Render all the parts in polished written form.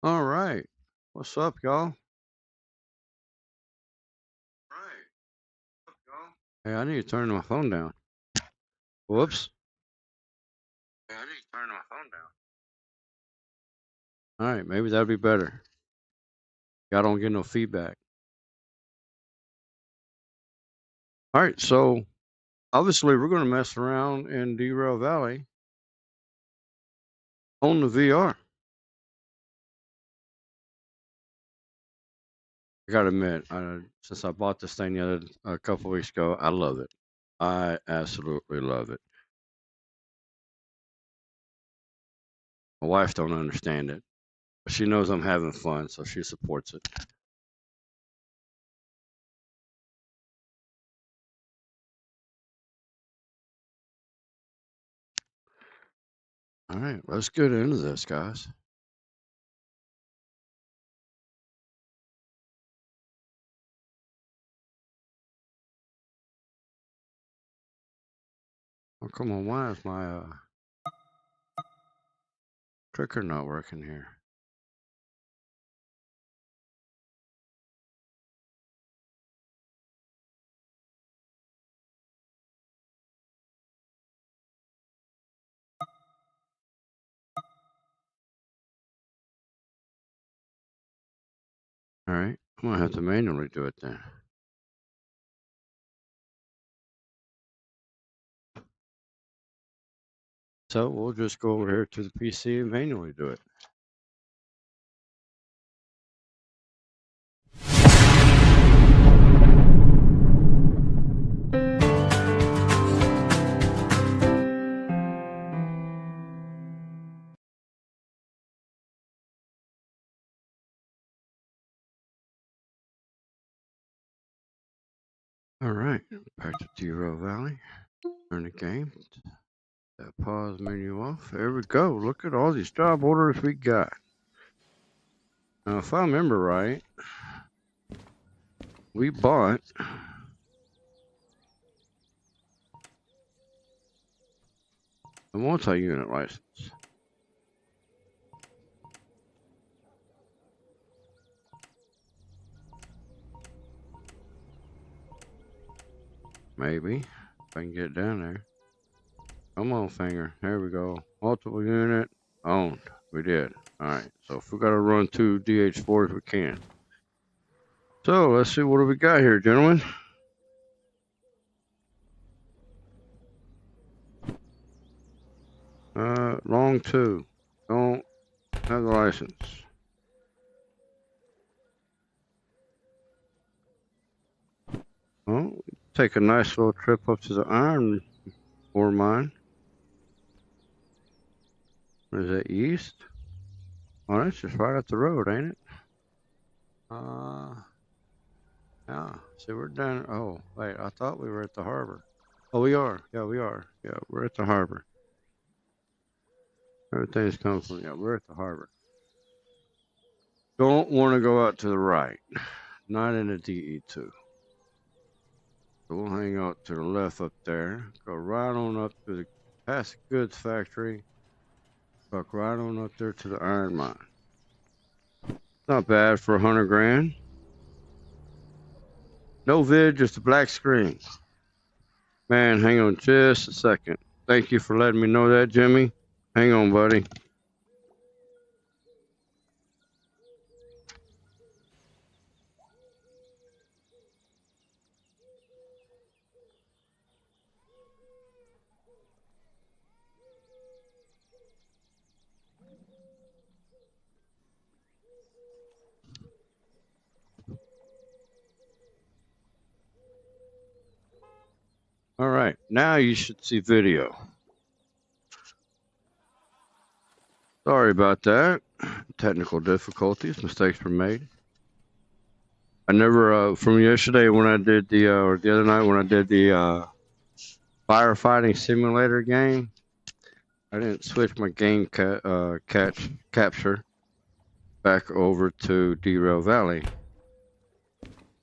All right. What's up, y'all? Hey, I need to turn my phone down. Whoops. Hey, I need to turn my phone down. All right, maybe that'd be better. Y'all don't get no feedback. All right, so obviously we're going to mess around in Derail Valley on the VR. I gotta admit, since I bought this thing a couple weeks ago, I love it. I absolutely love it. My wife don't understand it, but she knows I'm having fun, so she supports it. All right, let's get into this, guys. Oh, come on, why is my clicker not working here? All right, I'm gonna have to manually do it then. So we'll just go over here to the PC and manually do it. All right, back to Derail Valley. Turn the game. Pause menu off. There we go. Look at all these job orders we got. Now, if I remember right, we bought a multi-unit license. Maybe if I can get down there. Come on, finger. There we go. Multiple unit owned. We did. All right. So if we got to run 2 DH4s, we can. So let's see, what do we got here, gentlemen? Long 2. Don't have the license. Oh, take a nice little trip up to the iron ore mine. What is that, east? Oh, that's just right up the road, ain't it? Yeah. See, we're down. Oh, wait, I thought we were at the harbor. Oh, we are. Yeah, we are. Yeah, we're at the harbor. Everything's coming from, yeah, we're at the harbor. Don't want to go out to the right. Not in the DE2. So we'll hang out to the left up there. Go right on up to the past goods factory. Fuck right on up there to the iron mine. Not bad for 100 grand. No vid, just a black screen. Man, hang on just a second. Thank you for letting me know that, Jimmy. Hang on, buddy. All right, now you should see video. Sorry about that. Technical difficulties, mistakes were made. I never, from yesterday when I did or the other night when I did the firefighting simulator game, I didn't switch my game capture back over to Derail Valley.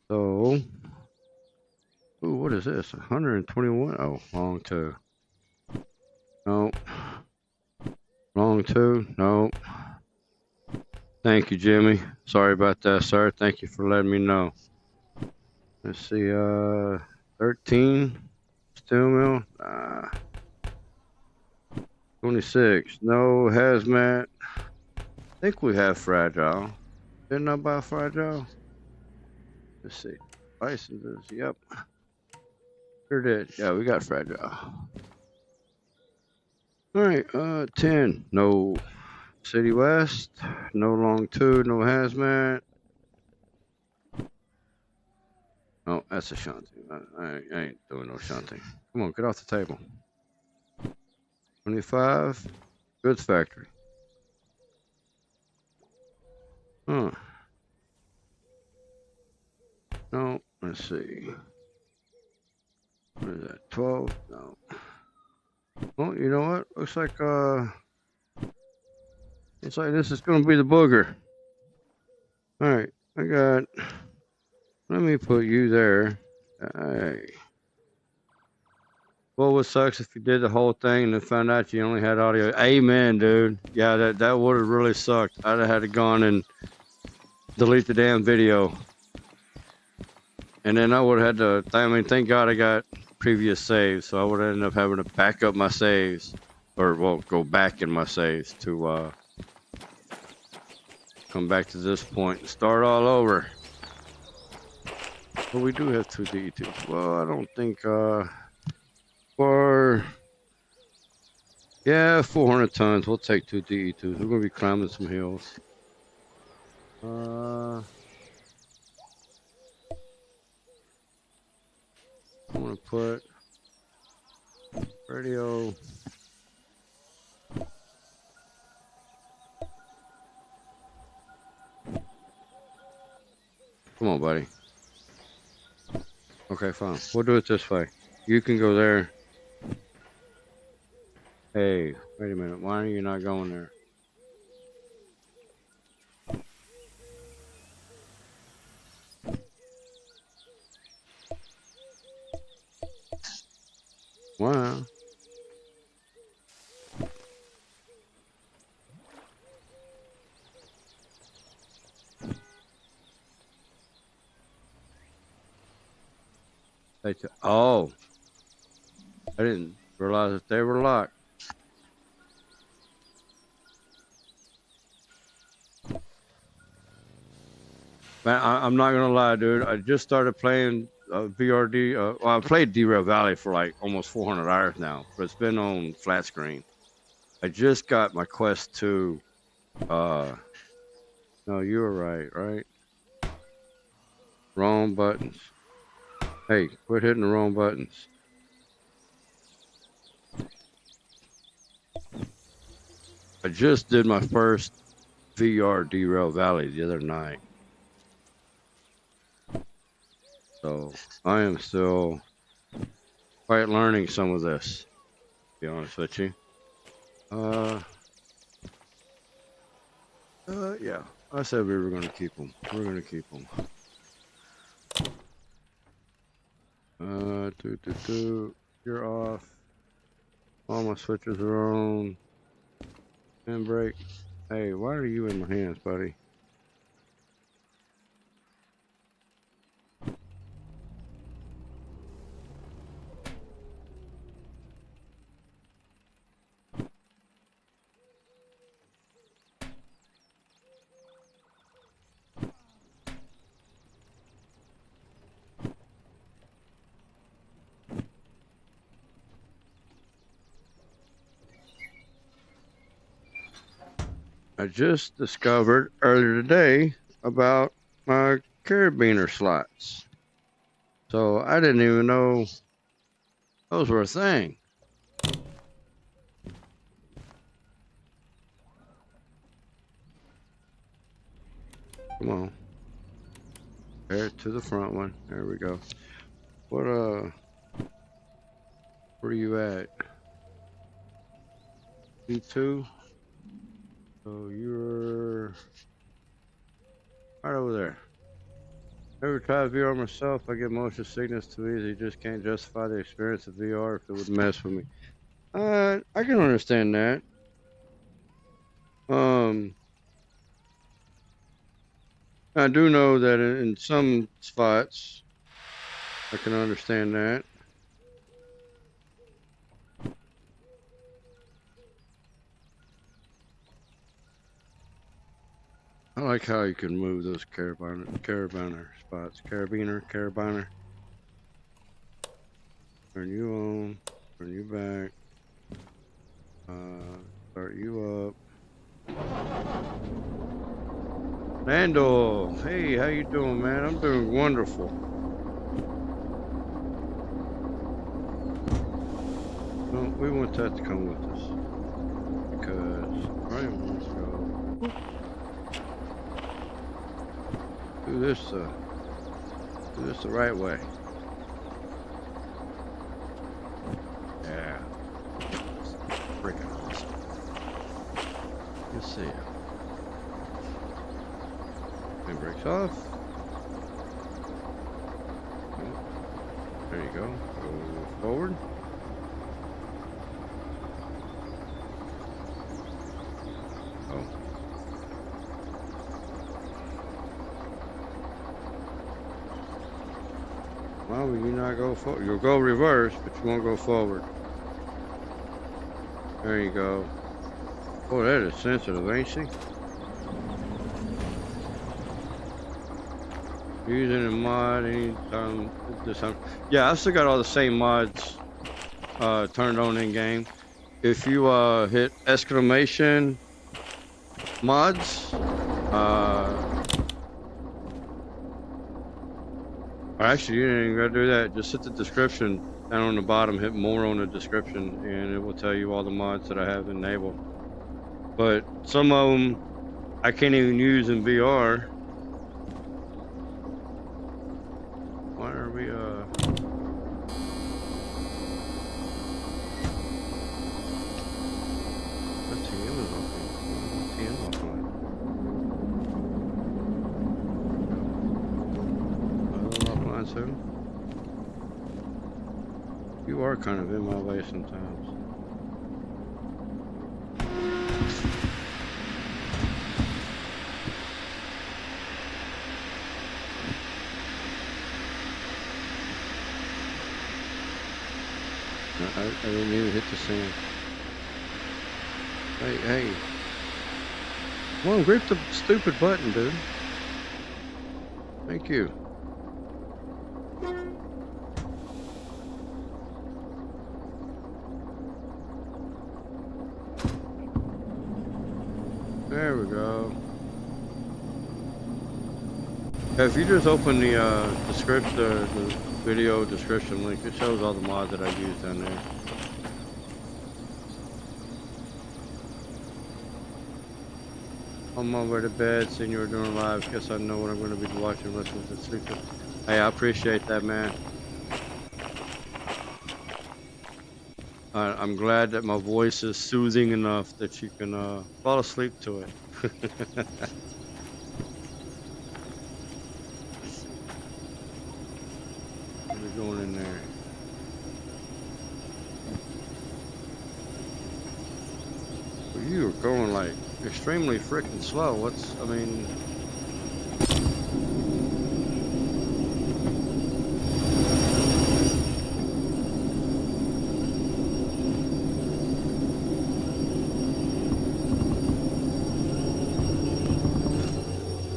So, ooh, what is this? 121? Oh, long 2. Nope. Long 2? Nope. Thank you, Jimmy. Sorry about that, sir. Thank you for letting me know. Let's see, 13 steel mill. 26. No hazmat. I think we have fragile. Didn't know about fragile. Let's see. Licenses. Yep. Sure did. Yeah, we got fragile. All right. 10. No City West. No long 2. No hazmat. Oh, that's a shanty. I ain't doing no shanty. Come on, get off the table. 25. Goods factory. Huh. No. Let's see. What is that? 12? No. Oh, you know what? Looks like this is gonna be the booger. Alright, let me put you there. Hey. Well, what sucks if you did the whole thing and then found out you only had audio. Amen, dude. Yeah, that would have really sucked. I'd have had to gone and delete the damn video. And then I would have had to, I mean, thank God I got previous saves, so I would end up having to back up my saves. Or, well, go back in my saves to come back to this point and start all over. But we do have 2 DE2s. Well, I don't think, yeah, 400 tons. We'll take 2 DE2s. We're going to be climbing some hills. I'm going to put radio. Come on, buddy. Okay, fine. We'll do it this way. You can go there. Hey, wait a minute. Why are you not going there? Wow. Oh, I didn't realize that they were locked. Man, I'm not gonna lie, dude. I just started playing VRD. Well, I played Derail Valley for like almost 400 hours now, but it's been on flat screen. I just got my Quest 2. No, you were right? Wrong buttons. Hey, quit hitting the wrong buttons. I just did my first VR Derail Valley the other night. So I am still quite learning some of this, to be honest with you. Yeah, I said we were going to keep them. We're going to keep them. You're off. All my switches are on. Handbrake. Hey, why are you in my hands, buddy? I just discovered earlier today about my carabiner slots. So I didn't even know those were a thing. Come on. There to the front one. There we go. Where are you at? E2? So you're right over there. Never tried VR myself. I get motion sickness too easy. Just can't justify the experience of VR if it would mess with me. I can understand that. I do know that in some spots, I can understand that. I like how you can move those carabiner spots. Carabiner. Turn you on, turn you back, start you up. Randall, hey, how you doing, man? I'm doing wonderful. Well, we want that to come with us because Ryan wants to go do this the right way. Yeah. Freaking awesome. Let's see. It breaks off. Oh, there you go. Go forward. Oh. Why will you not go forward? You'll go reverse, but you won't go forward. There you go. Oh, that is sensitive, ain't she? Using a mod anytime this time. Yeah, I've still got all the same mods turned on in game. If you hit exclamation mods, actually you didn't even gotta do that. Just hit the description down on the bottom, hit more on the description, and it will tell you all the mods that I have enabled. But some of them I can't even use in VR. Why are we the TM is open. TM offline. Offline too. You are kind of in my way sometimes. I didn't even hit the sand. Hey. Come on, grip the stupid button, dude. Thank you. There we go. If you just open the video description link, it shows all the mods that I used down there. On my way to bed, seeing you were doing live. Guess I know what I'm going to be watching, listening to sleeping. Hey, I appreciate that, man. I'm glad that my voice is soothing enough that you can fall asleep to it. We're going in there. Well, you are going like extremely freaking slow. I mean.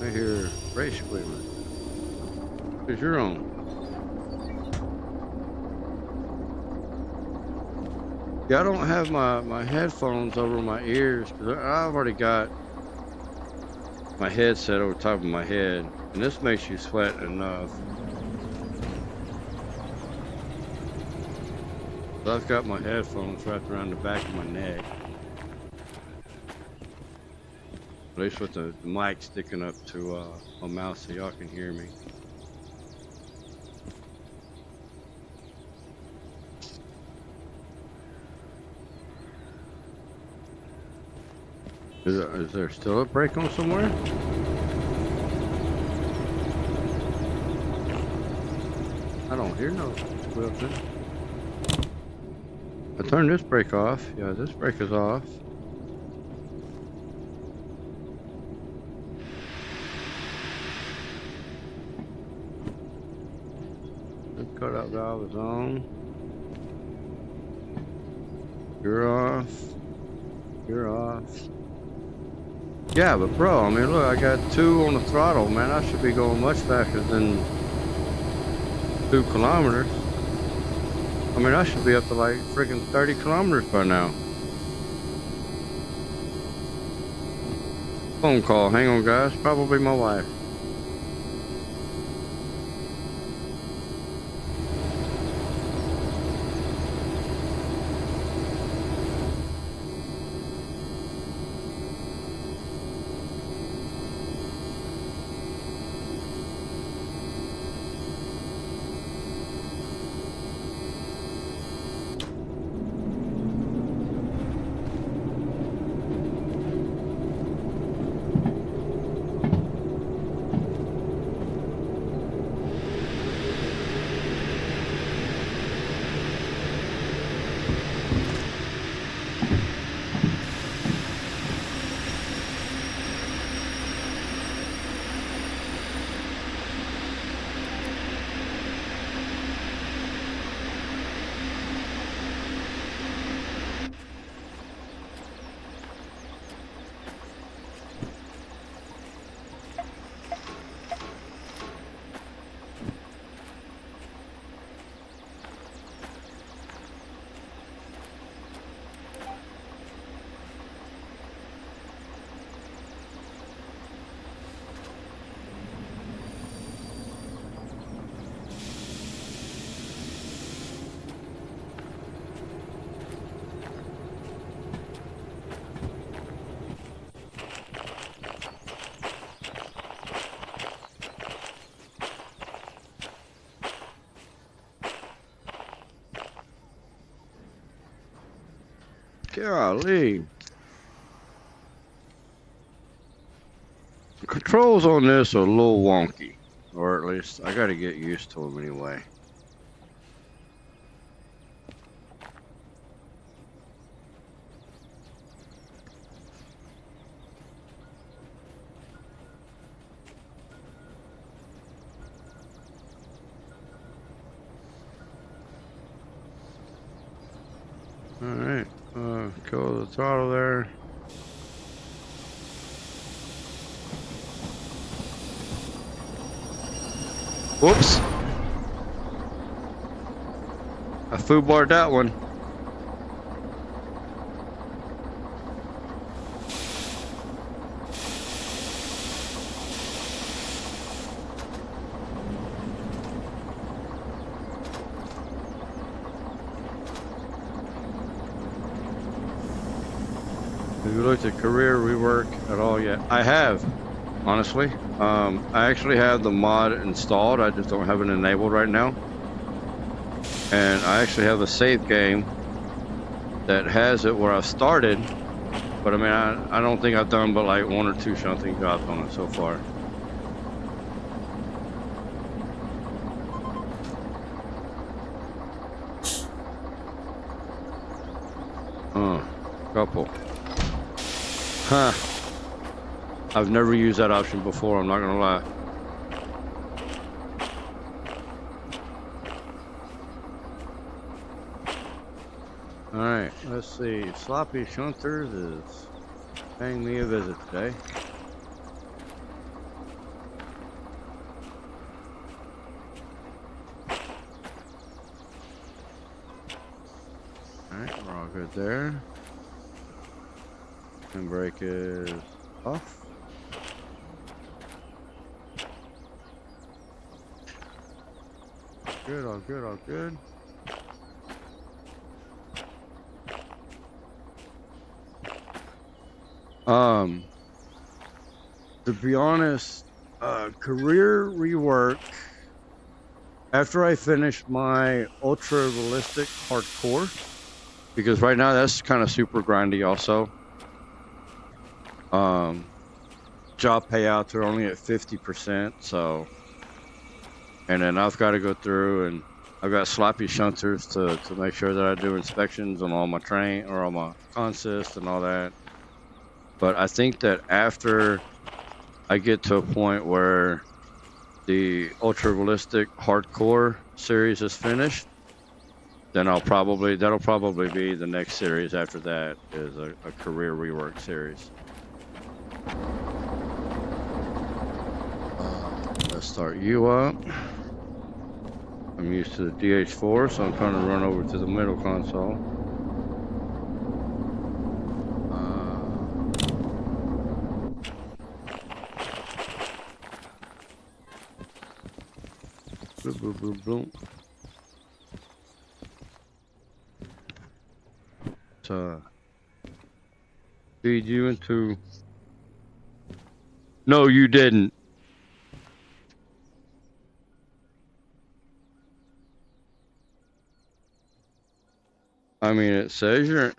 I hear race squealer. Because you're on. Yeah, I don't have my headphones over my ears because I've already got my headset over top of my head, and this makes you sweat enough. So I've got my headphones wrapped around the back of my neck, at least with the mic sticking up to my mouth so y'all can hear me. Is there still a brake on somewhere? I don't hear no squelching. I turned this brake off. Yeah, this brake is off. The cutout valve is on. You're off. You're off. Yeah, but bro, I mean, look, I got 2 on the throttle, man. I should be going much faster than 2 kilometers. I mean, I should be up to like freaking 30 kilometers by now. Phone call. Hang on, guys. Probably my wife. Golly. The controls on this are a little wonky, or at least I gotta get used to them anyway. Alright, go to the throttle there. Whoops. I foobarred that one. Have you looked at career rework at all yet? I have, honestly. I actually have the mod installed. I just don't have it enabled right now. And I actually have a save game that has it where I started. But I mean, I don't think I've done but like 1 or 2 shunting jobs on it so far. Couple. Huh. I've never used that option before, I'm not gonna lie. Alright, let's see. Sloppy Shunters is paying me a visit today. Alright, we're all good there. Handbrake is off. Good, all good, all good. To be honest, career rework, after I finish my ultra realistic hardcore, because right now that's kind of super grindy also. Job payouts are only at 50%, so, and then I've got to go through and I've got sloppy shunters to make sure that I do inspections on all my train or all my consist and all that. But I think that after I get to a point where the ultra realistic hardcore series is finished, then that'll probably be the next series after that is a career rework series. Let's start you up. I'm used to the DH4, so I'm trying to run over to the middle console. Boom, boom, boom, boom. Feed you into. No, you didn't. I mean, it says you're.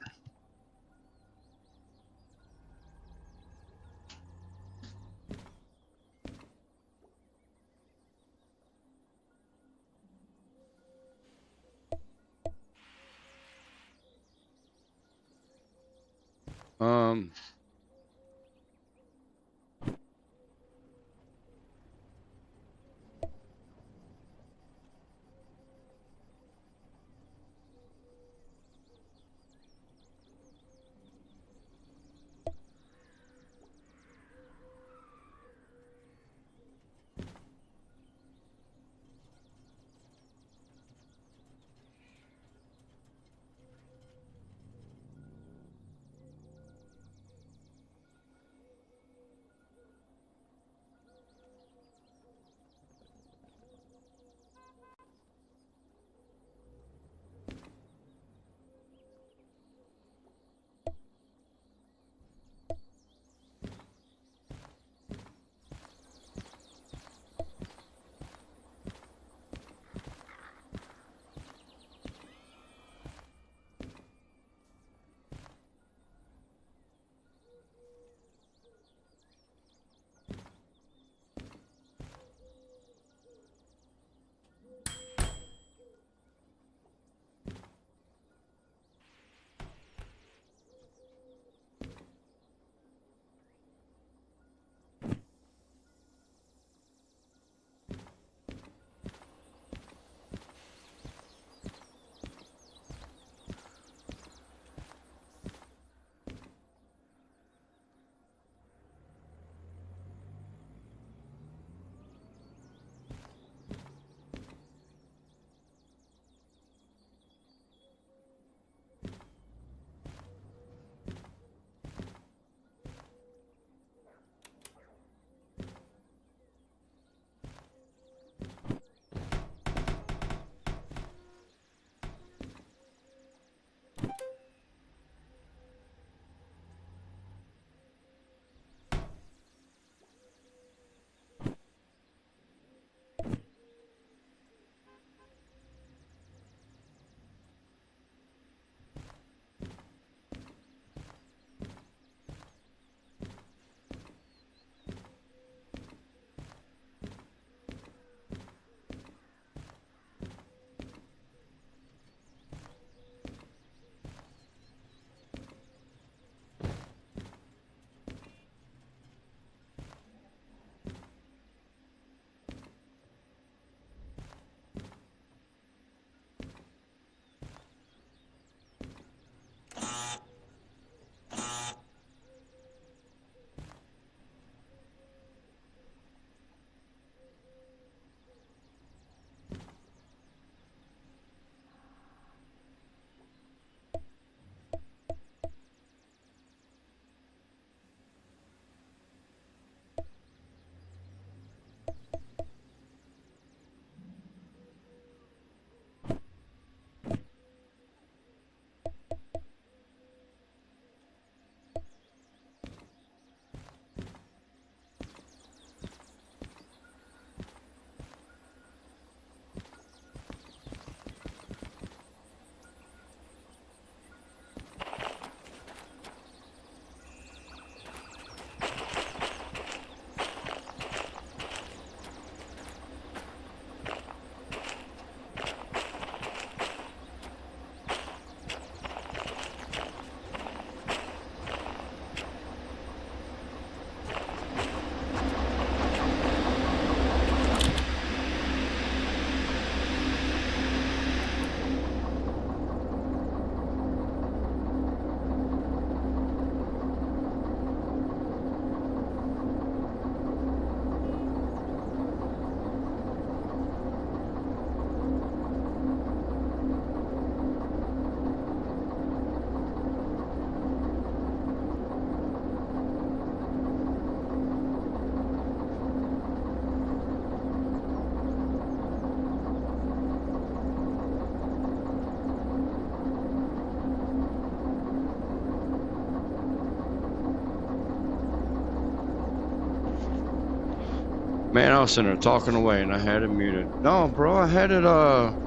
Man, I was sitting there talking away and I had it muted. No, bro, I had it on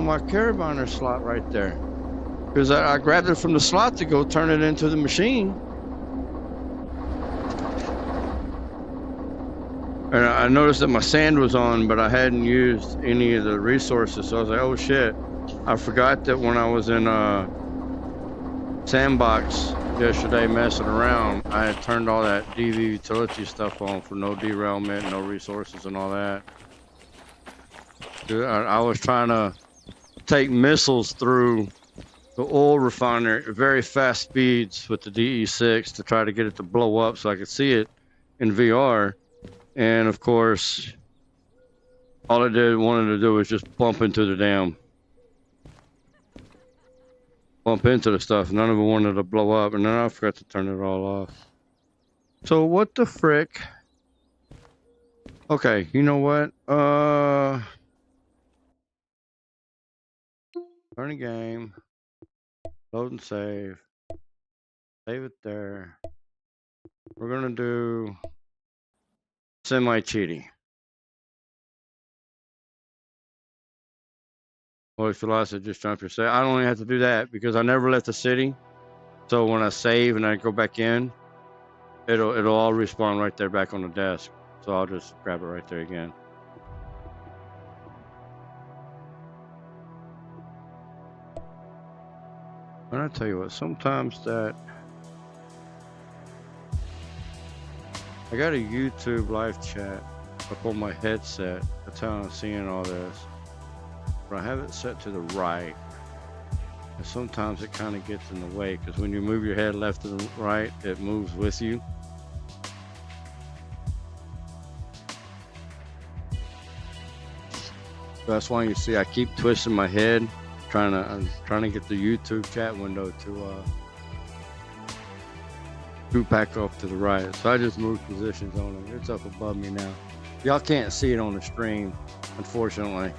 my carabiner slot right there. Because I grabbed it from the slot to go turn it into the machine. And I noticed that my sand was on, but I hadn't used any of the resources. So I was like, oh shit. I forgot that when I was in Sandbox yesterday messing around, I had turned all that DV utility stuff on for no derailment, no resources and all that. Dude, I was trying to take missiles through the oil refinery at very fast speeds with the DE6 to try to get it to blow up so I could see it in VR. And of course, all it wanted to do was just bump into the stuff. None of it wanted to blow up, and then I forgot to turn it all off. So what the frick? Okay, you know what? Turn the game. Load and save. Save it there. We're gonna do semi-cheating. Well, if you lost it, just jump your save. I don't even have to do that because I never left the city. So when I save and I go back in, it'll all respawn right there back on the desk. So I'll just grab it right there again. And I tell you what, sometimes that I got a YouTube live chat up on my headset. That's how I'm seeing all this. But I have it set to the right. And sometimes it kind of gets in the way because when you move your head left to the right, it moves with you. That's why you see I keep twisting my head, I'm trying to get the YouTube chat window to scoot back up to the right. So I just moved positions on it. It's up above me now. Y'all can't see it on the stream, unfortunately.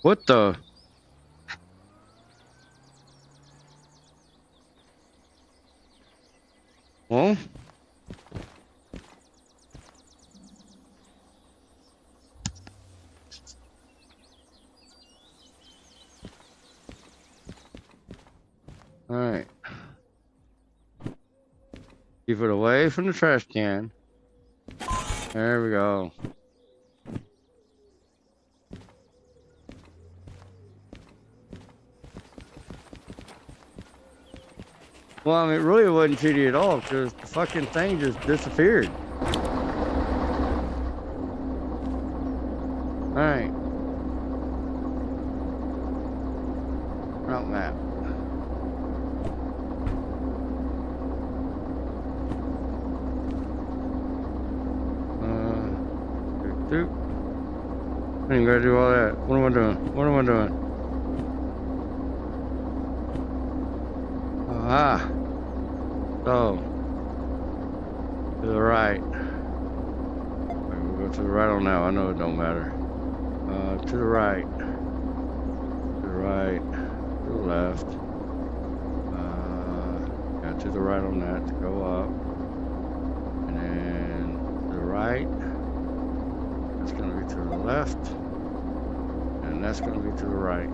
What the? Well, all right. Keep it away from the trash can. There we go. Well, I mean, it really wasn't cheating at all because the fucking thing just disappeared. All right. Route map. Doop. I ain't gotta do all that. What am I doing? What am I doing? Ah. So, to the right. We'll go to the right on now. I know it don't matter. To the right. To the right. To the left. Yeah, to the right on that to go up. And then to the right. That's going to be to the left. And that's going to be to the right.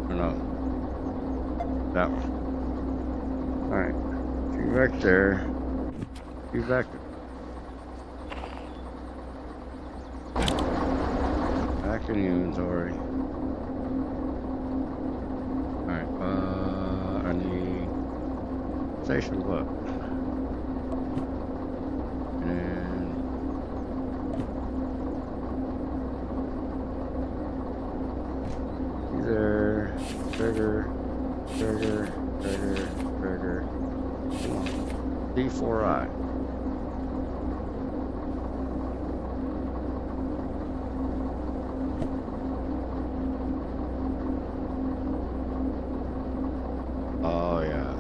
Or no. That one. Alright. You back there. You back in the inventory. Alright, I need station book. And there, trigger. D4I. Oh yeah.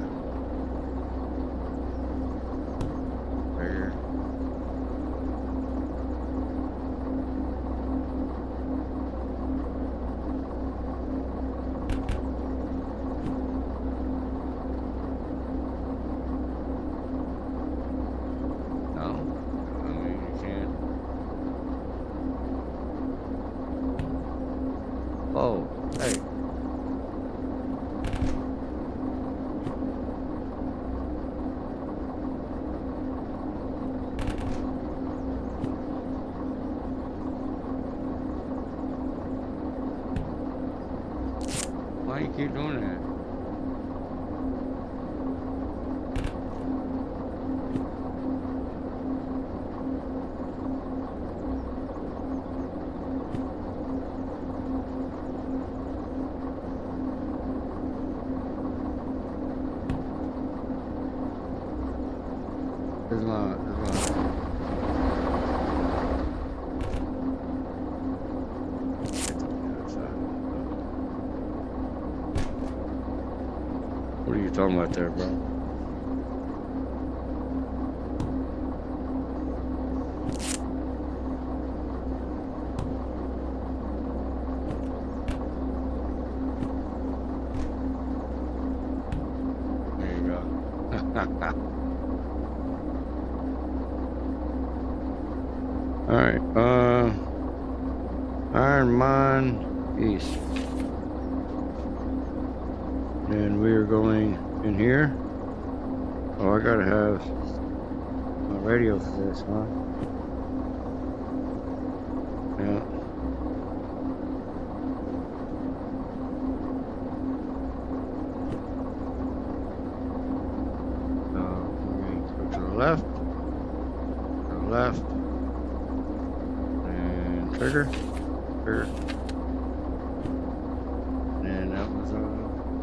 Hey. Why you keep doing that? There's a lot. What are you talking about there, bro? There you go. All right. Iron Mine East. And we are going in here. Oh, I gotta have my radio for this, huh? Yeah. So we're going to go to the left, and trigger. And that was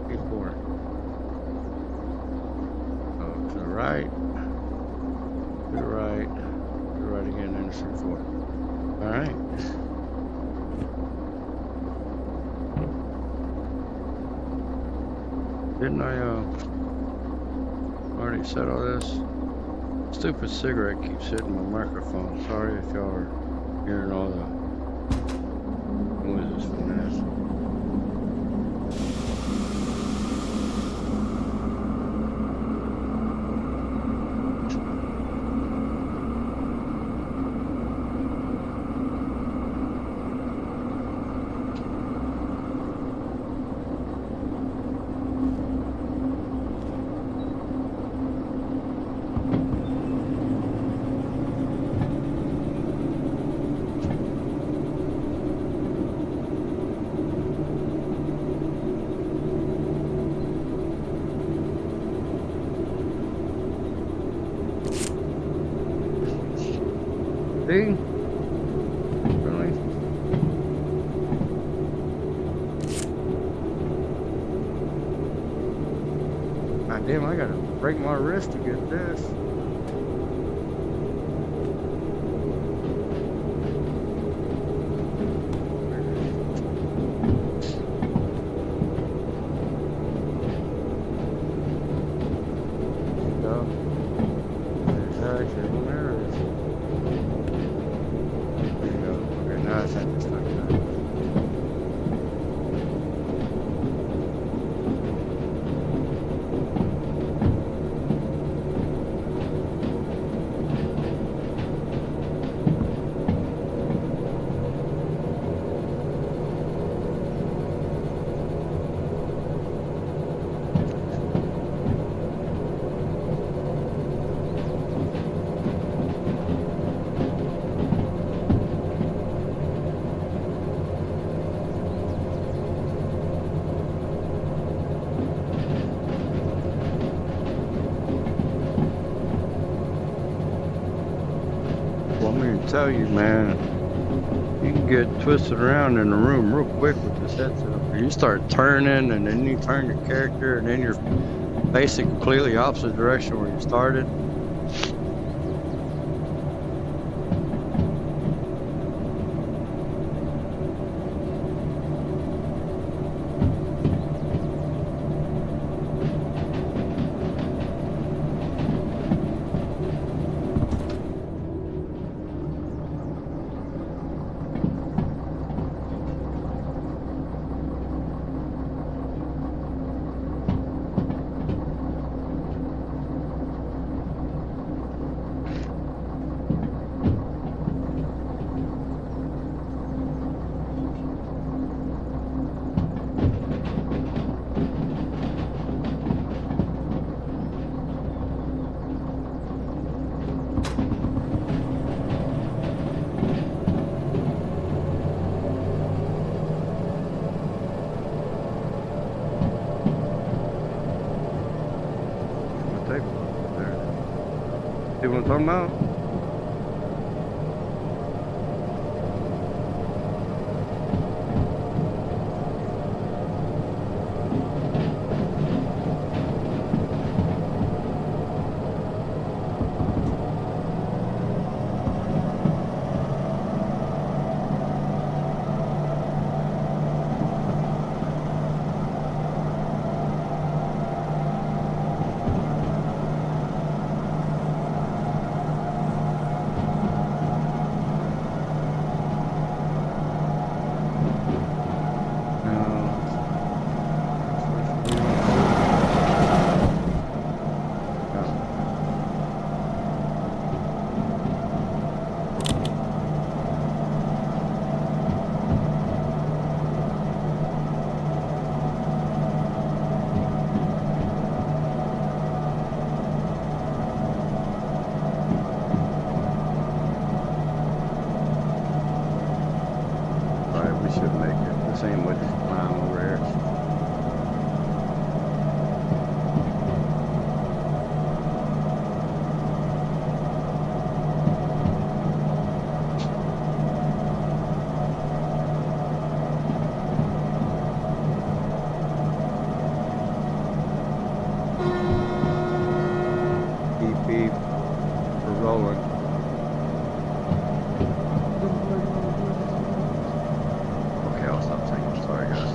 P4. So to the right, again, and C4. All right. Didn't I already said all this? Stupid cigarette keeps hitting my microphone. Sorry if y'all are hearing all the noises from this. See? Really? God damn, I gotta break my wrist to get this. Tell you, man, you can get twisted around in the room real quick with this headset. You start turning, and then you turn your character, and then you're facing completely opposite direction where you started. what I'm talking about? Same with this clown over here. Beep beep. We're rolling. Okay, I'll stop saying. Sorry, guys.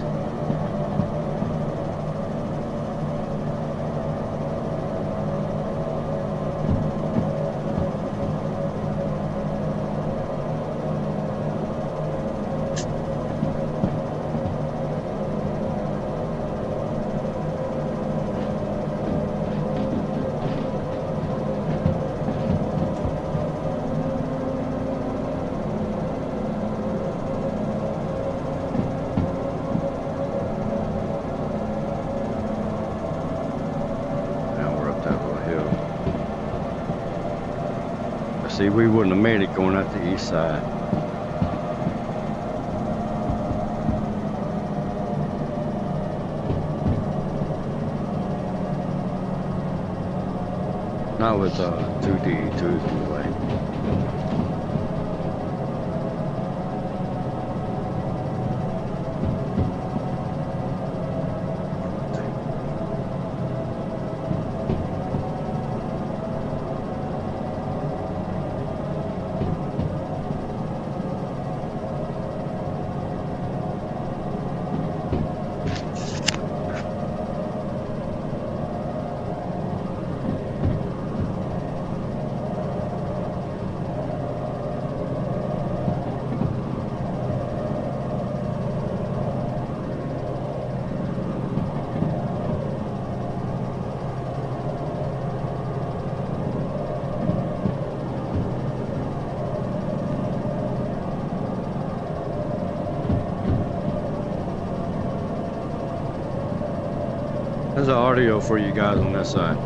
See, we wouldn't have made it going out the east side. Not with 2D2s anyway. There's the audio for you guys on this side.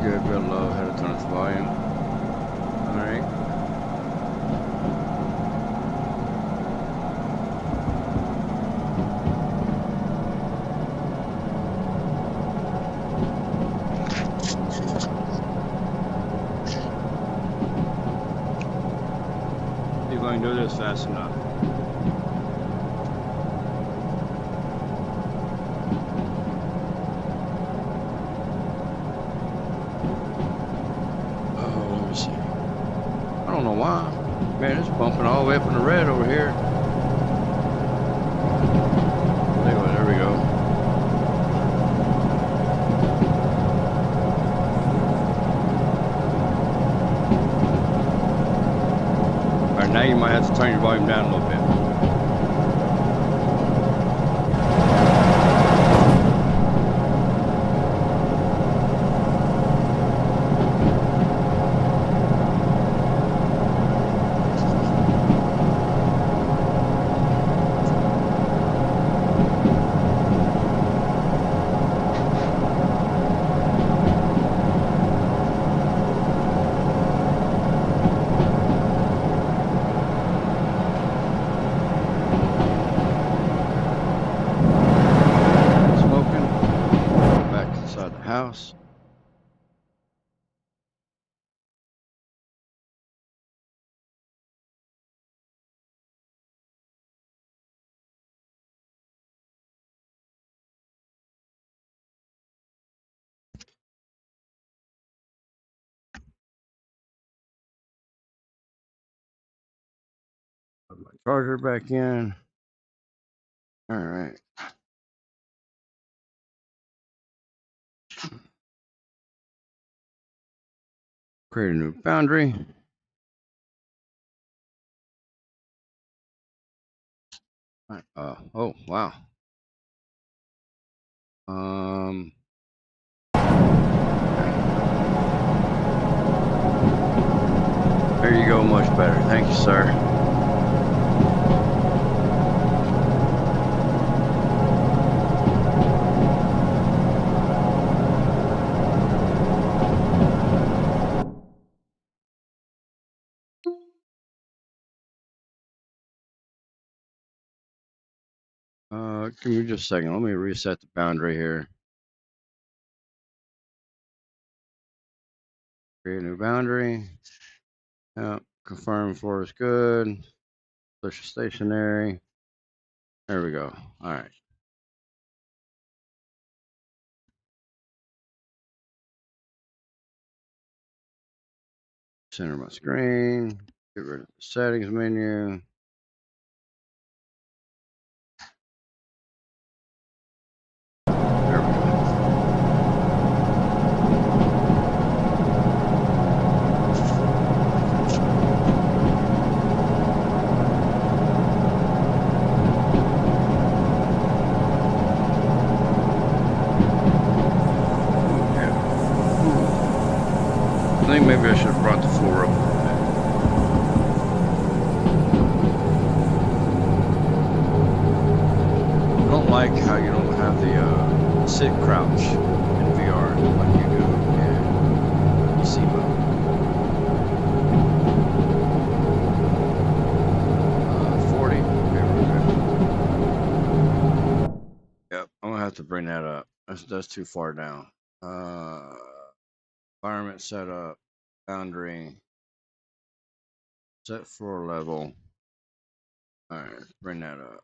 Good, real low, had to turn its volume. Alright. You're going to do this fast enough. know why. Man, it's bumping all the way up in the red over here. There we go. All right, now you might have to turn your volume down a little bit. House. Put my charger back in. All right. Create a new boundary. Oh, wow. There you go, much better. Thank you, sir. Give me just a second. Let me reset the boundary here. Create a new boundary. Yep. Confirm floor is good. Push stationary. There we go. All right. Center my screen. Get rid of the settings menu. There we go. I think maybe I should have brought the floor up a little bit. I don't like how you don't have the sit crouch in VR like you do in PC mode. 40. Yep, I'm gonna have to bring that up. That's too far down. Environment setup, boundary, set floor level. All right, bring that up.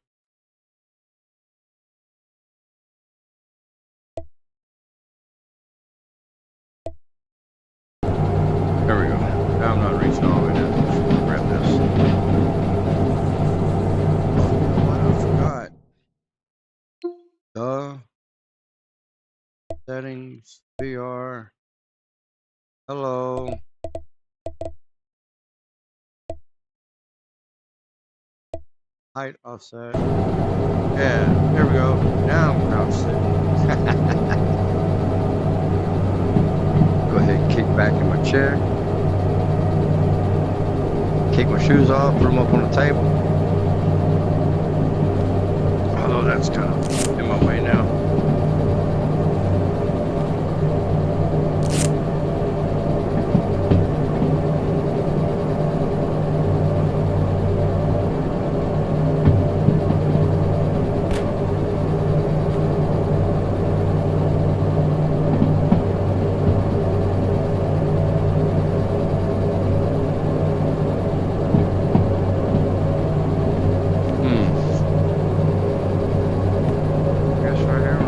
There we go. Now I'm not reaching all the way down. Grab this. Oh, I forgot. Settings, VR. Hello. Height offset. Yeah, there we go. Now I'm crouch sitting. Go ahead and kick back in my chair. Kick my shoes off, put them up on the table. Although that's kind of in my way now. Guess right here.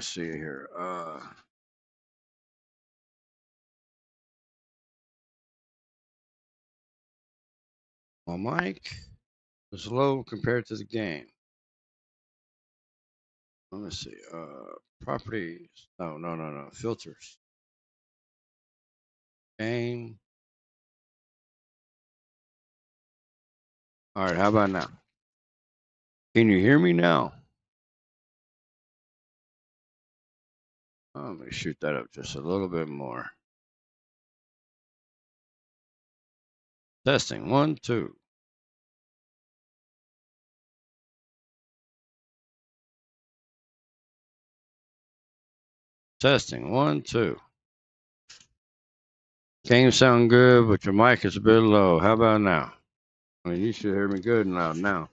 let's see here. My mic is low compared to the game. Let me see. Properties. No. Filters. Game. All right. How about now? Can you hear me now? Let me shoot that up just a little bit more. Testing. 1, 2. Testing. 1, 2. Game sound good, but your mic is a bit low. How about now? I mean, you should hear me good and loud now.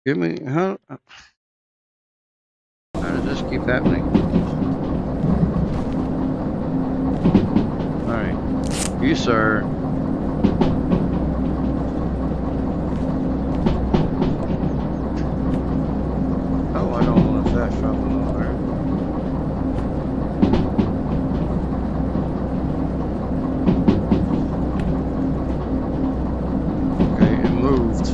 Give me, huh? How does this keep happening? All right. You, sir. Oh, I don't want to fast travel nowhere. Okay, it moved.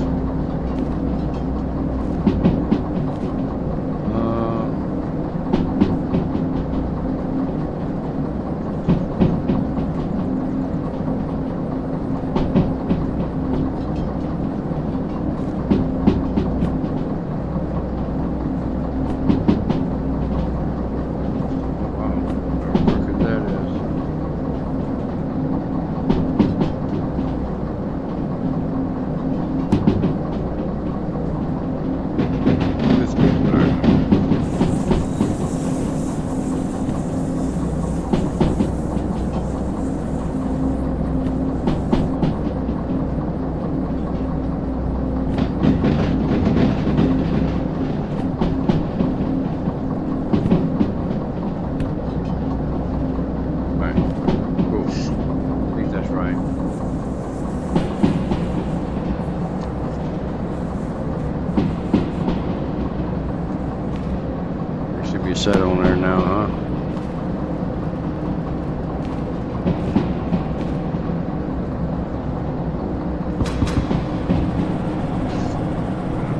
Set on there now, huh?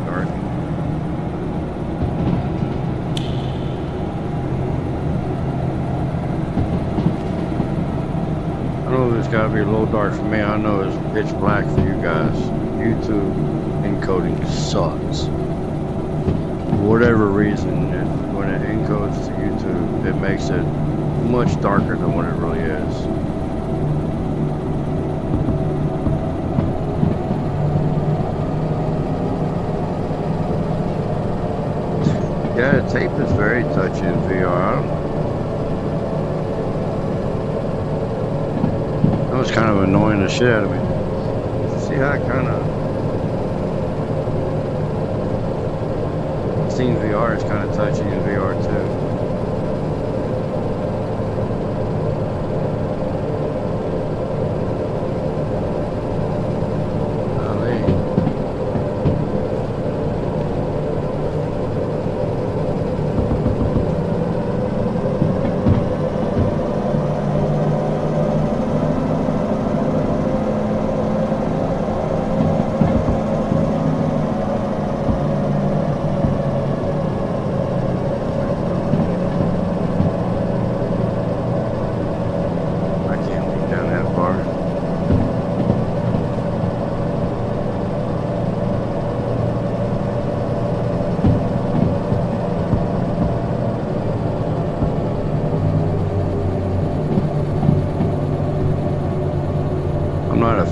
Dark. I know it's got to be a little dark for me. I know it's pitch black for you guys. YouTube encoding sucks. For whatever reason, when it encodes to YouTube, it makes it much darker than what it really is. Yeah, the tape is very touchy in VR. That was kind of annoying the shit out of me. See how I kind of seen VR is kind of touchy in VR too.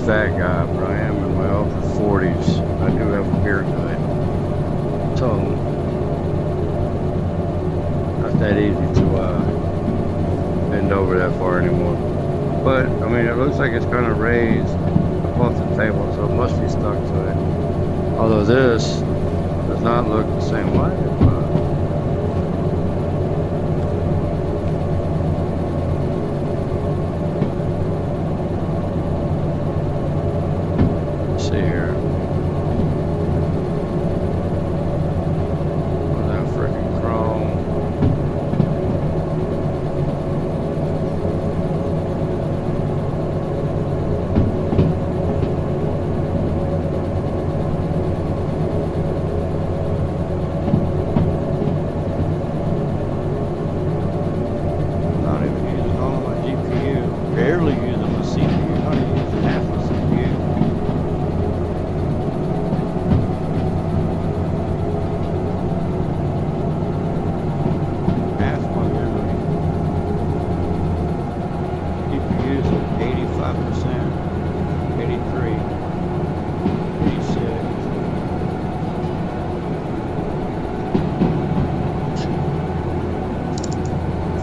Fat guy, but I am in my upper 40s. I do have a beer gut. So, not that easy to bend over that far anymore. But, I mean, it looks like it's kind of raised above the table, so it must be stuck to it. Although this does not look the same way.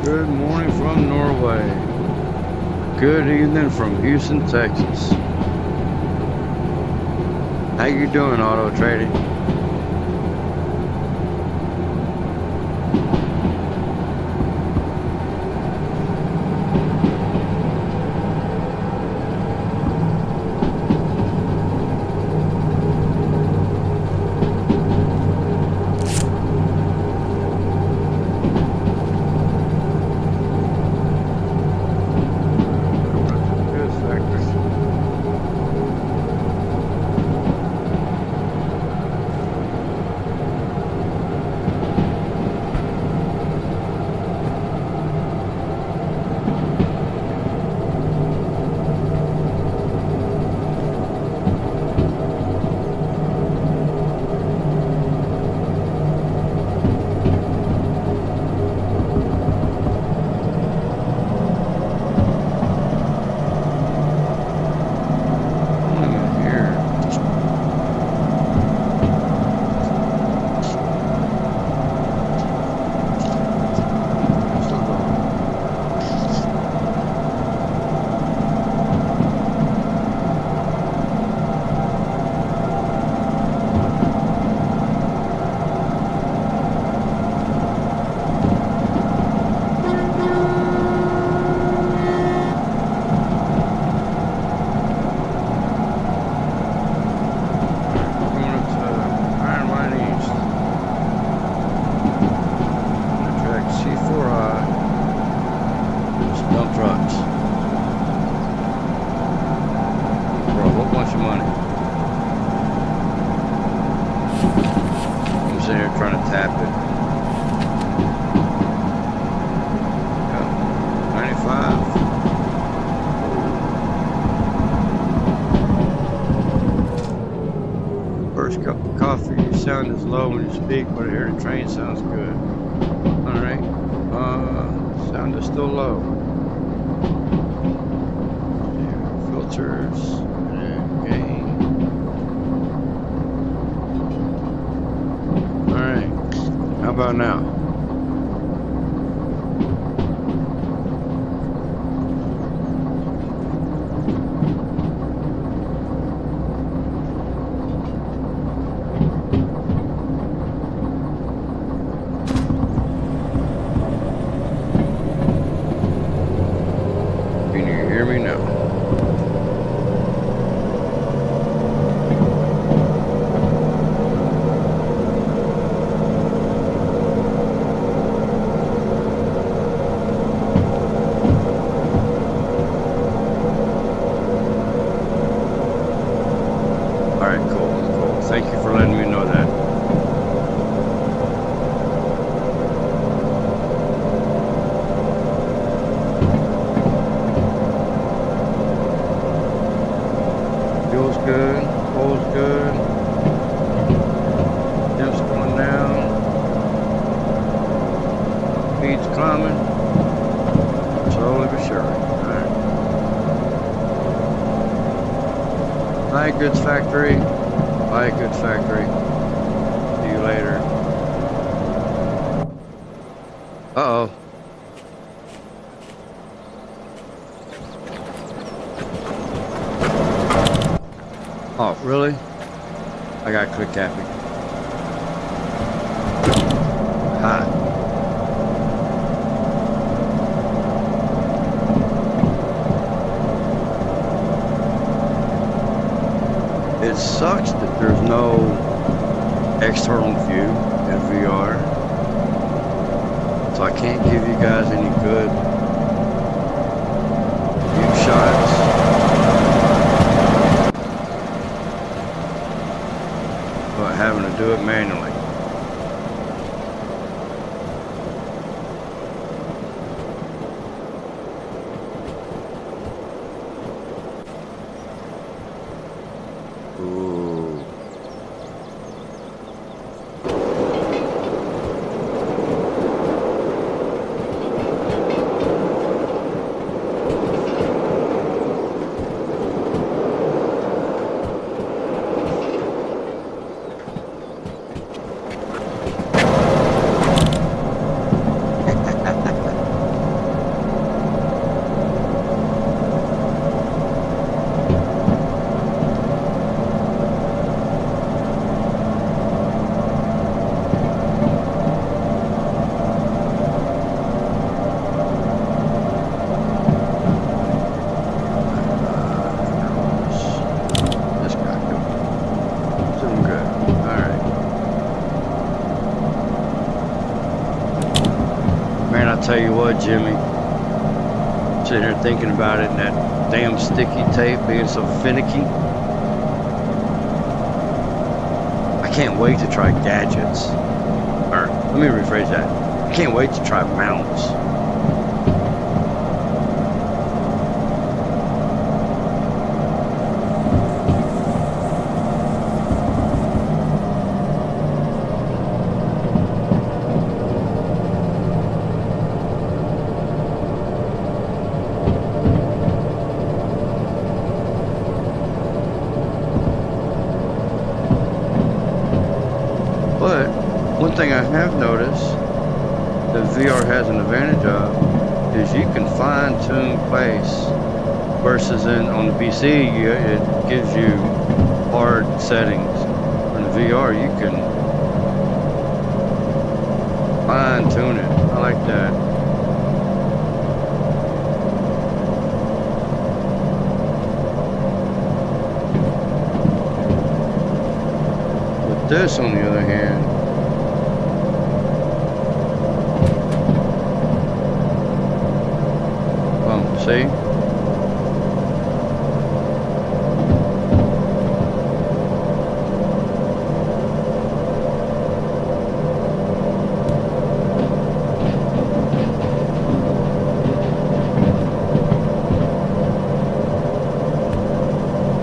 Good morning from Norway. Good evening from Houston, Texas. How you doing, Auto Trading? Sound is low when you speak, but I hear the train sounds good. All right. Sound is still low. Filters and gain. All right. How about now? Goods Factory. Bye, Goods Factory. See you later. Uh-oh. Oh, really? I got click happy. Ha. It sucks that there's no external view in VR, so I can't give you guys any good view shots. But having to do it manually. I'll tell you what, Jimmy. Sitting here thinking about it and that damn sticky tape being so finicky. I can't wait to try gadgets. Or, let me rephrase that. I can't wait to try mounts. One thing I have noticed that VR has an advantage of is you can fine-tune place versus on the PC it gives you hard settings. In the VR you can fine-tune it. I like that. With this on the other hand, see?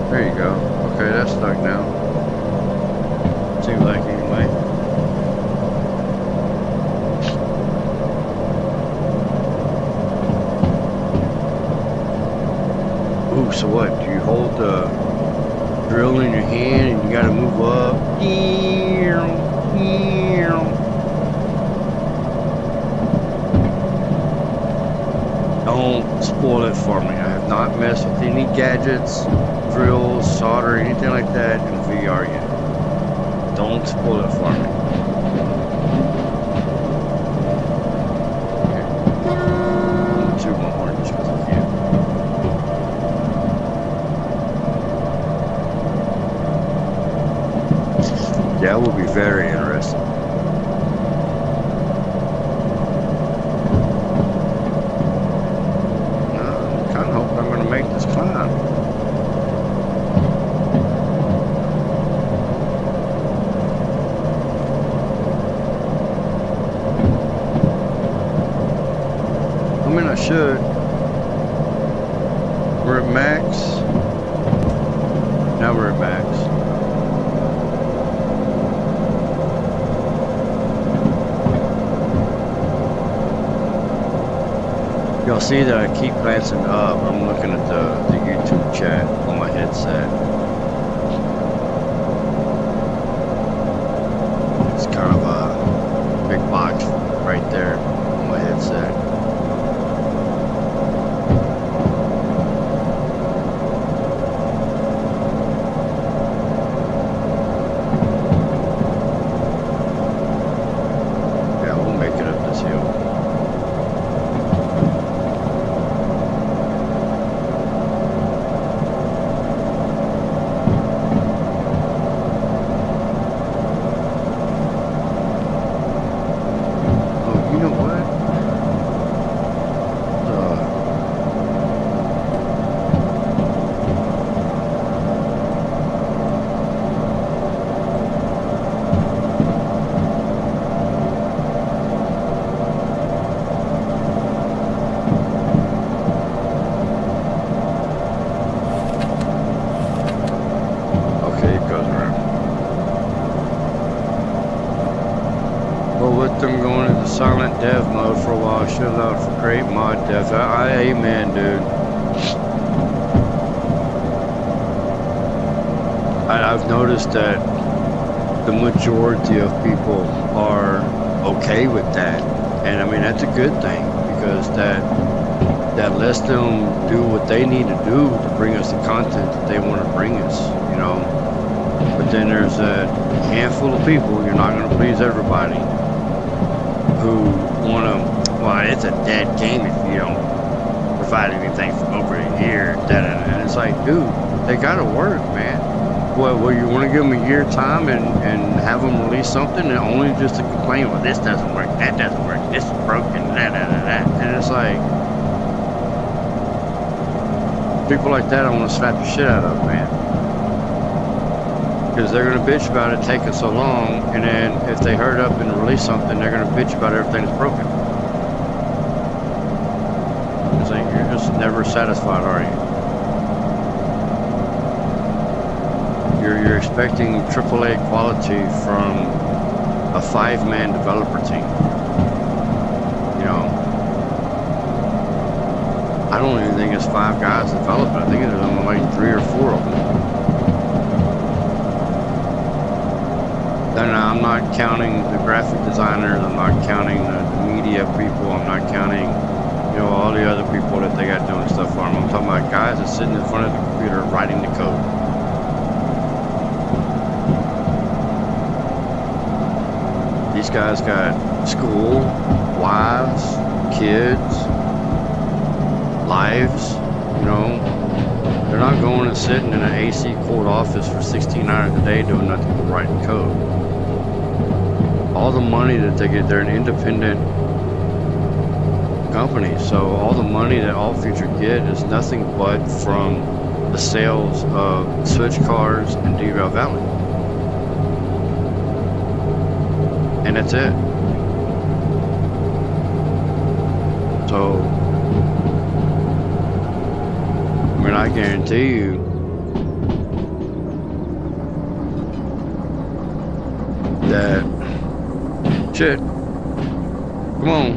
There you go. Okay, that's stuck now. Seems like anyway. Ooh, so what? Do you hold the drill in your hand and you gotta move up? Don't spoil it for me. I have not messed with any gadgets, drills, solder, anything like that in VR yet. Don't spoil it for me. That will be very interesting. I kind of hope I'm going to make this climb. I mean, I should. We're at max. Now we're at max. Y'all see that I keep glancing up. I'm looking at the YouTube chat on my headset. It's kind of a big box right there on my headset. Yeah, we'll make it up this hill. Them going into silent dev mode for a while. Should allow for great mod dev. Amen, dude. I've noticed that the majority of people are okay with that, and I mean that's a good thing because that lets them do what they need to do to bring us the content that they want to bring us, you know. But then there's a handful of people. You're not going to please everybody. Who want to, well, it's a dead game if you don't provide anything for over a year. And it's like, dude, they gotta work, man. Well, you want to give them a year time and have them release something, and only just to complain, well, this doesn't work, that doesn't work, this is broken, that. And it's like, people like that I want to slap the shit out of, man. Because they're going to bitch about it taking so long, and then if they hurry up and release something, they're going to bitch about everything that's broken. It's like, you're just never satisfied, are you? You're expecting AAA quality from a 5-man developer team. You know, I don't even think it's 5 guys developing. I think there's only like 3 or 4 of them. And I'm not counting the graphic designers. I'm not counting the media people. I'm not counting, you know, all the other people that they got doing stuff for them. I'm talking about guys that sitting in front of the computer writing the code. These guys got school, wives, kids, lives, you know. They're not going and sitting in an AC cold office for 16 hours a day doing nothing but writing code. All the money that they get, they're an independent company, so all the money that All Future get is nothing but from the sales of Switch cars and Derail Valley. And that's it. So, I mean, I guarantee you that shit. Come on.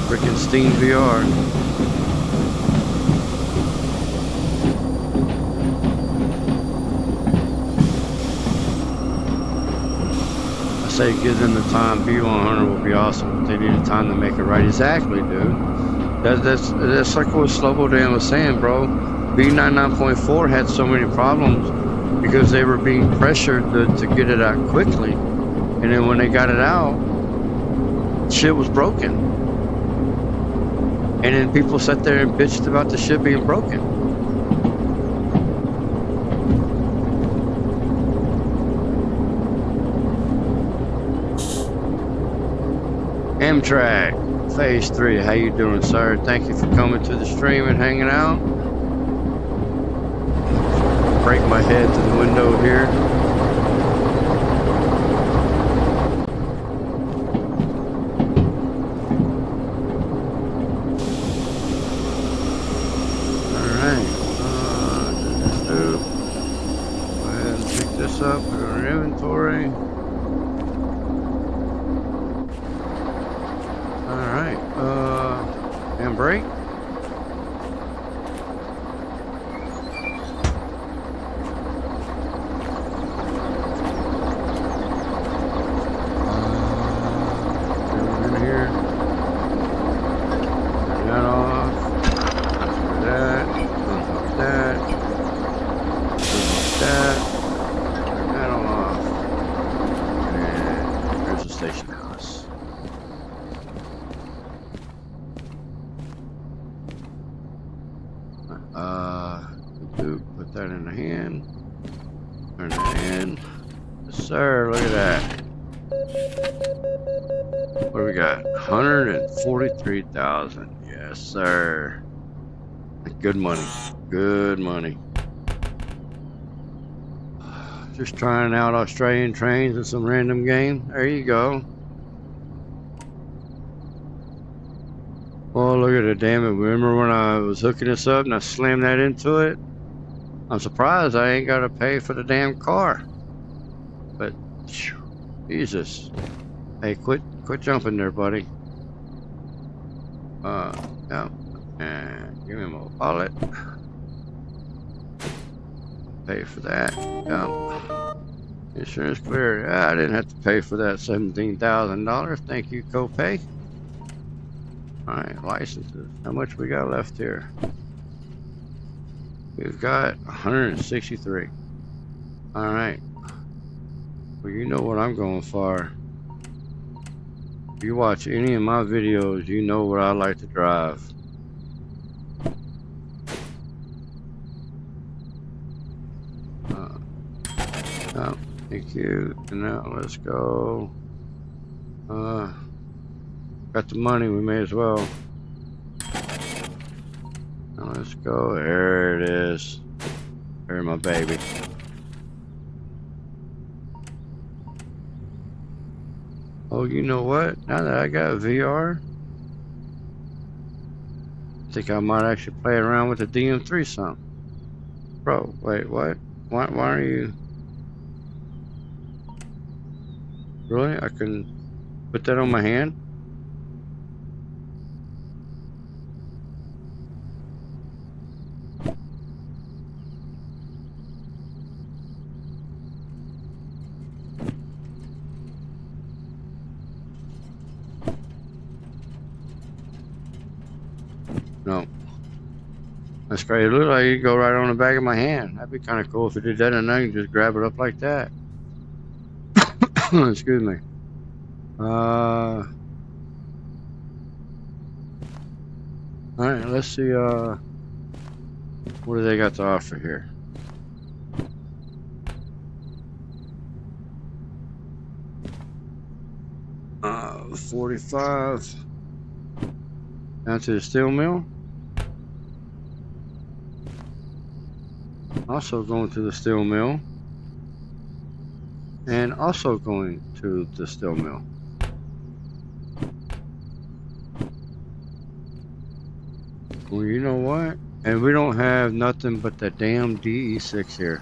Freaking Steam VR. Say give them the time. B100 will be awesome. If they need the time to make it right. Exactly, dude. That's like what Slobo Dan was saying, bro. B99.4 had so many problems because they were being pressured to get it out quickly, and then when they got it out, shit was broken, and then people sat there and bitched about the shit being broken. Amtrak, Phase 3, how you doing, sir? Thank you for coming to the stream and hanging out. Break my head to the window here. Alright, go ahead and pick this up, put it in our inventory. Alright, and break. In here. Turn that off. Turn that. Unhook that. Unhook that. Turn that all off. And there's the station house. Put that in the hand. Turn that in. Yes, sir, look at that. What do we got? 143,000. Yes, sir. Good money. Good money. Just trying out Australian trains in some random game. There you go. Oh, look at it, damn it. Remember when I was hooking this up and I slammed that into it? I'm surprised I ain't got to pay for the damn car. But, Jesus. Hey, quit jumping there, buddy. Yeah. And give me my wallet. Pay for that. Yeah. Insurance clear. Yeah, I didn't have to pay for that $17,000. Thank you, copay. Alright, licenses. How much we got left here? We've got 163. Alright. Well, you know what I'm going for. If you watch any of my videos, you know what I like to drive. Oh, thank you. And now let's go. Got the money, we may as well. Now let's go. There it is. There's my baby. Oh, you know what? Now that I got VR, I think I might actually play around with the DM3 some. Bro, wait, what? Why are you? Really? I can put that on my hand? No. That's great. It looks like you go right on the back of my hand. That'd be kind of cool if you did that and then you just grab it up like that. Excuse me. Alright, let's see, what do they got to offer here? Uh, 45. Down to the steel mill. Also going to the steel mill. And also going to the steel mill. Well, you know what? And we don't have nothing but the damn DE6 here.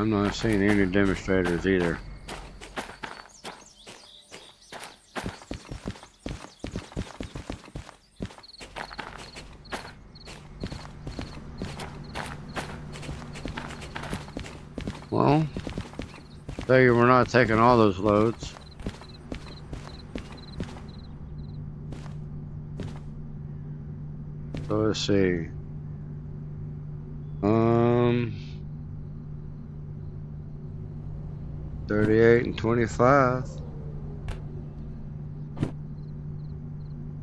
I'm not seeing any demonstrators either. Well, tell you we're not taking all those loads. So let's see. 38 and 25.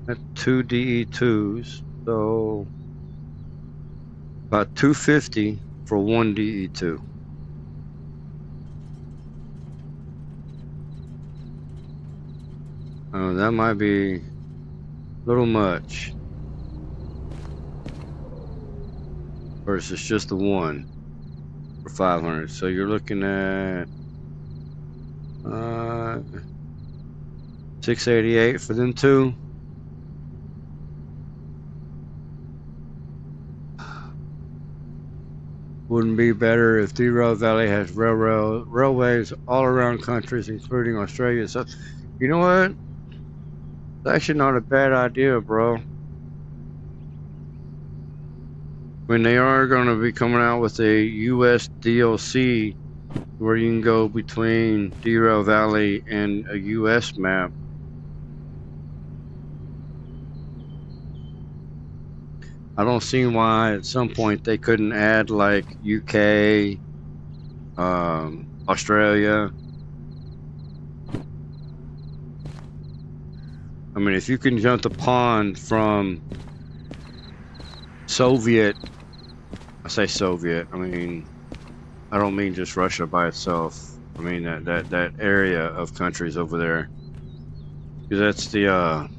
That's 2 DE2s. So about 250 for 1 DE2. Oh, that might be a little much. Versus just the one for 500. So you're looking at 688 for them two. Wouldn't be better if Derail Valley has railways all around countries, including Australia. So, you know what? It's actually not a bad idea, bro. When they are going to be coming out with a US DLC where you can go between Derail Valley and a US map. I don't see why at some point they couldn't add like UK, Australia. I mean, if you can jump the pond from Soviet, I say Soviet, I mean, I don't mean just Russia by itself. I mean that area of countries over there. Because that's the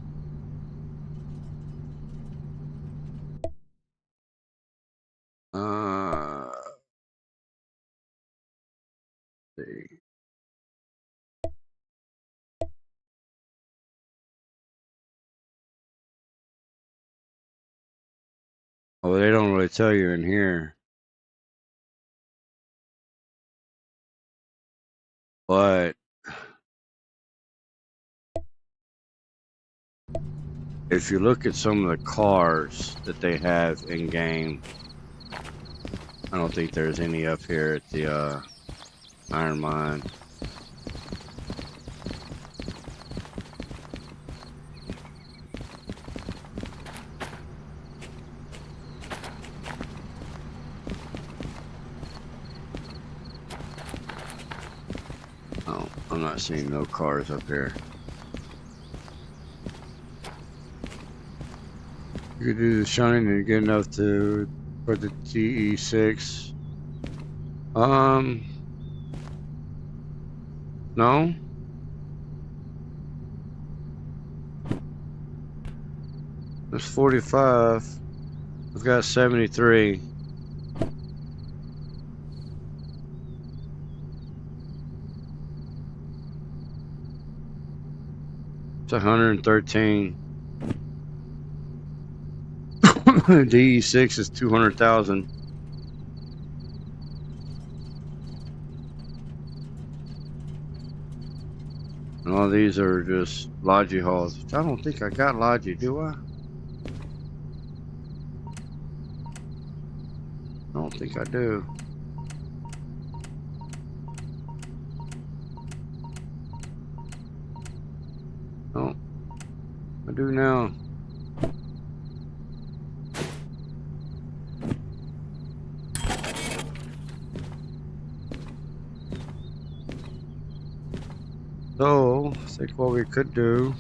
see. Oh, they don't really tell you in here. But if you look at some of the cars that they have in game, I don't think there's any up here at the Iron mine. Oh, I'm not seeing no cars up here. You could do the shunning and get enough to for the DE6. No. That's 45. I've got 73. It's 113. DE6 is 200,000. And all these are just Logi hauls. I don't think I got Logi, do I? I don't think I do. Oh, I do now. So, I think what we could do.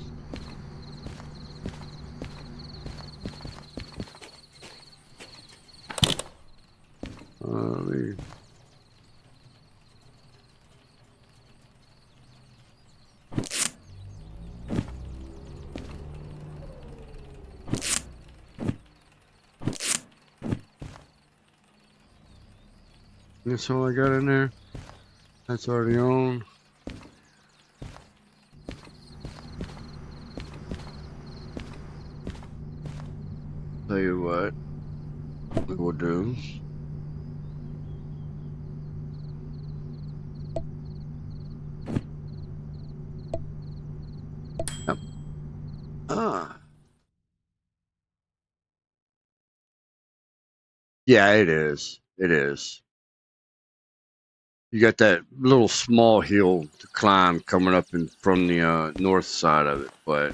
That's all I got in there. That's already on. Tell you what we will do. Yep. Yeah, it is. It is. You got that little small hill to climb coming up from the north side of it, but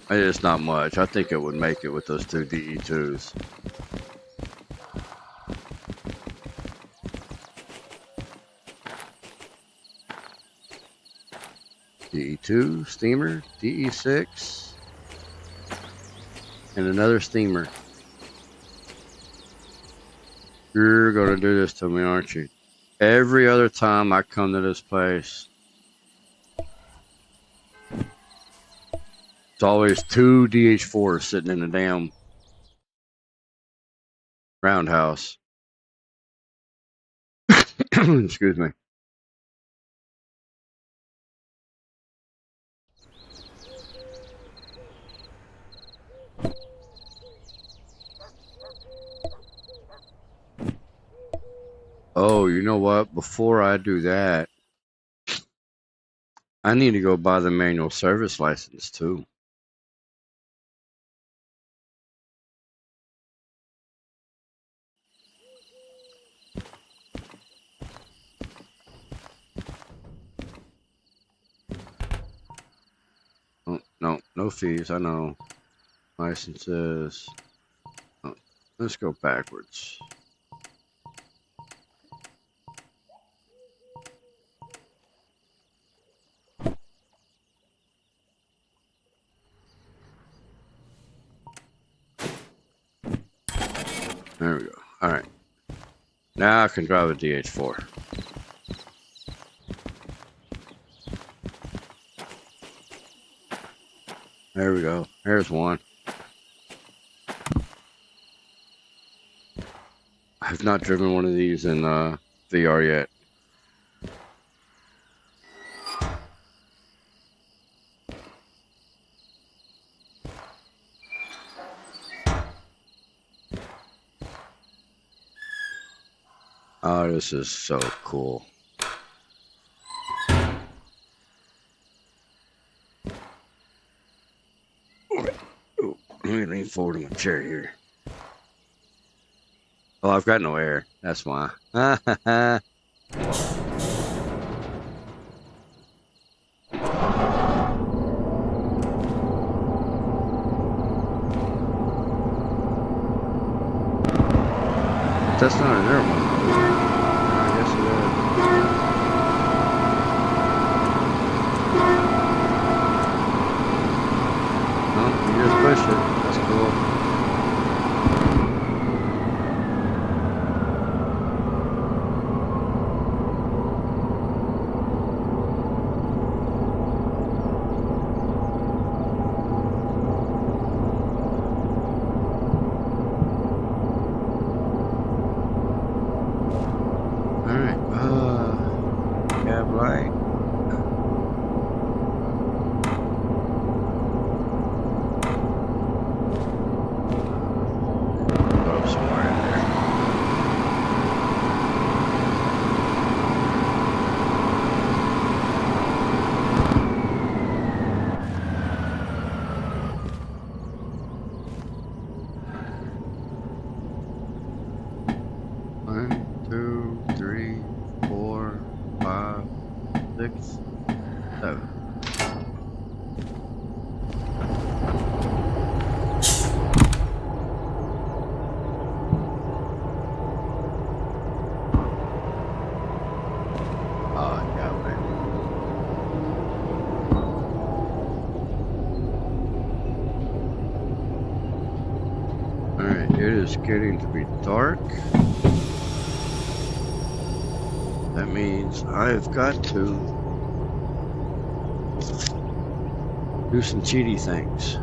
it's not much. I think it would make it with those two DE2s. DE2, steamer, DE6, and another steamer. You're gonna do this to me, aren't you? Every other time I come to this place, it's always two DH4s sitting in the damn roundhouse. Excuse me. Oh, you know what? Before I do that, I need to go buy the manual service license too. Oh, no fees. I know. Licenses. Oh, let's go backwards. There we go. All right. Now I can drive a DH4. There we go. There's one. I've not driven one of these in VR yet. Oh, this is so cool. Ooh, let me lean forward in my chair here. Oh, I've got no air. That's why. That's not an airman. I guess it is. No, you just push it. That's cool. It's getting to be dark. That means I've got to do some cheaty things.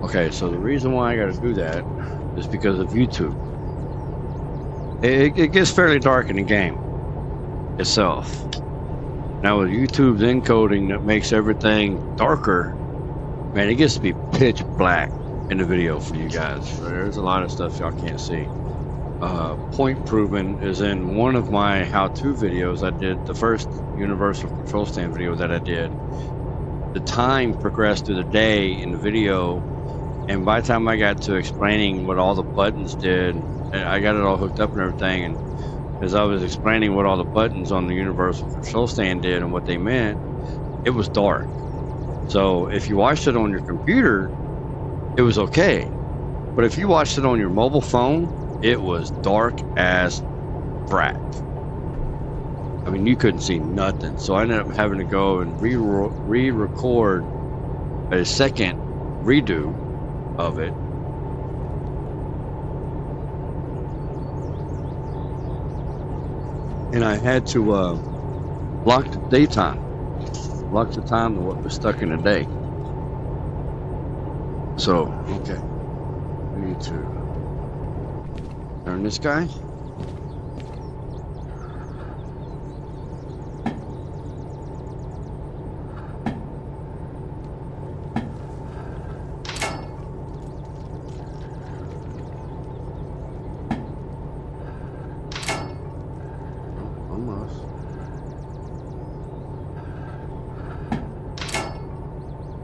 Okay, so the reason why I got to do that is because of YouTube. It gets fairly dark in the game itself. Now with YouTube's encoding that makes everything darker, man, it gets to be pitch black in the video for you guys. There's a lot of stuff y'all can't see. Point proving is in one of my how-to videos I did, the first universal control stand video that I did. The time progressed through the day in the video, and by the time I got to explaining what all the buttons did, I got it all hooked up and everything, and as I was explaining what all the buttons on the universal control stand did and what they meant, it was dark. So if you watched it on your computer, it was okay. But if you watched it on your mobile phone, it was dark as brat. I mean, you couldn't see nothing. So I ended up having to go and re-record a second redo of it. And I had to block the daytime, block the time to what was stuck in the day. So, okay, I need to turn this guy.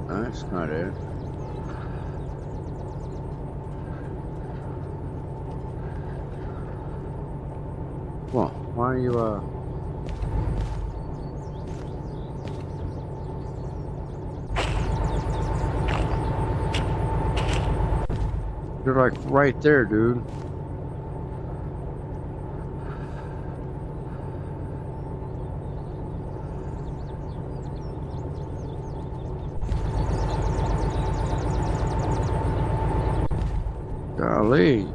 That's not it. Well, why are you, You're like right there, dude. Golly.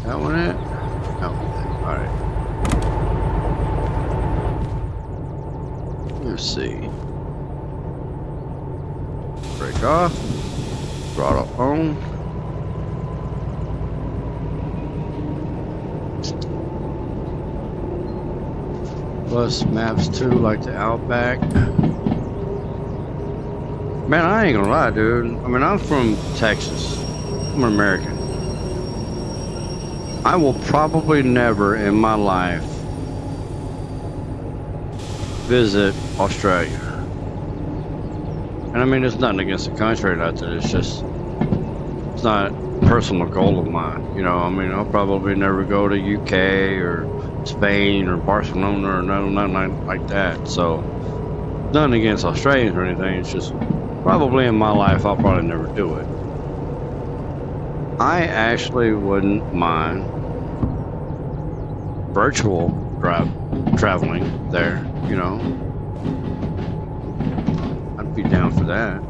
That one it? No. Alright. Let's see. Break off. Throttle on. Plus maps too, like the Outback. Man, I ain't gonna lie, dude. I mean, I'm from Texas. I'm an American. I will probably never in my life visit Australia. And I mean, it's nothing against the country or nothing. It's just, it's not a personal goal of mine. You know, I mean, I'll probably never go to UK or Spain or Barcelona or nothing like that. So, nothing against Australians or anything. It's just probably in my life, I'll probably never do it. I actually wouldn't mind virtual traveling there, you know. I'd be down for that.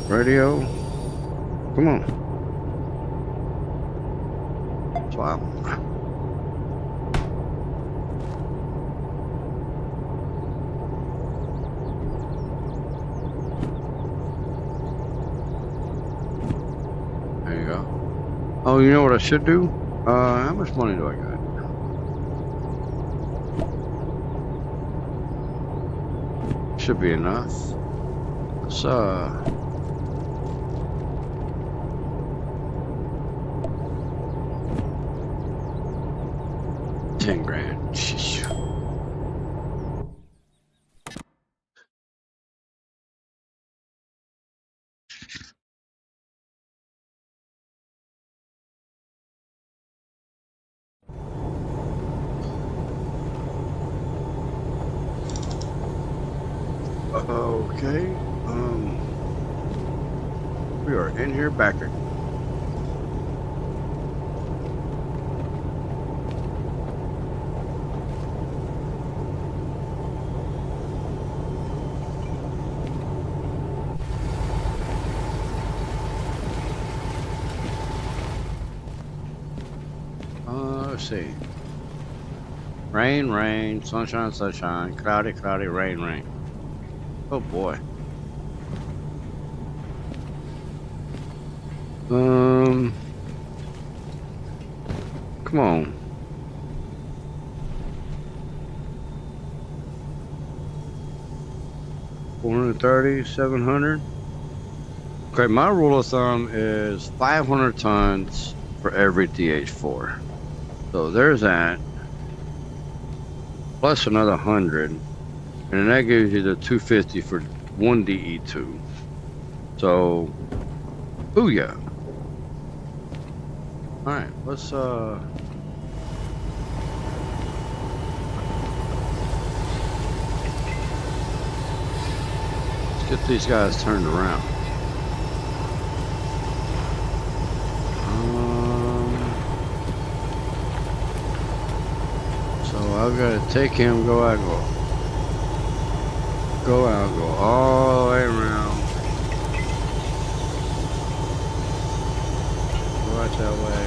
Radio, come on. Swap. There you go. Oh, you know what I should do? How much money do I got? Should be enough. Let's 10 grand. Sheesh. Okay. We are in here backer. Let's see. Rain, rain, sunshine, sunshine, cloudy, cloudy, rain, rain. Oh boy. Come on. $430, 700. Okay, my rule of thumb is 500 tons for every DH4. So there's that. Plus another 100. And then that gives you the 250 for one DE2. So, booyah. Alright, let's get these guys turned around. So I've got to take him, go out, go all the way around. Go out that way.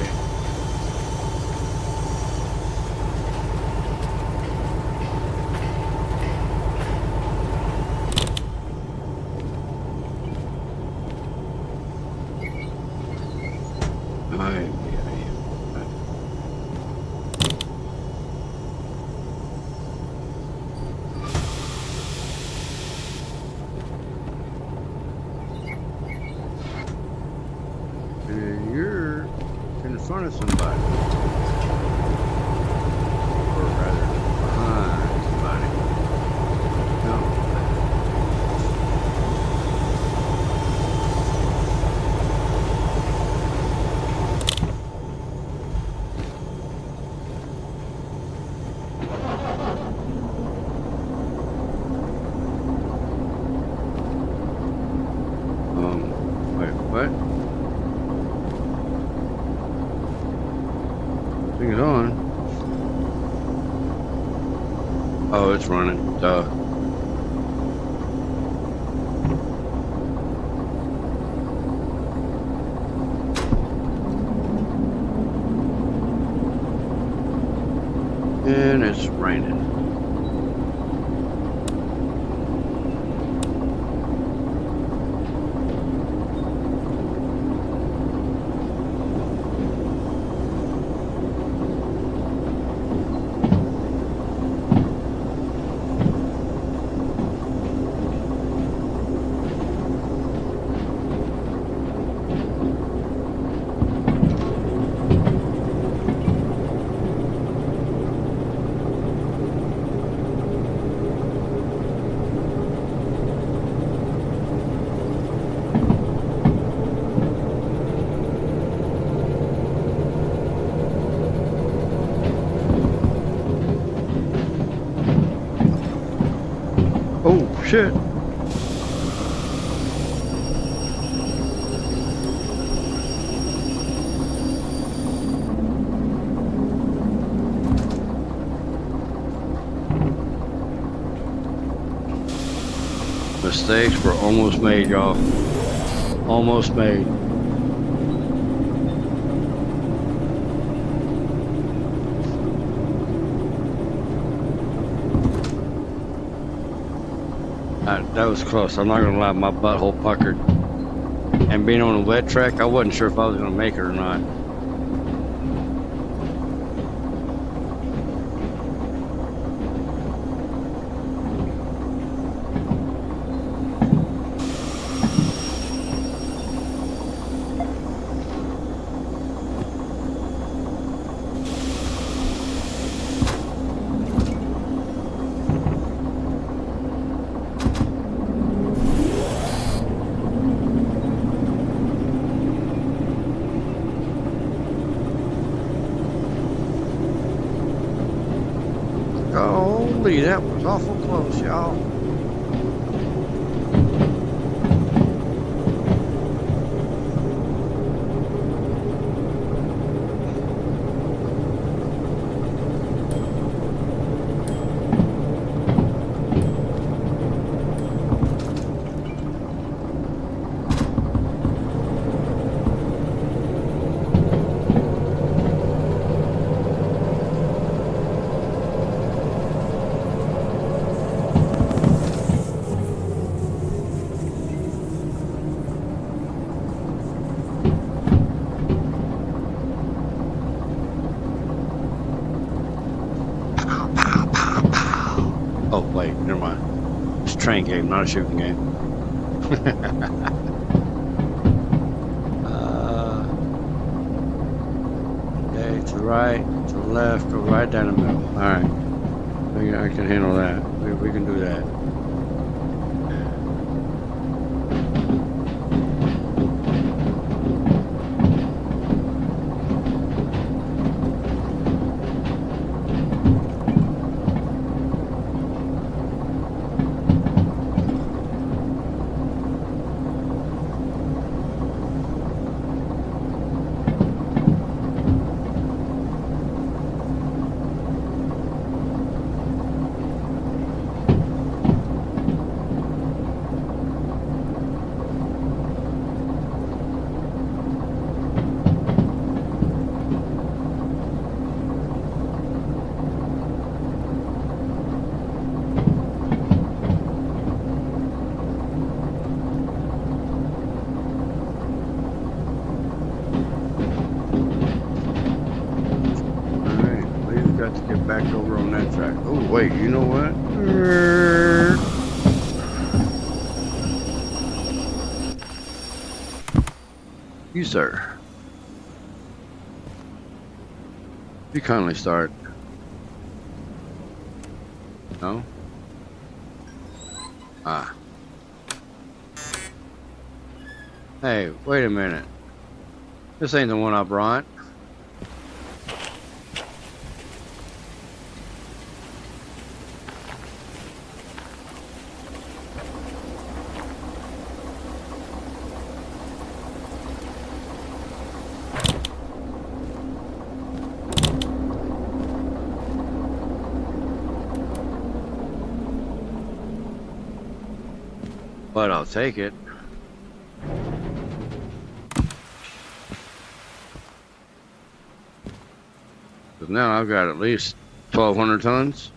You're in front of somebody, or rather behind somebody. No. Wait, what? Thing is on. Oh, it's running. Duh. And it's raining. shit. Mistakes were almost made, y'all. Almost made. That was close. I'm not gonna lie, my butthole puckered. And being on a wet track, I wasn't sure if I was gonna make it or not. Holy, that was awful close, y'all. Oh, wait, never mind. It's a train game, not a shooting game. Okay, to the right, to the left, go right down the middle. Alright. I can handle that. We can do that. Back over on that track. Oh, wait, you know what? You, sir. You kindly start. No? Ah. Hey, wait a minute. This ain't the one I brought. But I'll take it. Because now I've got at least 1,200 tons.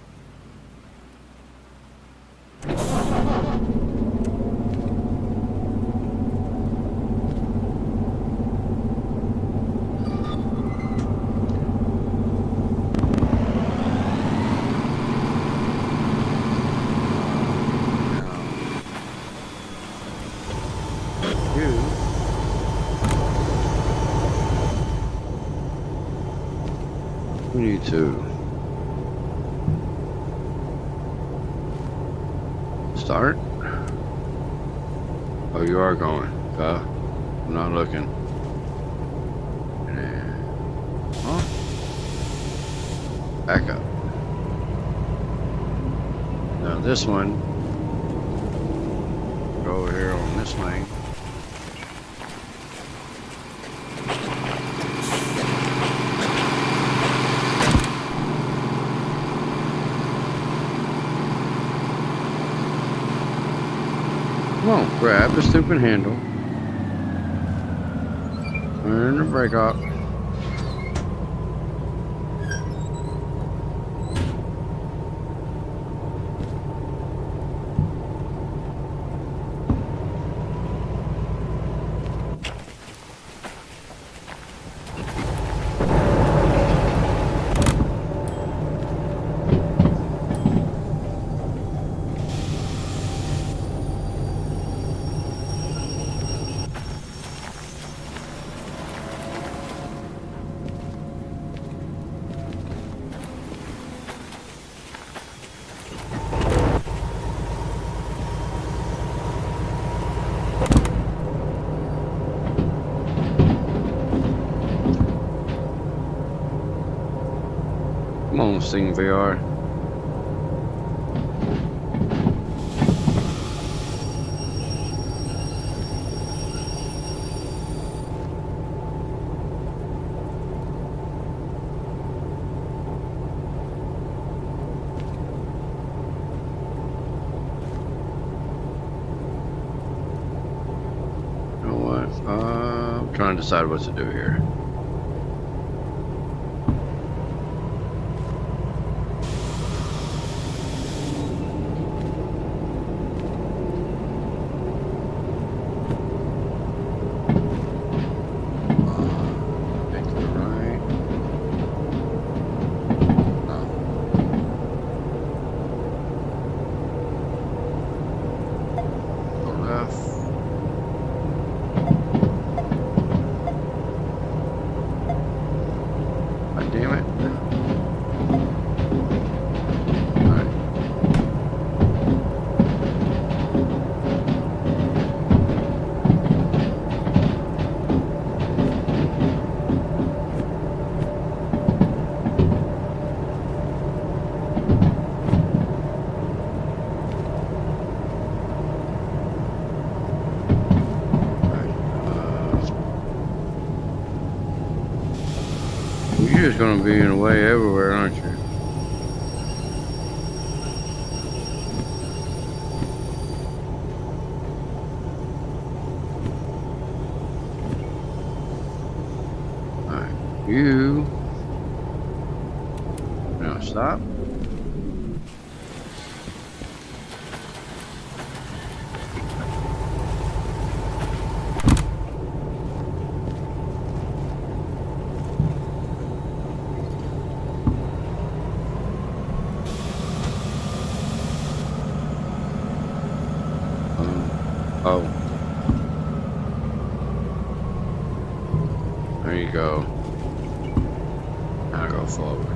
We need to start. Oh, you are going. I'm not looking. Huh? Back up. Now this one, go over here on this lane. Come on, grab the stupid handle. Turn the brake off. Come on, Sing VR. You know what? I'm trying to decide what to do here. Damn it. Alright. You're just gonna be in the way everywhere, aren't you? Alright, you now stop. Oh. There you go. Now go forward.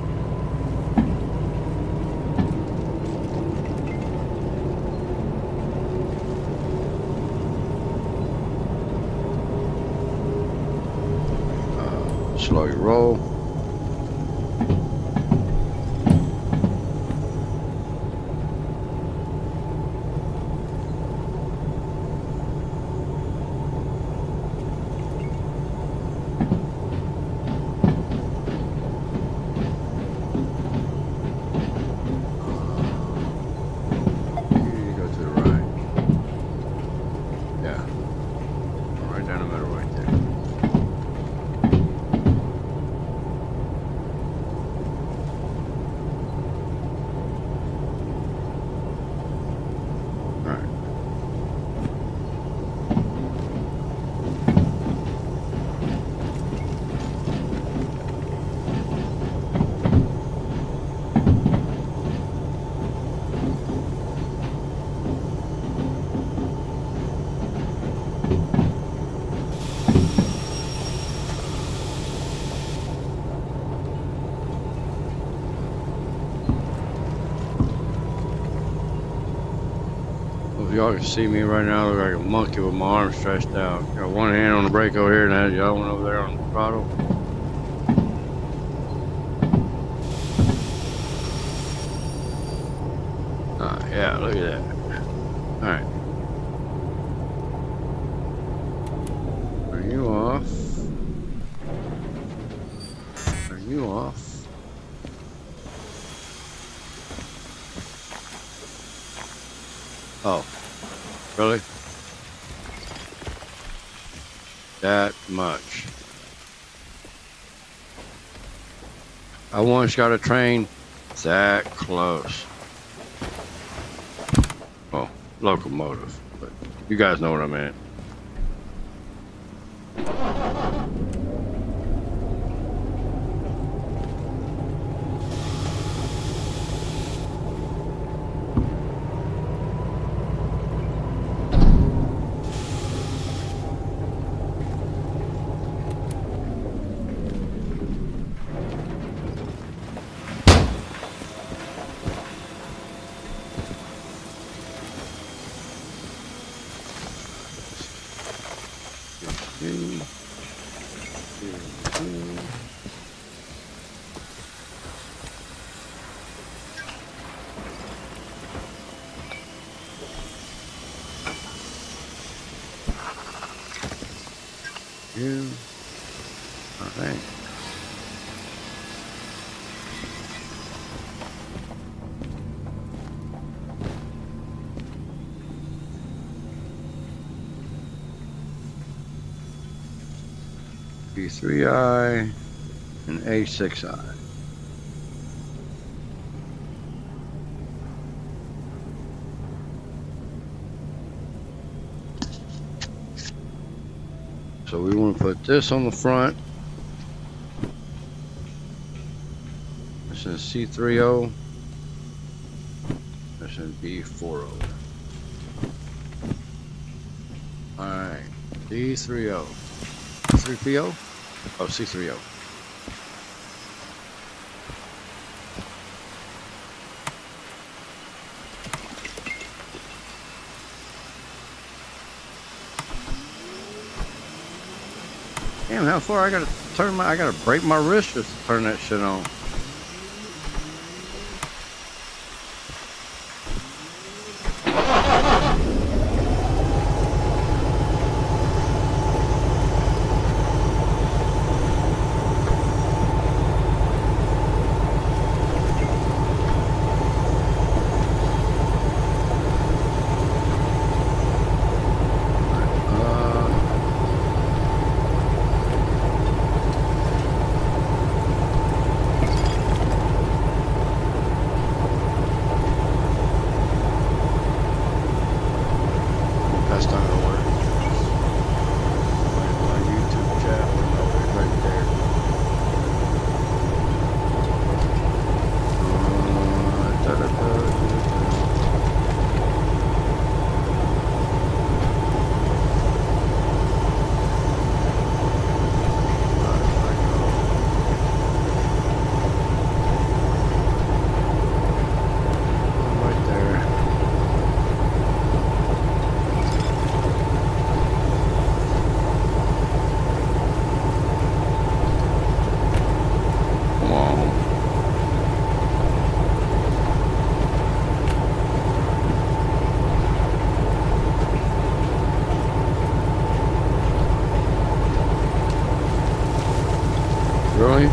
Slow your roll. Y'all can see me right now, I look like a monkey with my arms stretched out. Got one hand on the brake over here and I had the other one over there on the throttle. Yeah, look at that. Alright. Oh, really? That much. I once got a train that close. Well, locomotive, but you guys know what I meant. All right. B3I and A6I. So we want to put this on the front. This is C30. This is B40. Alright, D30. 3PO? Oh, C30. Damn, how far I gotta break my wrist just to turn that shit on. That's not gonna work. My YouTube chat window is right there. Right there. Come on. Really?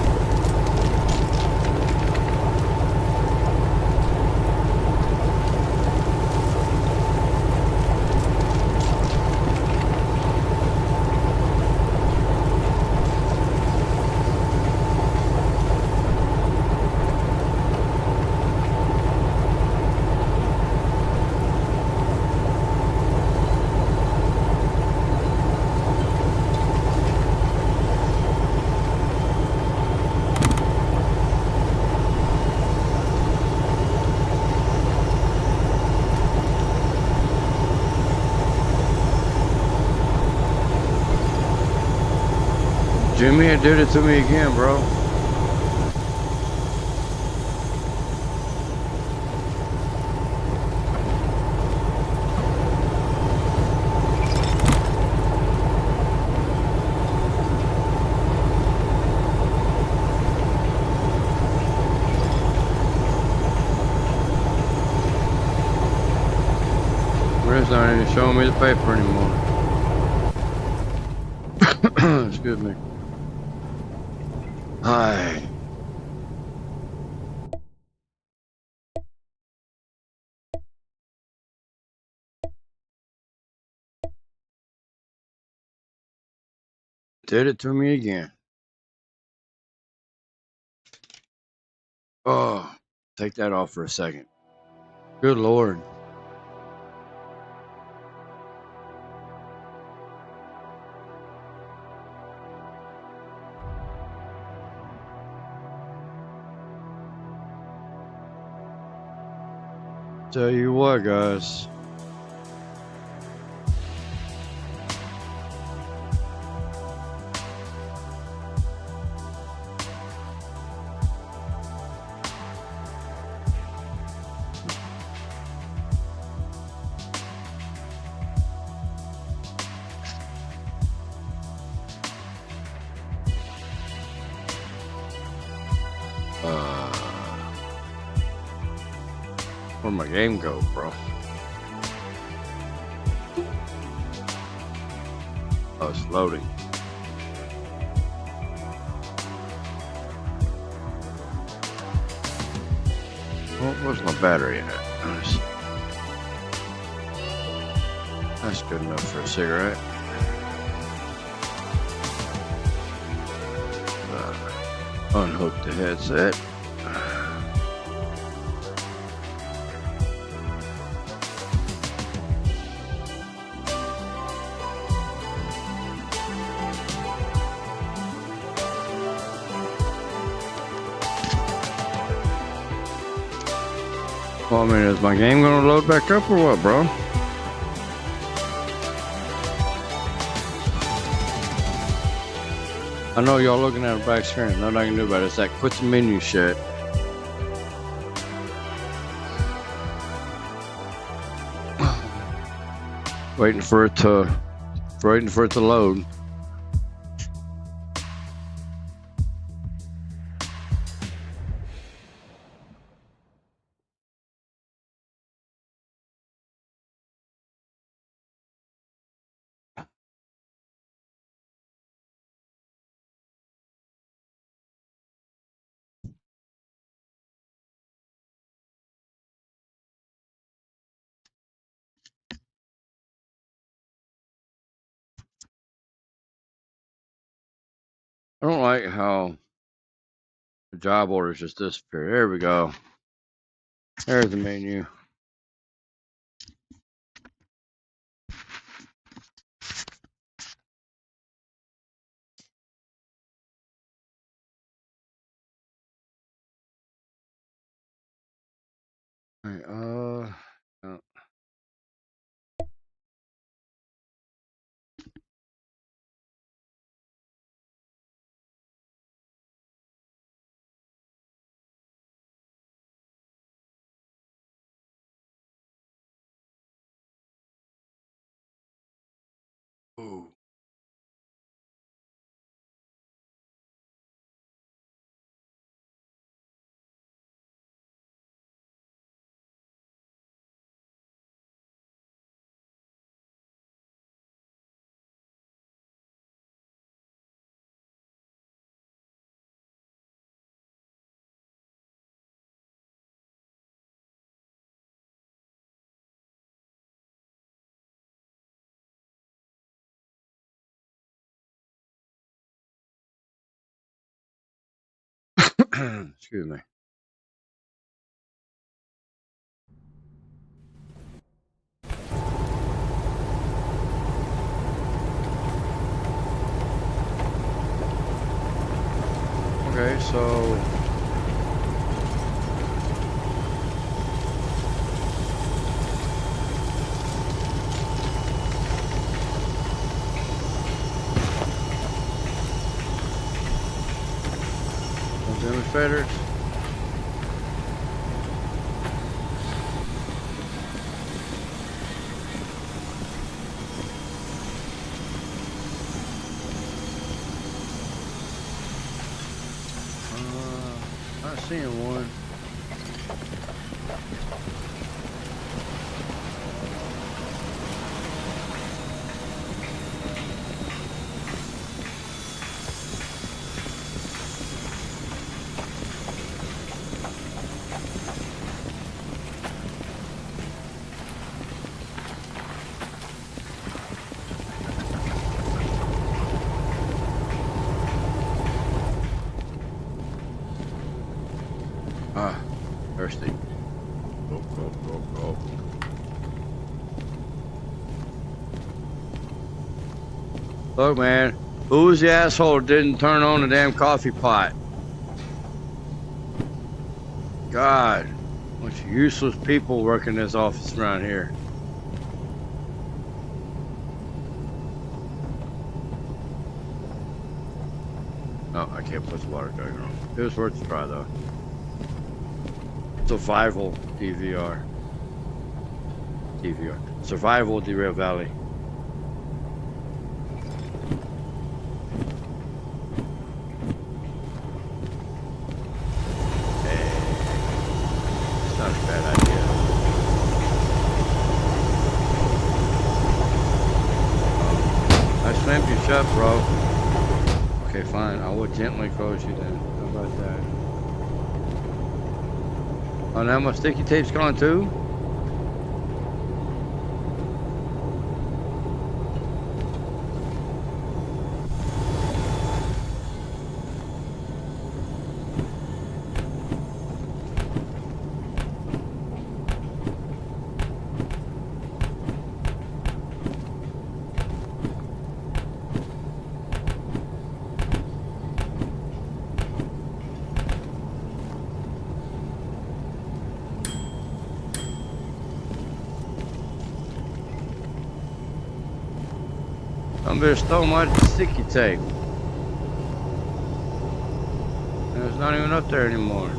Jimmy did it to me again, bro. Rick's not even showing me the paper anymore. Excuse me. Hi. Did it to me again. Oh, take that off for a second. Good Lord. Tell you what, guys. Where'd my game go, bro? Oh, it's loading. Well, where's my battery at? Nice. That's good enough for a cigarette. Unhook the headset. Well, I mean, is my game gonna load back up or what, bro? I know y'all looking at a back screen. Nothing I can do about it. It's that quit the menu shit. Waiting for it to load. I don't like how the job orders just disappear. There we go. There's the menu. All right, oh. Ooh. Excuse me. Okay, so those feathers. Not seeing one. Look, man, who was the asshole who didn't turn on the damn coffee pot? God, bunch of useless people working this office around here. Oh, I can't put the water going on. It was worth a try, though. Survival DVR. Survival Derail Valley. Hey, it's not a bad idea. I slammed you shut, bro. Okay, fine. I will gently close you then. How about that? Oh, now my sticky tape's gone too? Somebody stole my sticky tape. And it's not even up there anymore.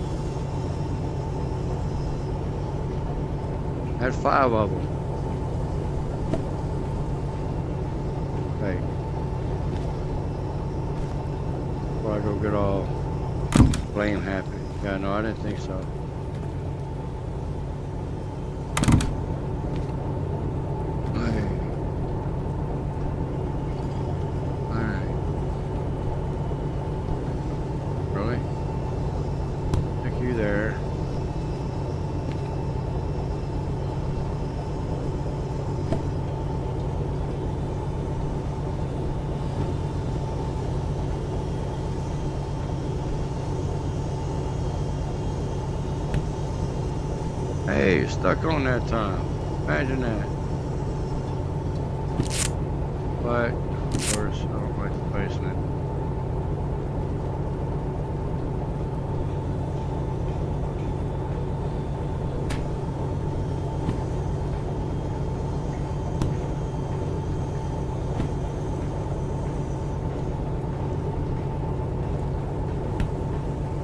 I had 5 of them. Hey. Before I go get all blame happy. Yeah, no, I didn't think so. Hey, stuck on that time. Imagine that. But, of course, I don't like the basement.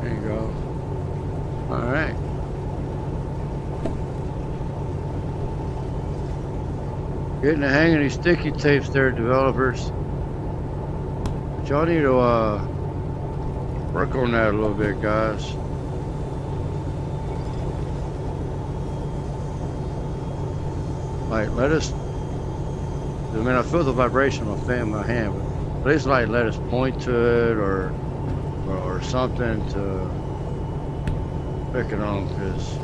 There you go. All right. Getting the hang of these sticky tapes there, developers. But y'all need to work on that a little bit, guys. Like, let us, I mean, I feel the vibration of my fan in my hand, but at least like let us point to it or something to pick it on, because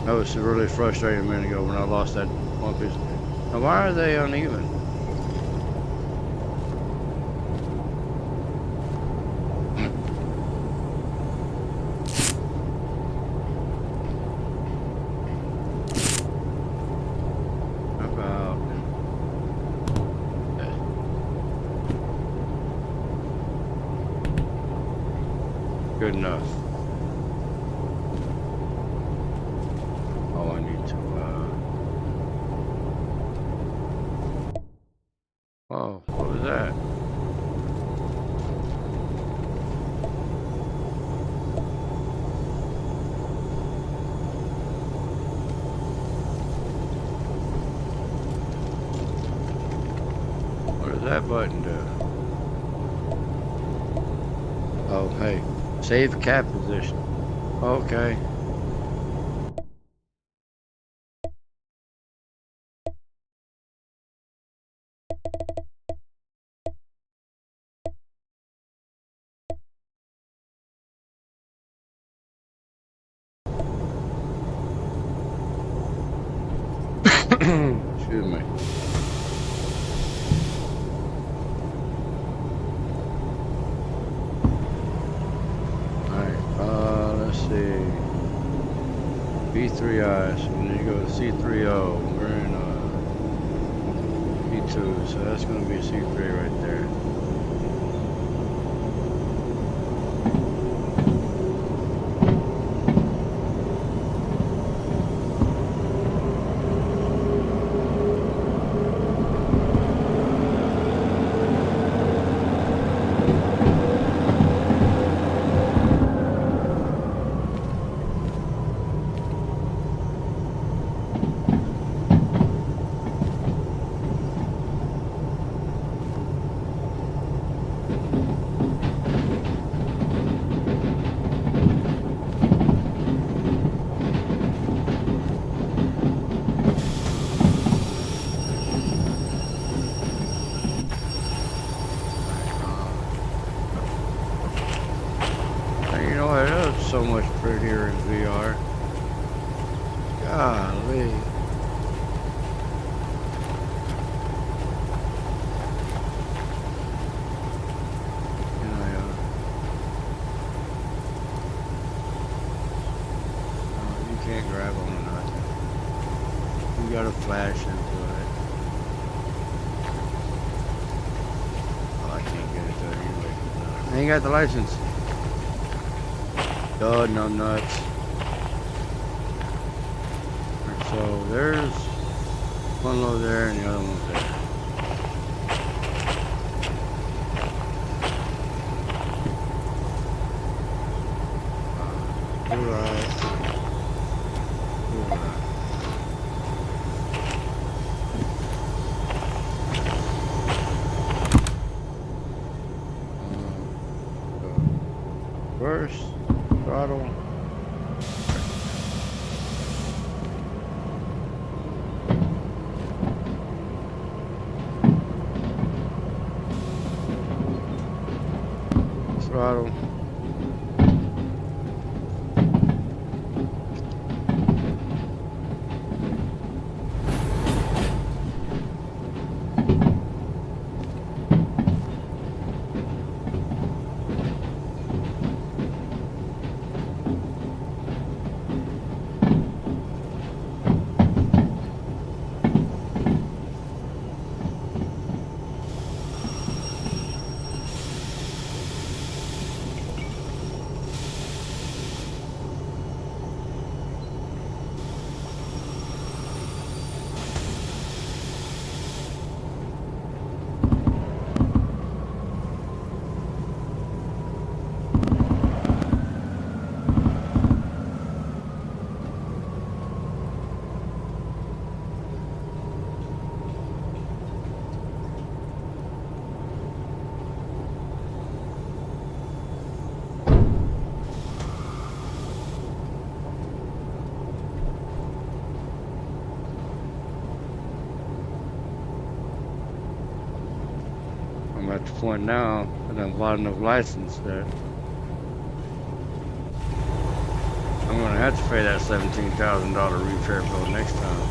that was really frustrating a minute ago when I lost that one piece. Now, why are they uneven? About that. Good enough. Oh, what was that? What does that button do? Oh, hey, save cap position. Okay. Excuse me. Alright, let's see. B3I, so we need to go to C3O. We're in 32, so that's going to be C3 right there. You know what? It looks so much prettier in VR. Golly. You can't grab on or nothing. You gotta flash into it. Oh, I can't get it there anyway. I ain't got the license. God, no nuts. So there's one load there and the other one's there. First throttle. Throttle. I'm at the point now that I've bought enough license that I'm gonna have to pay that $17,000 repair bill next time.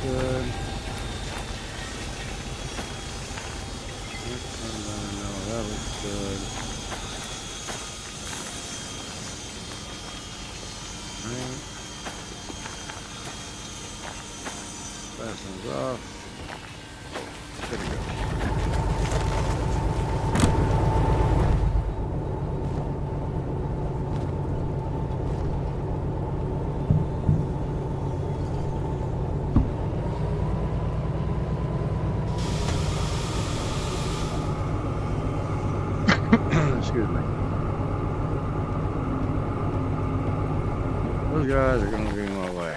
Good. No, that looks good. Right. Fasteners off. There we go. Excuse me. Those guys are going to be in my way.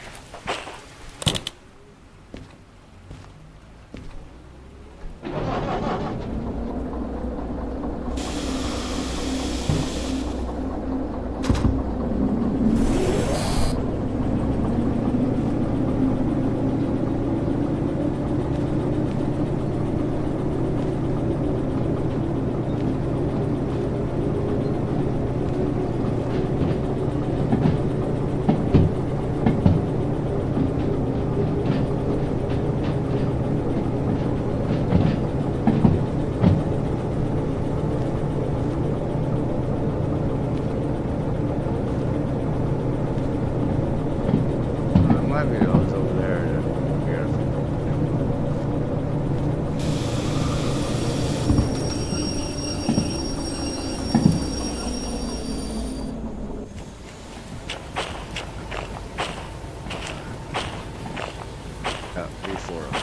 for us.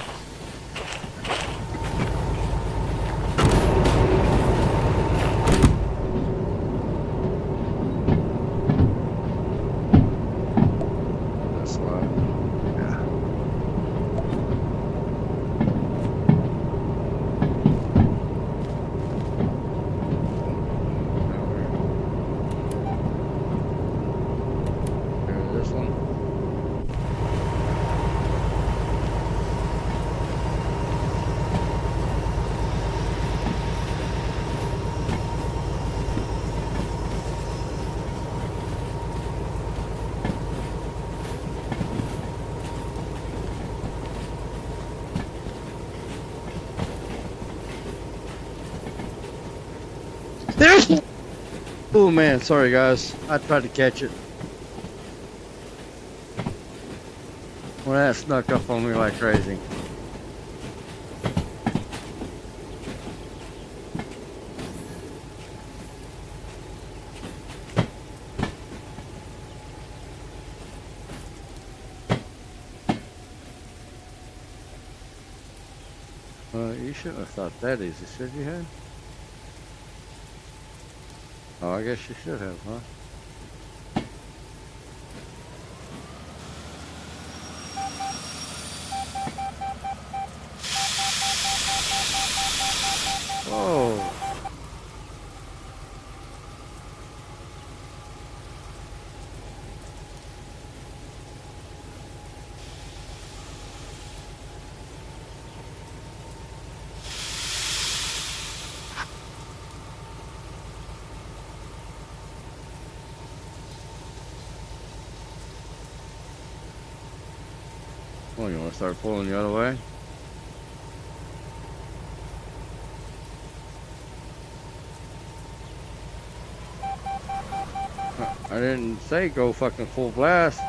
That's why. Yeah. This one. There's. Oh man, sorry guys. I tried to catch it. Well, that snuck up on me like crazy. You shouldn't have thought that easy, should you have? Oh, I guess you should have, huh? Whoa. Well, you want to start pulling the other way? I didn't say go fucking full blast.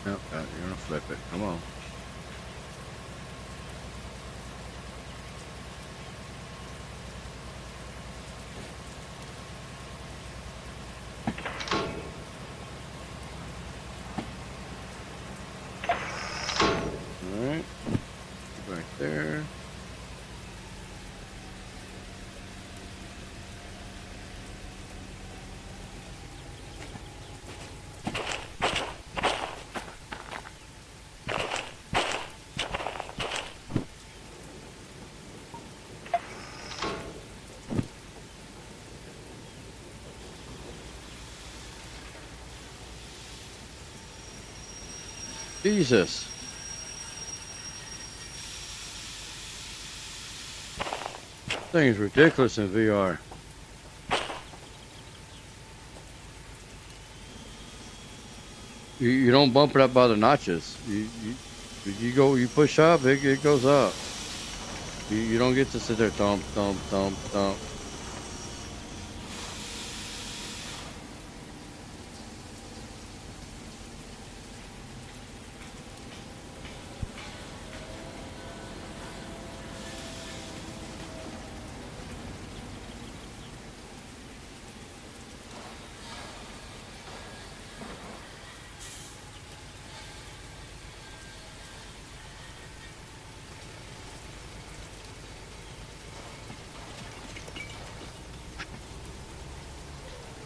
Nope, you're gonna flip it. Come on. Alright. Right there. Jesus. Thing is ridiculous in VR. You don't bump it up by the notches. You push up, it goes up. You don't get to sit there thump, thump, thump, thump.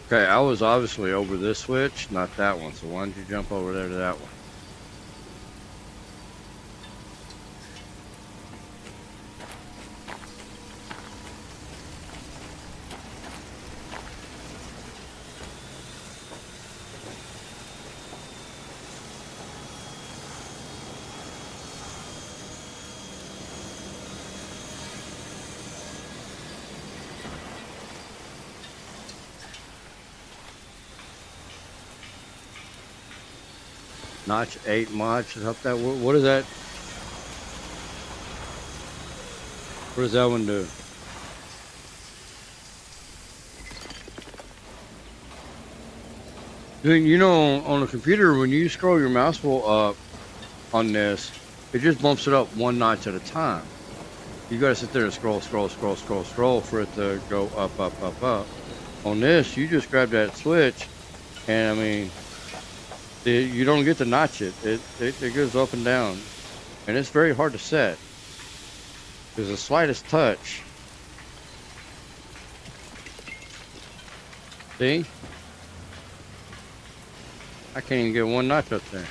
Okay, I was obviously over this switch, not that one. So why don't you jump over there to that one? Notch 8 mods. Up that. What is that? What does that one do? You know, on a computer, when you scroll your mouse wheel up on this, it just bumps it up one notch at a time. You gotta sit there and scroll for it to go up, up, up, up. On this, you just grab that switch, and I mean, you don't get to notch it. It goes up and down, and it's very hard to set. There's the slightest touch. See? I can't even get one notch up there.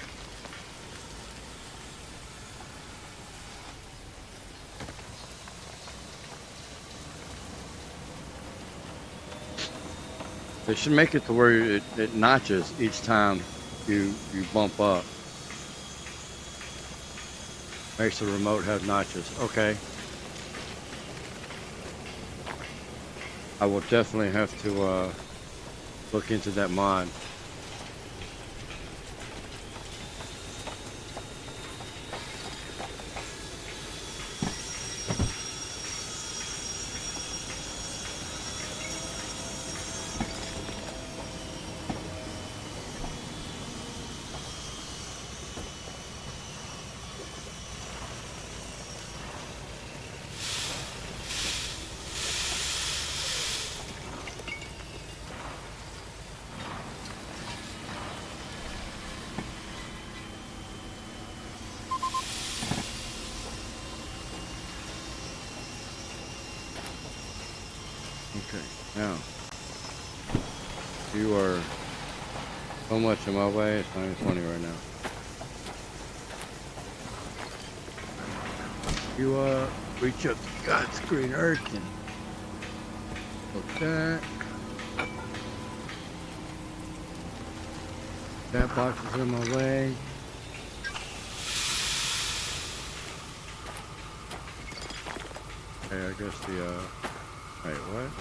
They should make it to where it notches each time you bump up. Makes the remote have notches. Okay. I will definitely have to look into that mod. Now, you are so much in my way, it's not even funny right now. You reach up to God's green earth and look that. That box is in my way. Okay, I guess the wait, what?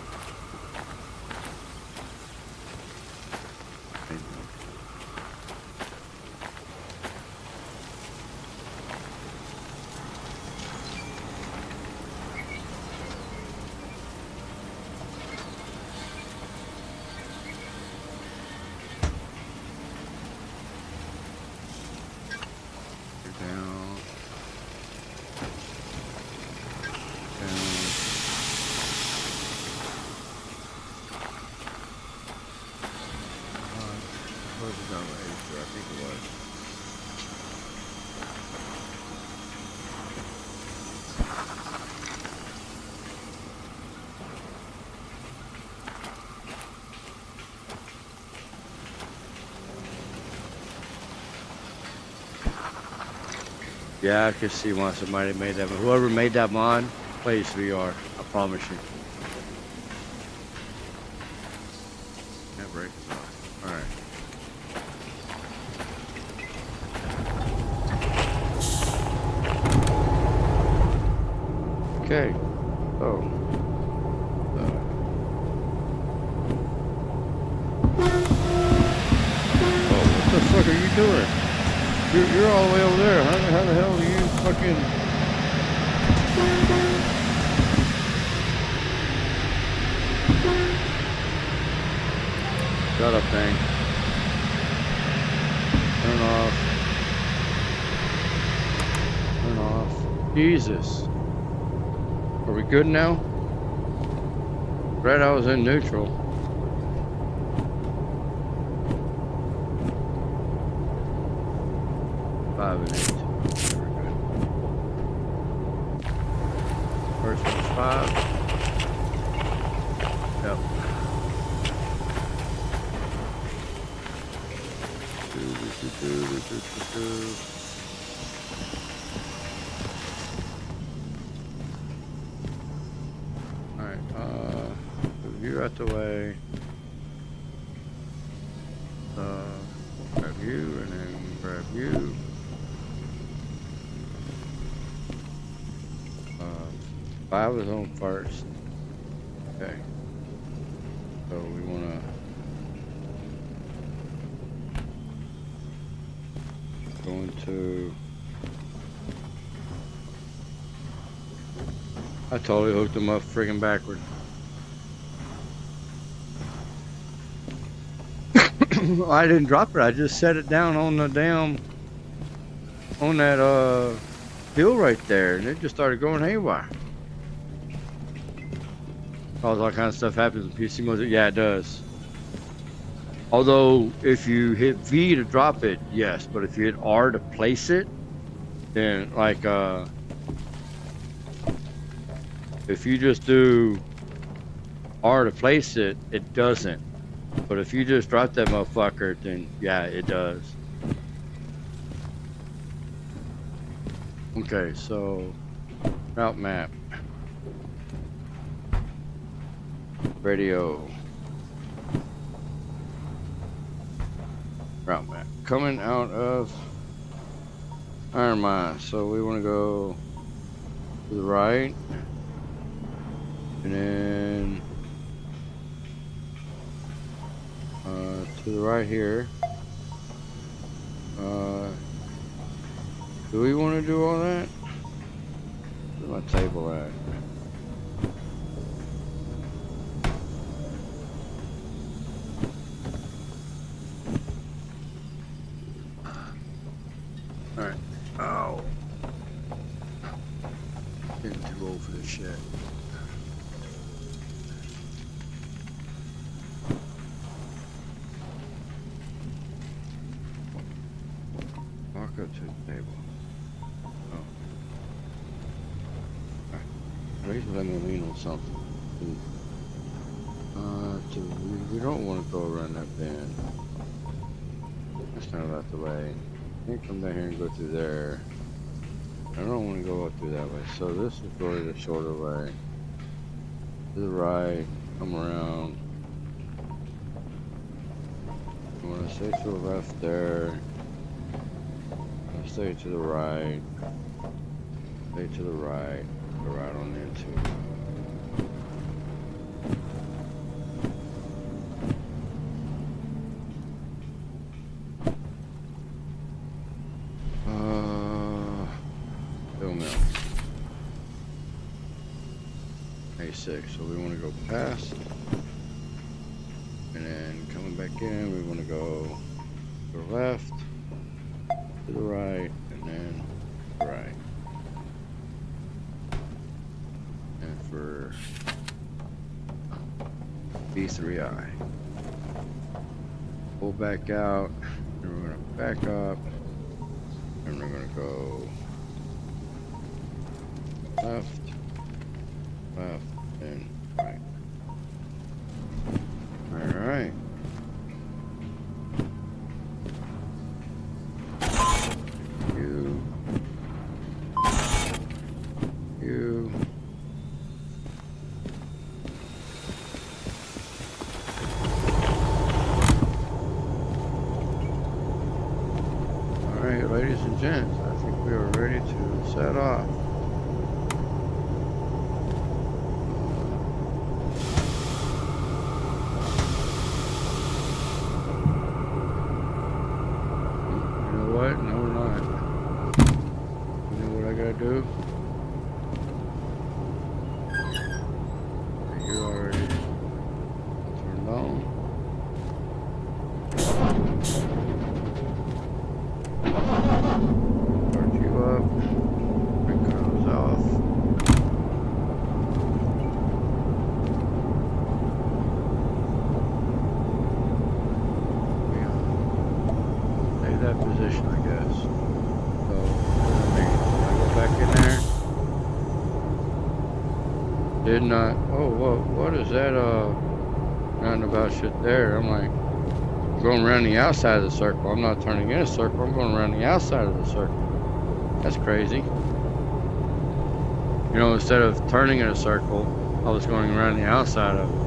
Yeah, I could see why somebody made that. But whoever made that mod plays VR. I promise you. That break is off. Alright. Okay. Oh. Oh, what the fuck are you doing? You're all the way over there. How the hell do you fucking... Shut up, thing. Turn off. Turn off. Jesus. Are we good now? Right, I was in neutral. And 8. There we go. First one's 5. Yep. Alright, you're out the way. Grab you and then grab you. 5 is on first. Okay. So we wanna going to... I totally hooked them up friggin' backward. I didn't drop it. I just set it down on the damn... on that, hill right there, and it just started going haywire. All that kind of stuff happens in PC mode. Yeah, it does. Although, if you hit V to drop it, yes. But if you hit R to place it, then, like, if you just do R to place it, it doesn't. But if you just drop that motherfucker, then, yeah, it does. Okay, so, route map. Radio. Route map. Coming out of Iron Mine. So we want to go to the right. And then to the right here. Do we want to do all that? Where's my table at? Alright. Oh. Getting too old for this shit. Walk up to the table. Oh. At least let me lean on something. We don't want to go around that bend. That's kind of out the way. Can't come down here and go through there. I don't want to go up through that way. So this is really the shorter way. To the right, come around. I want to stay to the left there. Stay to the right. Stay to the right. Go right on into it. A6, so we want to go past, and then coming back in, we want to go to the left, to the right, and then right. And for B3I, pull back out, and we're going to back up, and we're going to go left, left, and right. Alright. You. Alright, ladies and gents, I think we are ready to set off. Do you already turned on? Start you up. Bring those off. Yeah. Stay that position, I guess. So. Back in there. Did not. Oh, what is that? Nothing about shit there. I'm like going around the outside of the circle. I'm not turning in a circle. I'm going around the outside of the circle. That's crazy. You know, instead of turning in a circle, I was going around the outside of it.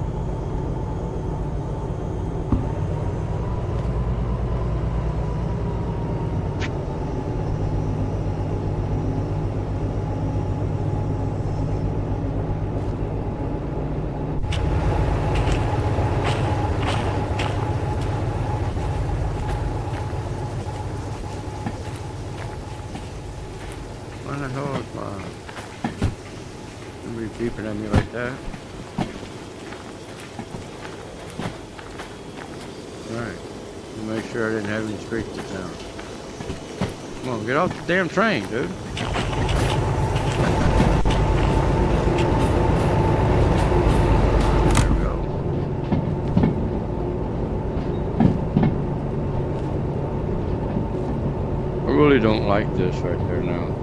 Why the hell is somebody beeping at me like that? Alright. Make sure I didn't have any streaks to town. Come on, get off the damn train, dude. There we go. I really don't like this right there now.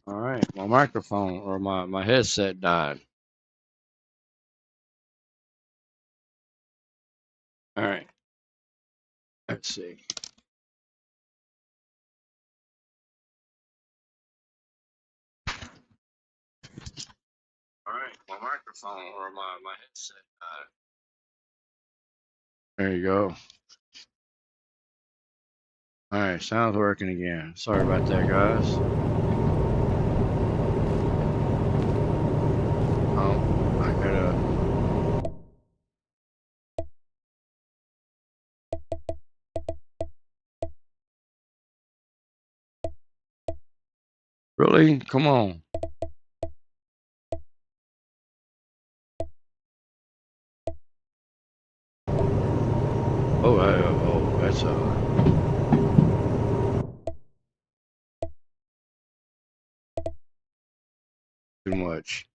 Alright, my microphone or my headset died. Alright, let's see. Alright, my microphone or my headset died. There you go. Alright, sound's working again. Sorry about that, guys. Oh, I gotta... Really? Come on. Oh, that's too much.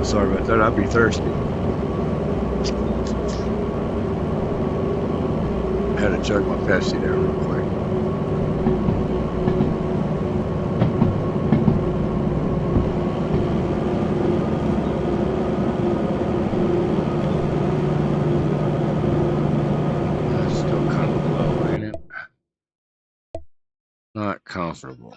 Oh, sorry about that. I'd be thirsty. I had to chug my Pepsi there real quick. That's still kind of low, ain't it? Not comfortable.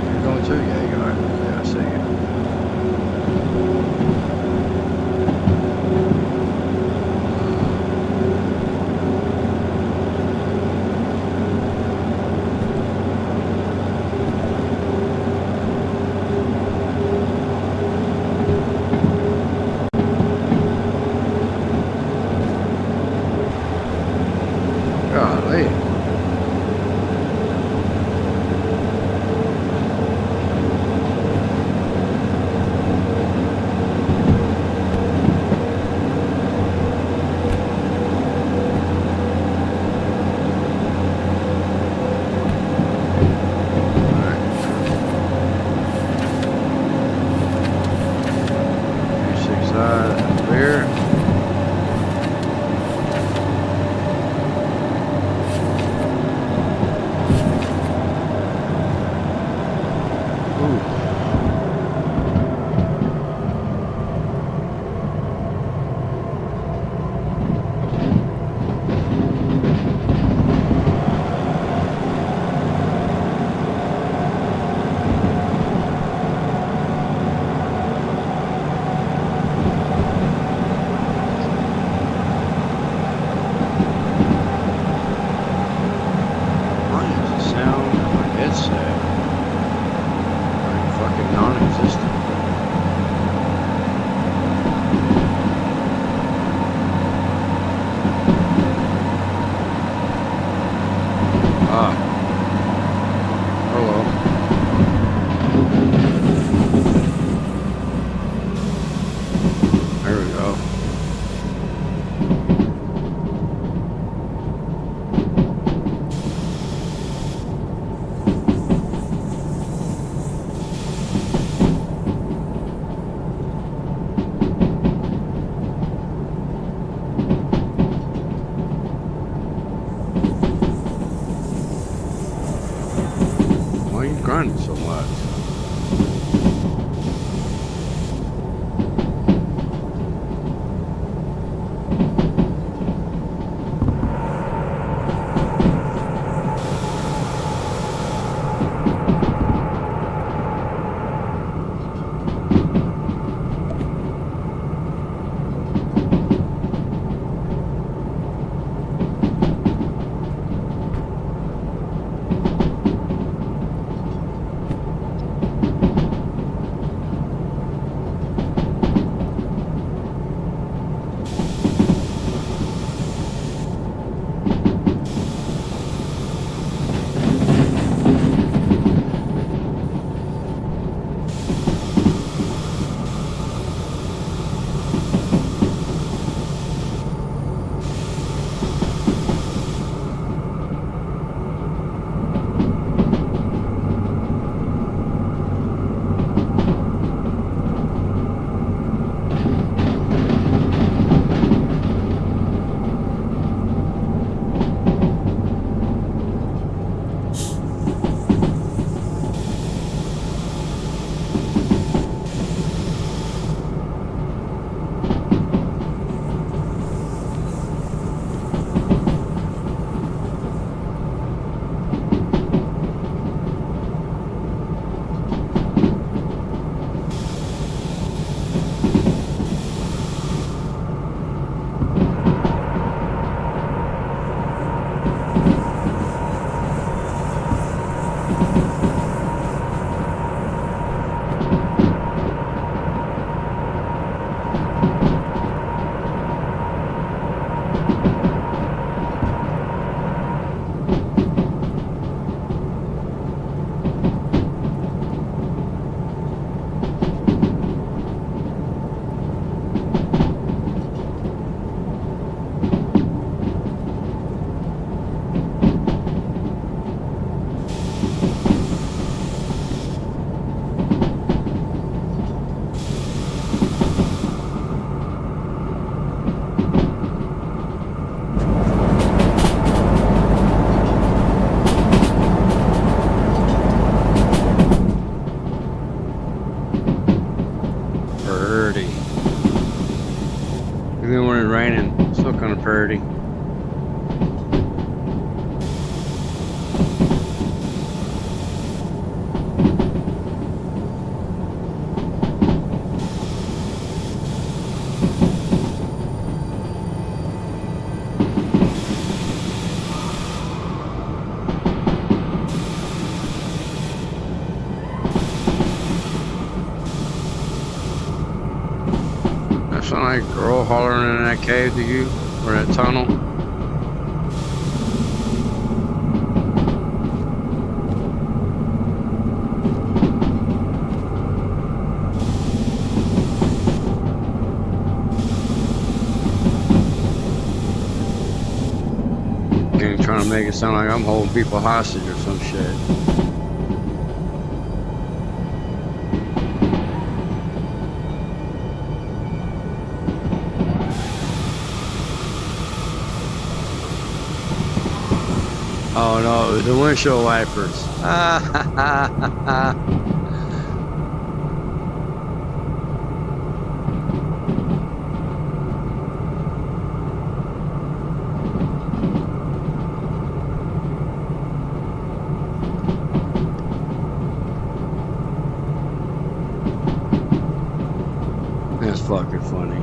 You're going to? Yeah, you are. Yeah, I see you. Golly. Clear. Grinding so much. Even when it's raining, still kind of pretty. Sound like a girl hollering in that cave to you, or that tunnel? Again, trying to make it sound like I'm holding people hostage or some shit. Oh no, it was the windshield wipers. That's fucking funny.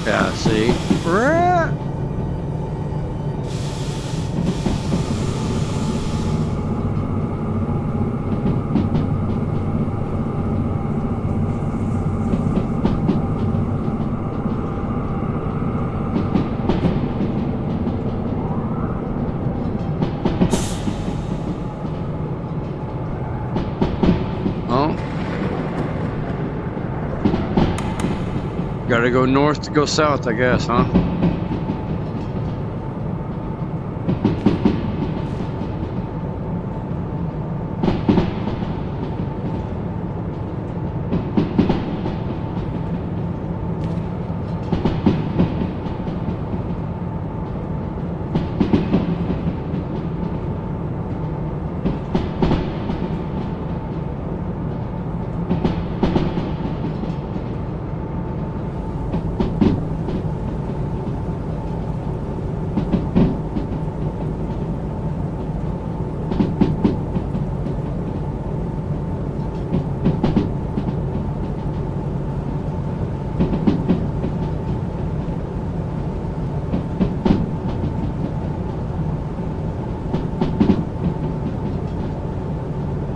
Yeah, see? Oh. Gotta go north to go south, I guess, huh?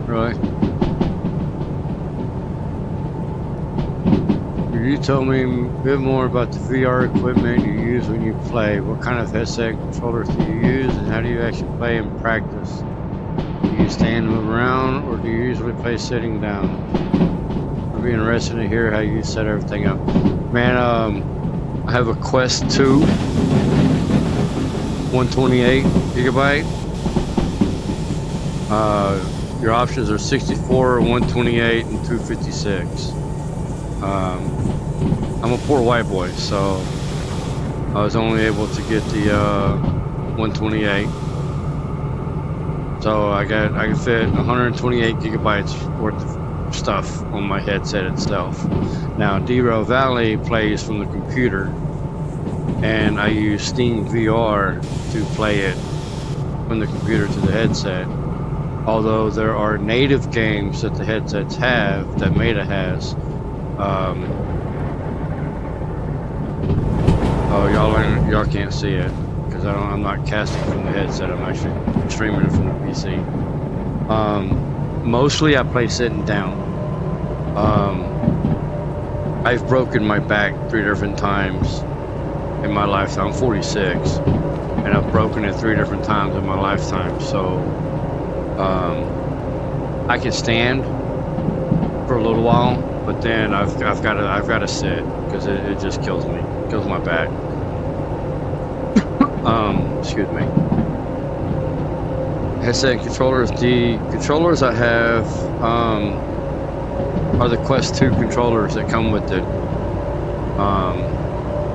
Right. You tell me a bit more about the VR equipment you use when you play. What kind of headset controllers do you use, and how do you actually play in practice? Do you stand and move around, or do you usually play sitting down? I'd be interested to hear how you set everything up. Man, I have a Quest 2, 128 gigabyte. Your options are 64, 128, and 256. I'm a poor white boy, so I was only able to get the 128. So I can fit 128 gigabytes worth of stuff on my headset itself. Now Derail Valley plays from the computer, and I use Steam VR to play it from the computer to the headset. Although there are native games that the headsets have, that Meta has. Oh, y'all can't see it because I'm not casting from the headset. I'm actually streaming it from the PC. Mostly I play sitting down. I've broken my back 3 different times in my lifetime. I'm 46, and I've broken it 3 different times in my lifetime. So I can stand for a little while, but then I've got to sit because it just kills me. It kills my back. Excuse me. Headset controllers. The controllers I have are the Quest 2 controllers that come with it.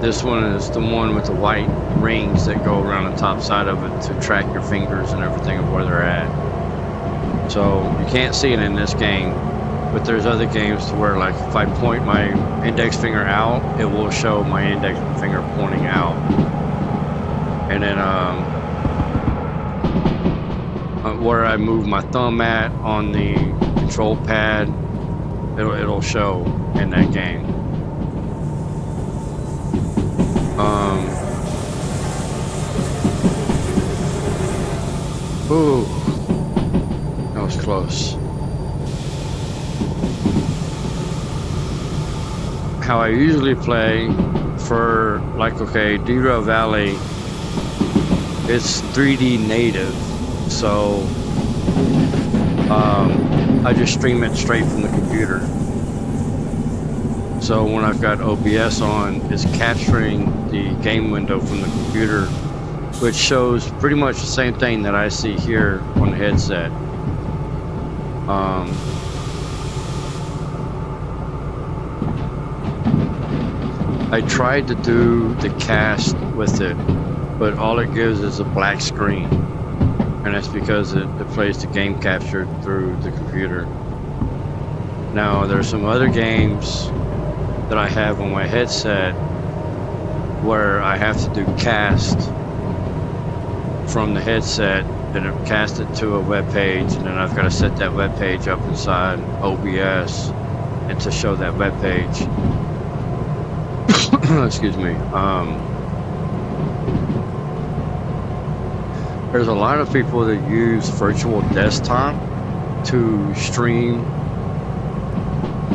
This one is the one with the white rings that go around the top side of it to track your fingers and everything of where they're at. So you can't see it in this game, but there's other games to where, like, if I point my index finger out, it will show my index finger pointing out. And then where I move my thumb at on the control pad, it'll show in that game. Ooh, that was close. How I usually play for, like, okay, Derail Valley, it's 3D native, so I just stream it straight from the computer. So when I've got OBS on, it's capturing the game window from the computer, which shows pretty much the same thing that I see here on the headset. I tried to do the cast with it, but all it gives is a black screen, and that's because it plays the game captured through the computer. Now there's some other games that I have on my headset where I have to do cast from the headset, and it cast it to a web page, and then I've got to set that web page up inside OBS and to show that web page. Excuse me. There's a lot of people that use virtual desktop to stream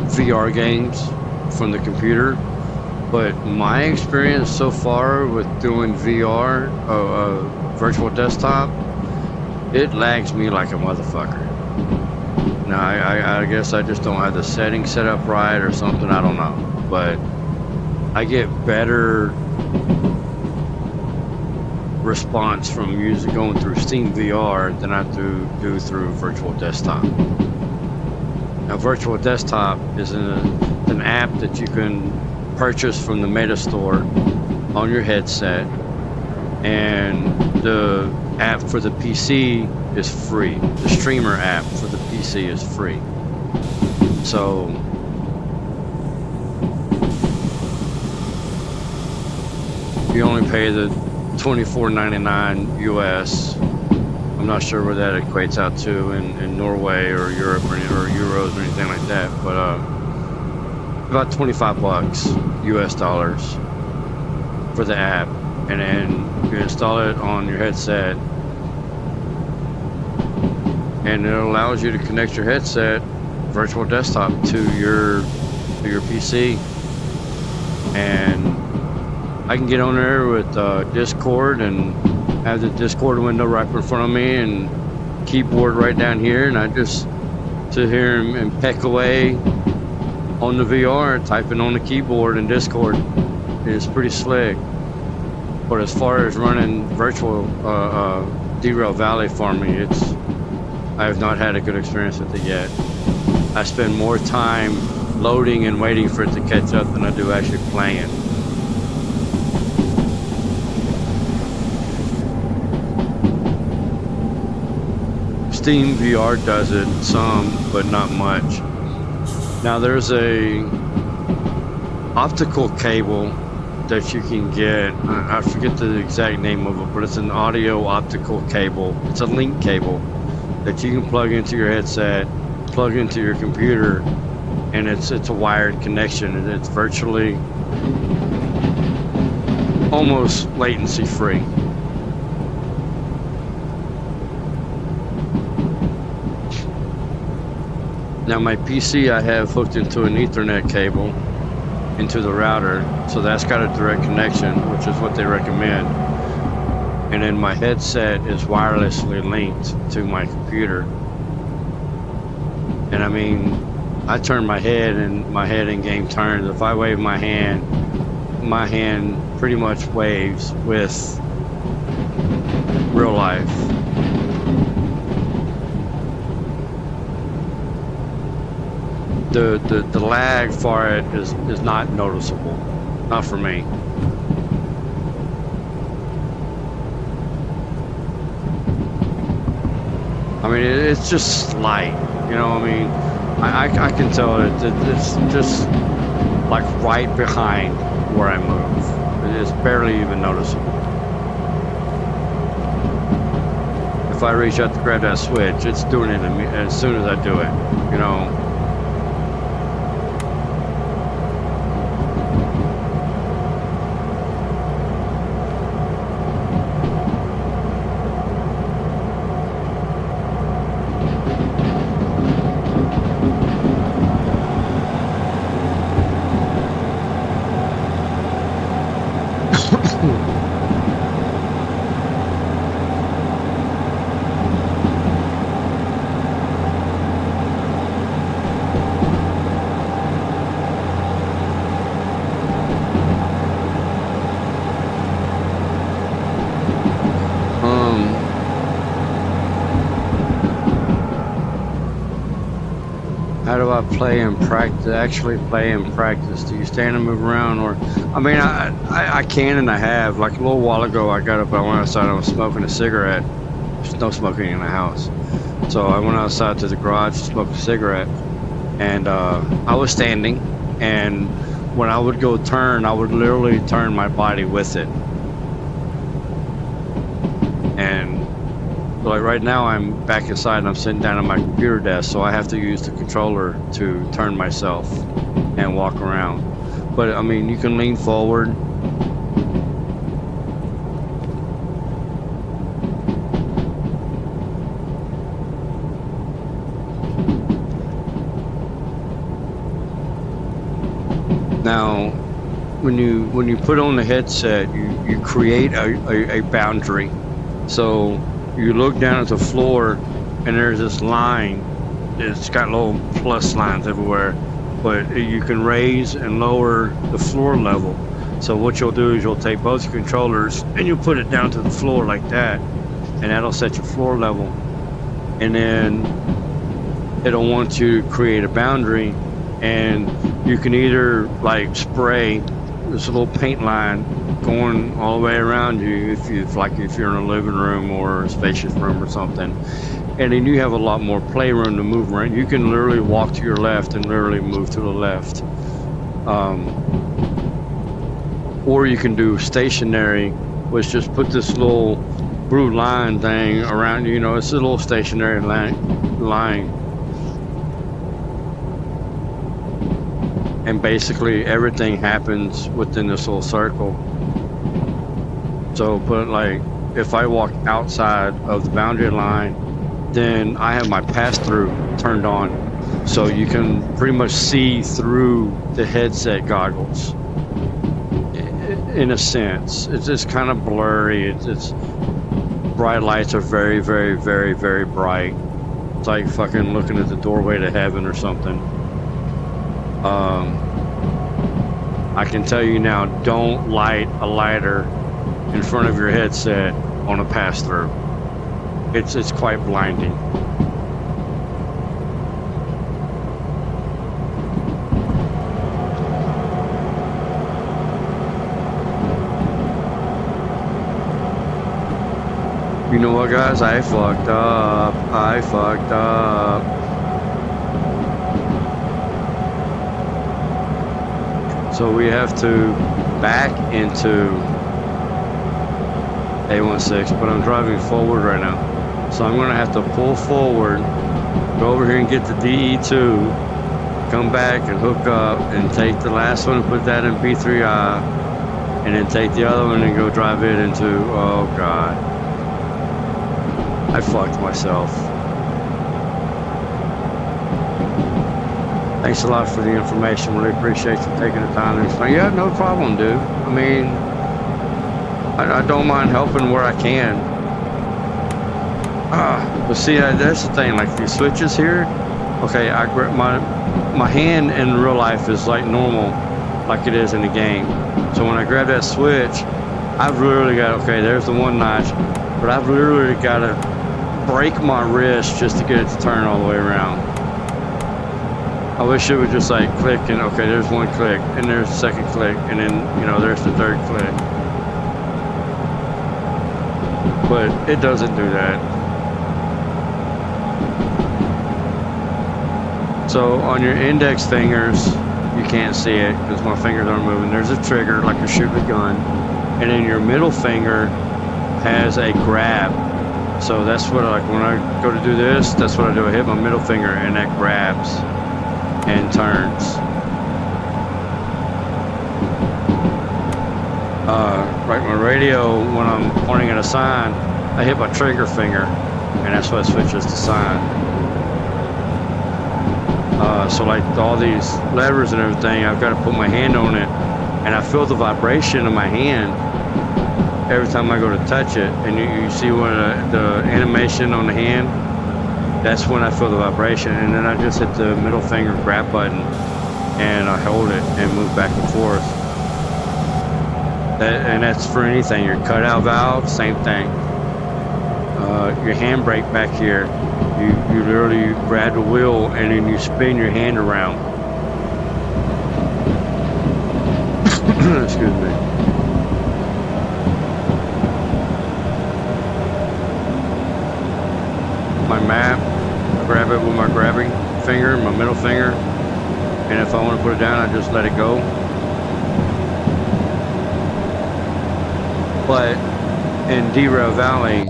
VR games from the computer, but my experience so far with doing VR, virtual desktop, it lags me like a motherfucker. Now, I guess I just don't have the settings set up right or something, I don't know, but I get better response from music going through Steam VR than I do through virtual desktop. Now, virtual desktop is an app that you can purchase from the Meta Store on your headset, and the app for the PC is free. The streamer app for the PC is free. So you only pay the $24.99 US. I'm not sure where that equates out to in Norway or Europe or euros or anything like that, but about $25 US dollars for the app, and then you install it on your headset, and it allows you to connect your headset virtual desktop to your PC, and I can get on there with Discord and have the Discord window right in front of me and keyboard right down here, and I just sit here and peck away on the VR, typing on the keyboard in Discord. It's pretty slick. But as far as running virtual Derail Valley for me, I have not had a good experience with it yet. I spend more time loading and waiting for it to catch up than I do actually playing. Steam VR does it some, but not much. Now there's a optical cable that you can get. I forget the exact name of it, but it's an audio optical cable. It's a link cable that you can plug into your headset, plug into your computer, and it's a wired connection, and it's virtually almost latency free. Now my PC I have hooked into an Ethernet cable into the router, so that's got a direct connection, which is what they recommend. And then my headset is wirelessly linked to my computer. And I mean, I turn my head in game turns. If I wave my hand pretty much waves with real life. The lag for it is not noticeable, not for me. I mean, it's just slight, you know. I mean, I can tell it's just like right behind where I move. It's barely even noticeable. If I reach out to grab that switch, it's doing it as soon as I do it, you know. How do I play and practice? Actually play and practice? Do you stand and move around, or? I mean, I can and I have. Like a little while ago, I got up. I went outside. I was smoking a cigarette. There's no smoking in the house, so I went outside to the garage to smoke a cigarette, and I was standing. And when I would go turn, I would literally turn my body with it. And like right now, I'm back inside and I'm sitting down at my computer desk, so I have to use the controller to turn myself and walk around. But I mean, you can lean forward. Now, when you put on the headset, you create a boundary. So you look down at the floor and there's this line. It's got little plus lines everywhere, but you can raise and lower the floor level. So what you'll do is you'll take both controllers and you'll put it down to the floor like that, and that'll set your floor level. And then it'll want you to create a boundary, and you can either like spray this little paint line going all the way around you if you're in a living room or a spacious room or something, and then you have a lot more playroom to move around. You can literally walk to your left and literally move to the left, or you can do stationary, which just put this little blue line thing around you. You know, it's a little stationary line. And basically everything happens within this little circle. So, but like, if I walk outside of the boundary line, then I have my pass-through turned on. So you can pretty much see through the headset goggles. In a sense, it's just kind of blurry. It's bright lights are very, very, very, very bright. It's like fucking looking at the doorway to heaven or something. I can tell you now, don't light a lighter in front of your headset on a pass-through. It's quite blinding. You know what, guys? I fucked up. So we have to back into A16, but I'm driving forward right now. So I'm gonna have to pull forward, go over here and get the DE2, come back and hook up and take the last one and put that in B3I, and then take the other one and go drive it into, oh God. I fucked myself. Thanks a lot for the information. Really appreciate you taking the time to explain. Yeah, no problem, dude. I mean, I don't mind helping where I can. But see, that's the thing. Like these switches here. Okay, I grab my hand in real life is like normal, like it is in the game. So when I grab that switch, I've literally got, okay, there's the one notch, but I've literally got to break my wrist just to get it to turn all the way around. I wish it would just like click and okay, there's one click and there's the second click and then, you know, there's the third click. But it doesn't do that. So on your index fingers, you can't see it because my fingers aren't moving. There's a trigger like you're shooting a gun. And then your middle finger has a grab. So that's what, like when I go to do this, that's what I do. I hit my middle finger and that grabs and turns. Like my radio, when I'm pointing at a sign, I hit my trigger finger and that's what switches to sign. So like all these levers and everything, I've got to put my hand on it and I feel the vibration of my hand every time I go to touch it. And you see when the animation on the hand, that's when I feel the vibration. And then I just hit the middle finger grab button and I hold it and move back and forth. And that's for anything. Your cutout valve, same thing. Your handbrake back here, you literally grab the wheel and then you spin your hand around. Excuse me. My map, I grab it with my grabbing finger, my middle finger, and if I want to put it down, I just let it go. But in Derail Valley,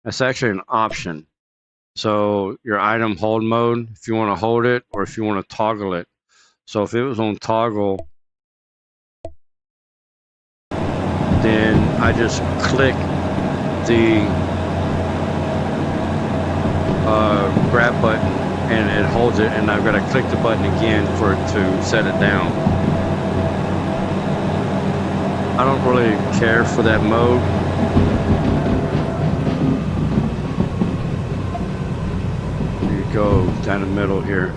that's actually an option. So your item hold mode, if you want to hold it or if you want to toggle it. So if it was on toggle, then I just click the grab button and it holds it, and I've got to click the button again for it to set it down. I don't really care for that mode. You go down the middle here.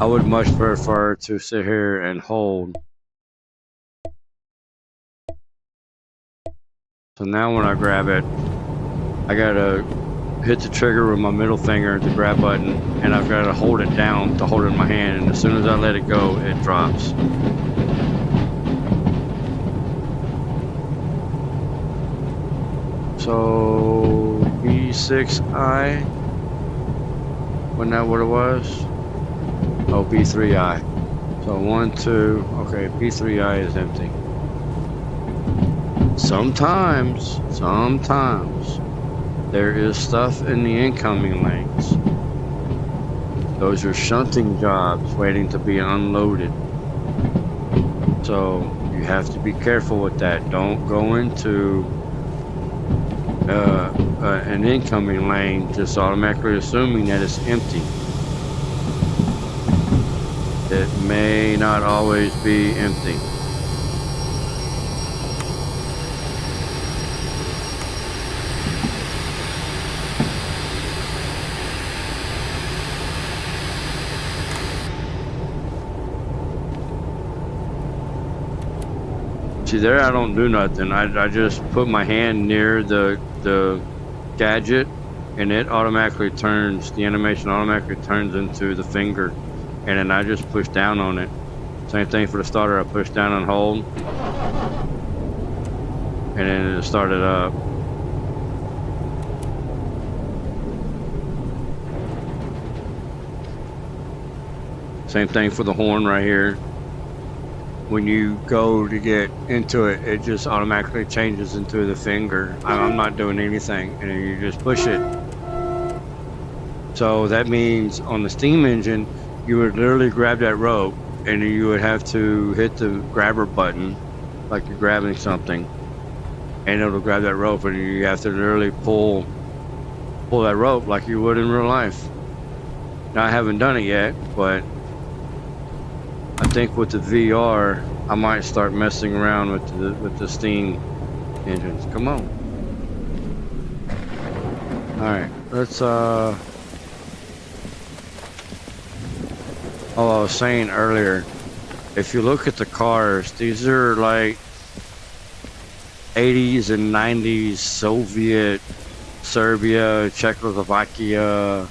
I would much prefer to sit here and hold. So now when I grab it, I gotta hit the trigger with my middle finger, the grab button, and I've gotta hold it down to hold it in my hand. And as soon as I let it go, it drops. So B6I, wasn't that what it was? Oh, B3I. So 1, 2, okay, B3I is empty. Sometimes there is stuff in the incoming lanes. Those are shunting jobs waiting to be unloaded. So you have to be careful with that. Don't go into an incoming lane just automatically assuming that it's empty. It may not always be empty. See there, I don't do nothing. I just put my hand near the gadget and it automatically turns, the animation automatically turns into the finger. And then I just push down on it. Same thing for the starter, I push down and hold. And then it started up. Same thing for the horn right here. When you go to get into it, it just automatically changes into the finger. I'm not doing anything, and then you just push it. So that means on the steam engine, you would literally grab that rope, and you would have to hit the grabber button, like you're grabbing something, and it'll grab that rope, and you have to literally pull that rope like you would in real life. Now I haven't done it yet, but I think with the VR, I might start messing around with the steam engines. Come on. All right, let's Oh, I was saying earlier, if you look at the cars, these are like 80s and 90s Soviet, Serbia, Czechoslovakia,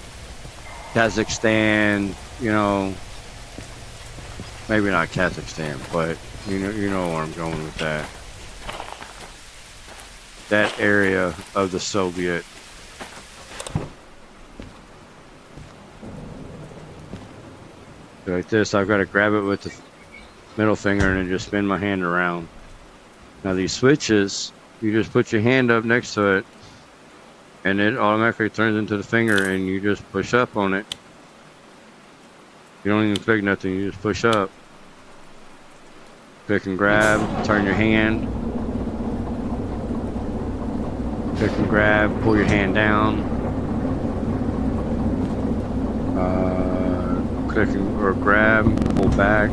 Kazakhstan, you know, maybe not Kazakhstan, but you know where I'm going with that. That area of the Soviet Like this, I've got to grab it with the middle finger and then just spin my hand around. Now these switches, you just put your hand up next to it and it automatically turns into the finger and you just push up on it. You don't even click nothing, you just push up. Click and grab, turn your hand. Click and grab, pull your hand down. Click and, or grab, pull back.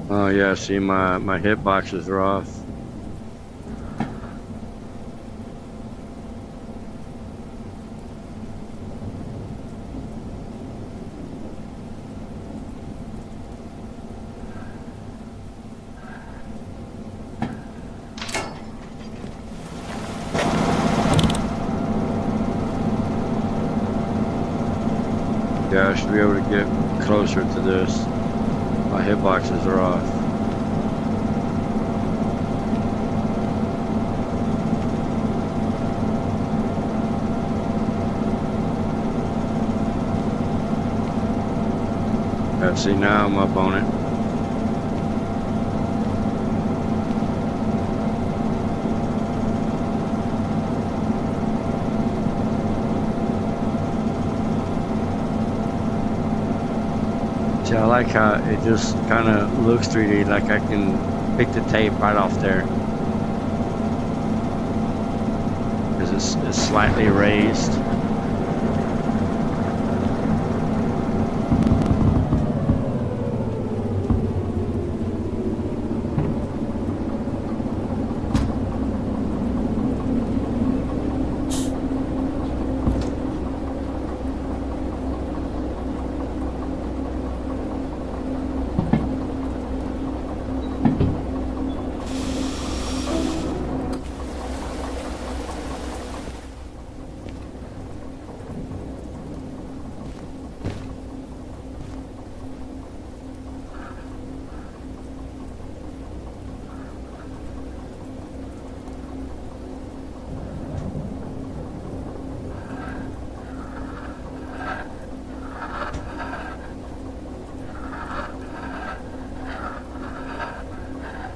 Oh yeah, see my hit boxes are off. Yeah, I should be able to get closer to this. My hit boxes are off. Yeah, see now I'm up on it. See, I like how it just kind of looks 3D, like I can pick the tape right off there. Because it's slightly raised.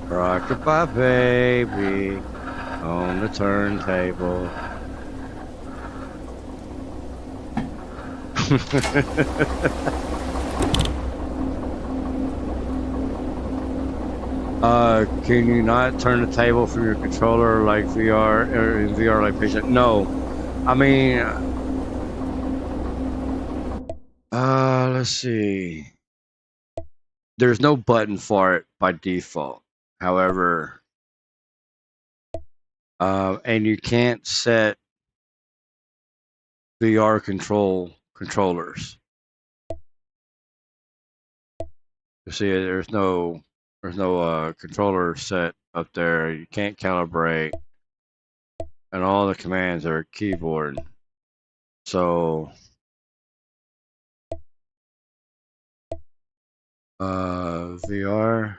Rockabye baby on the turntable. Can you not turn the table from your controller like VR or in VR like patient? No, I mean, let's see. There's no button for it by default. However, and you can't set VR controllers. You see, there's no controller set up there. You can't calibrate, and all the commands are keyboard. So, VR.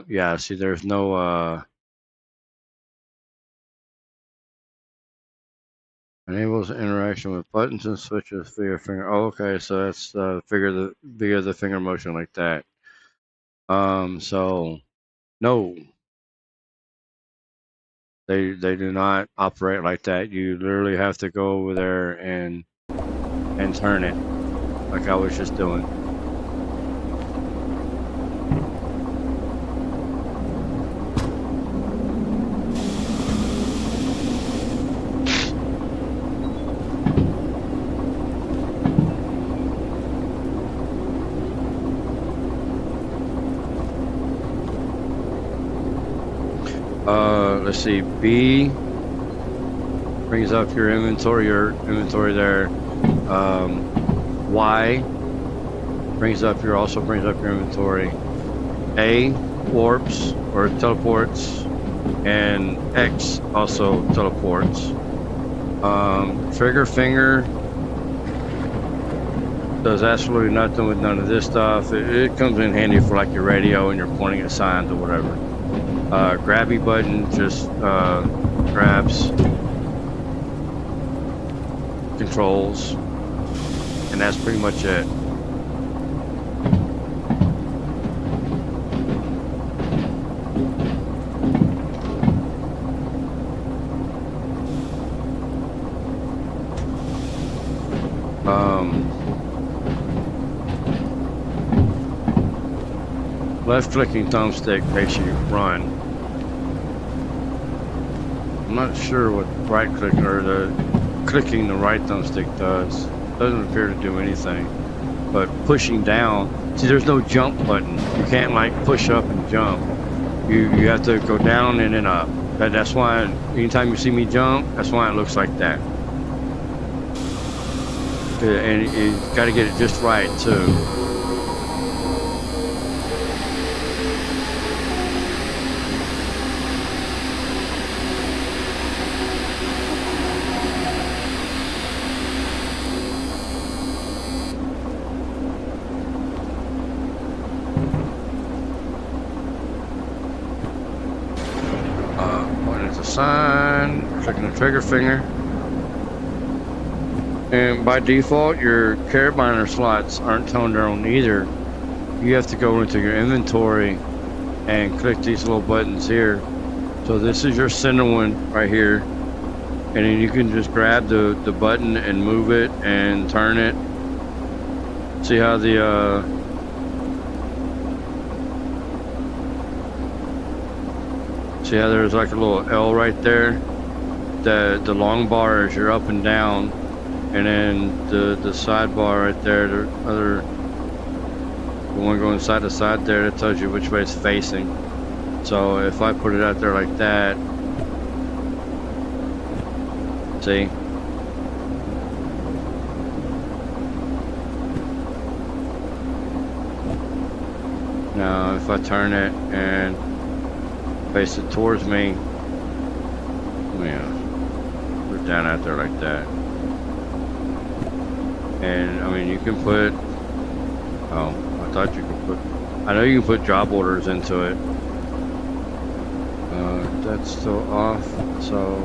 Yeah. See, there's no enables interaction with buttons and switches via finger. Oh, okay, so that's via the finger motion like that. So no, they do not operate like that. You literally have to go over there and turn it, like I was just doing. Let's see, B brings up your inventory there. Y also brings up your inventory. A warps or teleports, and X also teleports. Trigger finger does absolutely nothing with none of this stuff. It comes in handy for like your radio and you're pointing at signs or whatever. Grabby button just grabs controls, and that's pretty much it. Left clicking thumbstick makes you run. I'm not sure what right click or the clicking the right thumbstick does. Doesn't appear to do anything. But pushing down, see, there's no jump button. You can't like push up and jump. You have to go down and then up. That's why anytime you see me jump, that's why it looks like that. And you got to get it just right too. Sign, clicking the trigger finger, and by default your carabiner slots aren't toned down either. You have to go into your inventory and click these little buttons here. So this is your center one right here, and then you can just grab the button and move it and turn it. See how the see how there's like a little L right there? The long bar is your up and down, and then the side bar right there, the one going side to side there, that tells you which way it's facing. So if I put it out there like that, see? Now if I turn it and face it towards me, yeah, put it down out there like that. And I mean, you can put, oh, I thought you could put, I know you can put job orders into it. That's still off, so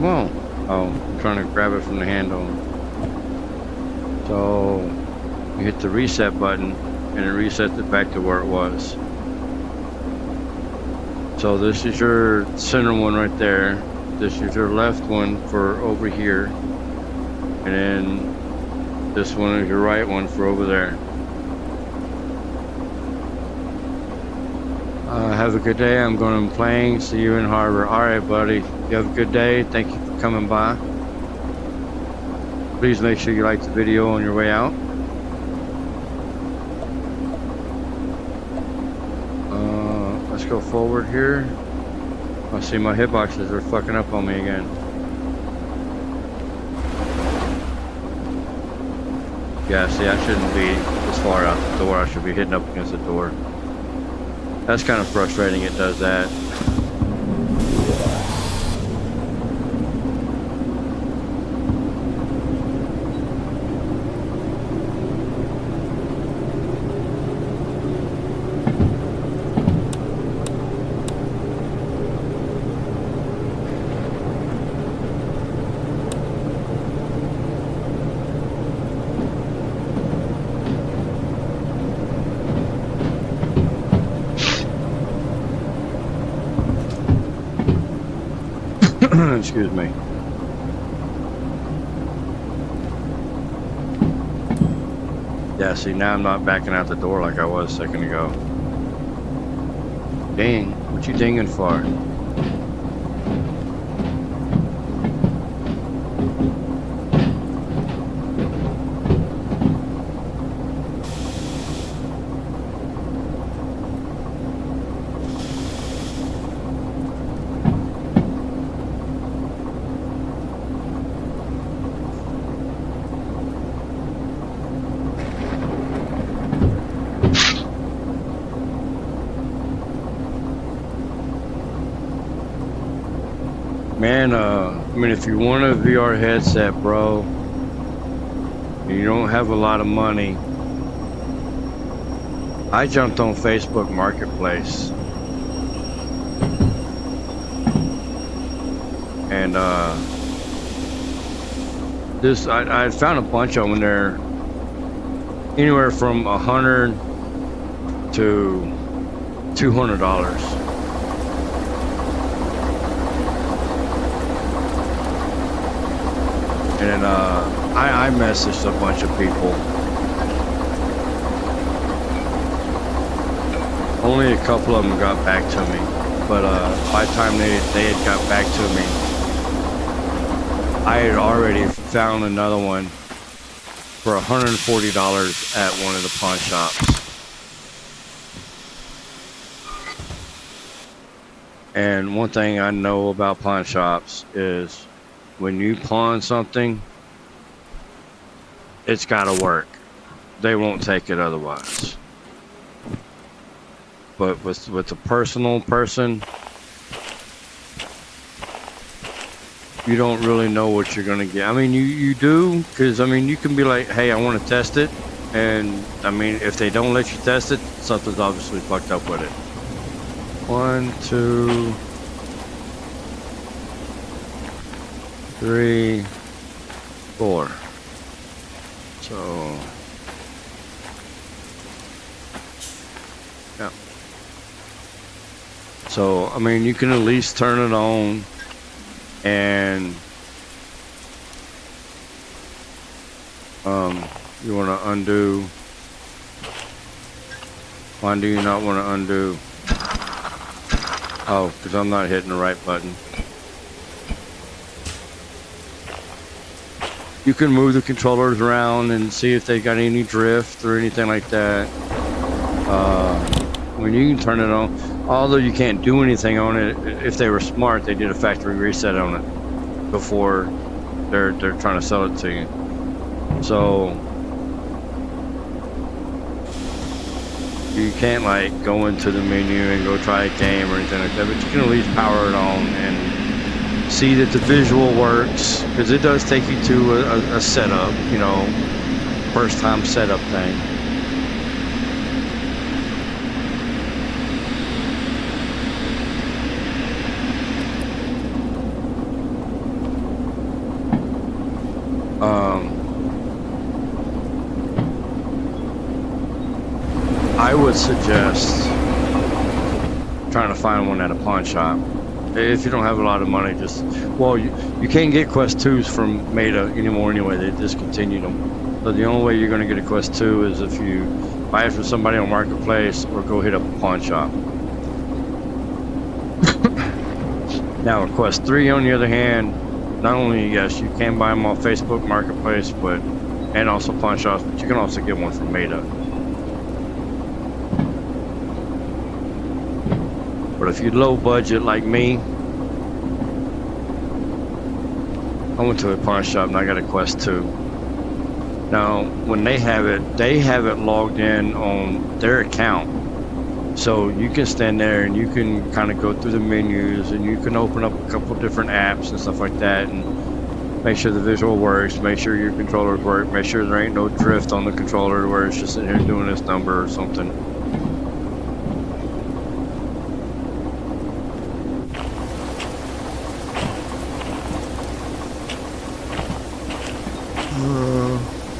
well, oh, I'm trying to grab it from the handle. So you hit the reset button and it resets it back to where it was. So this is your center one right there. This is your left one for over here. And then this one is your right one for over there. Have a good day. I'm going to be playing. See you in harbor. All right, buddy. You have a good day. Thank you for coming by. Please make sure you like the video on your way out. Let's go forward here. I see my hitboxes are fucking up on me again. Yeah, see, I shouldn't be this far out the door. I should be hitting up against the door. That's kind of frustrating, it does that. Excuse me. Yeah, see, now I'm not backing out the door like I was a second ago. Dang, what you dinging for? Man, I mean, if you want a VR headset, bro, and you don't have a lot of money, I jumped on Facebook Marketplace. And I found a bunch of them there, anywhere from $100 to $200. And then I messaged a bunch of people. Only a couple of them got back to me, but by the time they had got back to me, I had already found another one for $140 at one of the pawn shops. And one thing I know about pawn shops is when you pawn something, it's gotta work. They won't take it otherwise. But with a personal person, you don't really know what you're gonna get. I mean, you do, because I mean, you can be like, hey, I want to test it, and I mean, if they don't let you test it, something's obviously fucked up with it. 1, 2, 3, 4. So, yeah. So, I mean, you can at least turn it on, and you want to undo. Why do you not want to undo? Oh, because I'm not hitting the right button. You can move the controllers around and see if they got any drift or anything like that. When you can turn it on, although you can't do anything on it, if they were smart, they did a factory reset on it before they're trying to sell it to you. So you can't like go into the menu and go try a game or anything like that, but you can at least power it on and see that the visual works, because it does take you to a setup, you know, first time setup thing. I would suggest trying to find one at a pawn shop. If you don't have a lot of money, just, well, you can't get Quest 2s from Meta anymore anyway. They discontinued them. So the only way you're going to get a Quest 2 is if you buy it from somebody on Marketplace or go hit up a pawn shop. Now, a Quest 3, on the other hand, not only, yes, you can buy them off Facebook Marketplace, and also pawn shops, but you can also get one from Meta. But if you're low budget like me, I went to a pawn shop and I got a Quest 2. Now, when they have it logged in on their account. So you can stand there and you can kind of go through the menus and you can open up a couple different apps and stuff like that and make sure the visual works, make sure your controllers work, make sure there ain't no drift on the controller where it's just sitting here doing this number or something.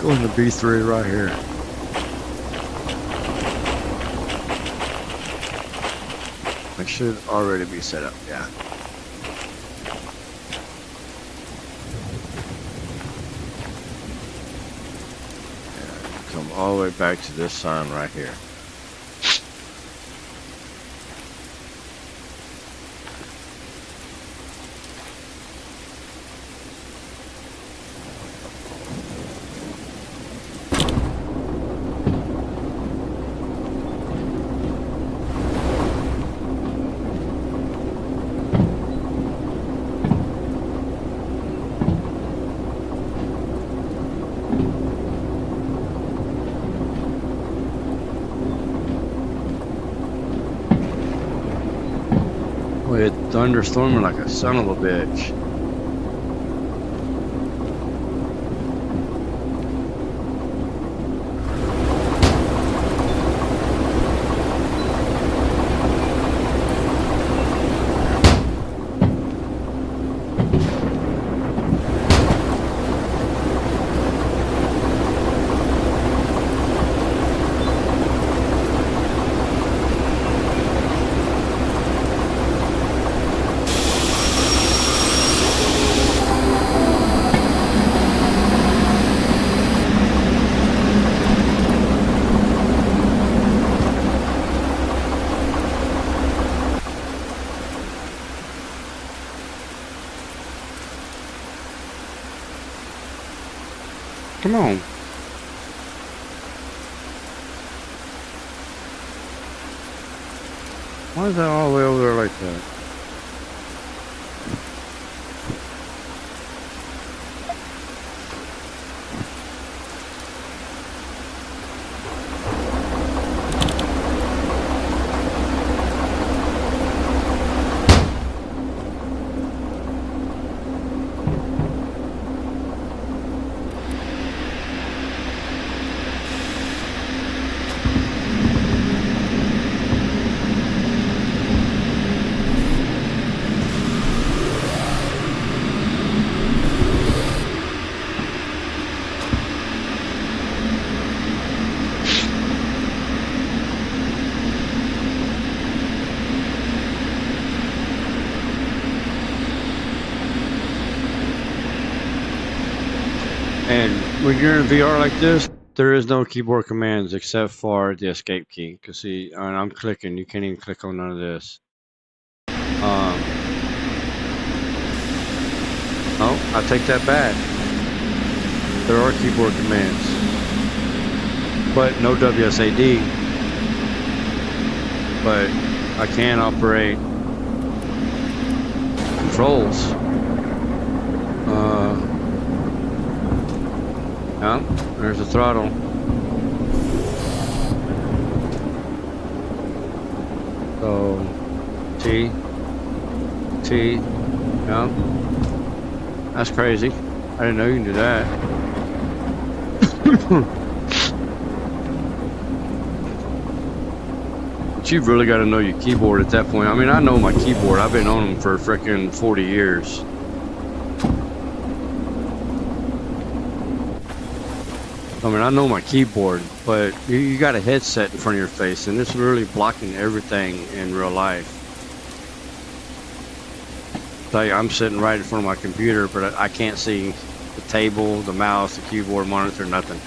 Going to B3 right here. It should already be set up, yeah. And come all the way back to this sign right here. Boy, it's thunderstorming like a son of a bitch. Come on. Why is that all the way over there like that? And when you're in VR like this, there is no keyboard commands except for the escape key. Cause see, and I'm clicking, you can't even click on none of this. Oh, I take that back. There are keyboard commands, but no WSAD. But I can operate controls. Yeah, there's the throttle. So, T, yeah. That's crazy. I didn't know you can do that. But you've really got to know your keyboard at that point. I mean, I know my keyboard. I've been on them for frickin' 40 years. I mean, I know my keyboard, but you got a headset in front of your face, and it's really blocking everything in real life. Tell you, I'm sitting right in front of my computer, but I can't see the table, the mouse, the keyboard, monitor, nothing.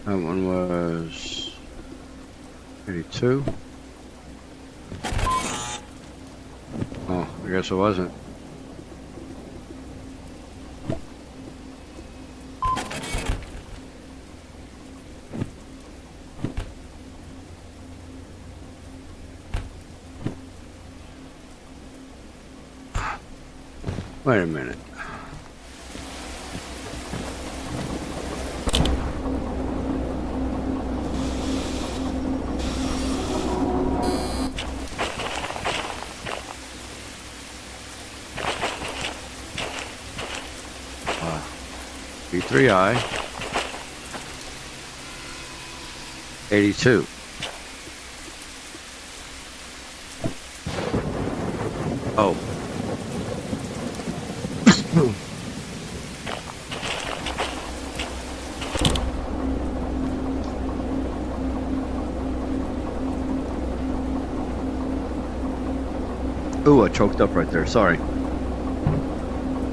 That one was 82. Oh, I guess it wasn't. Wait a minute. B3I 82. Oh. Ooh, I choked up right there. Sorry.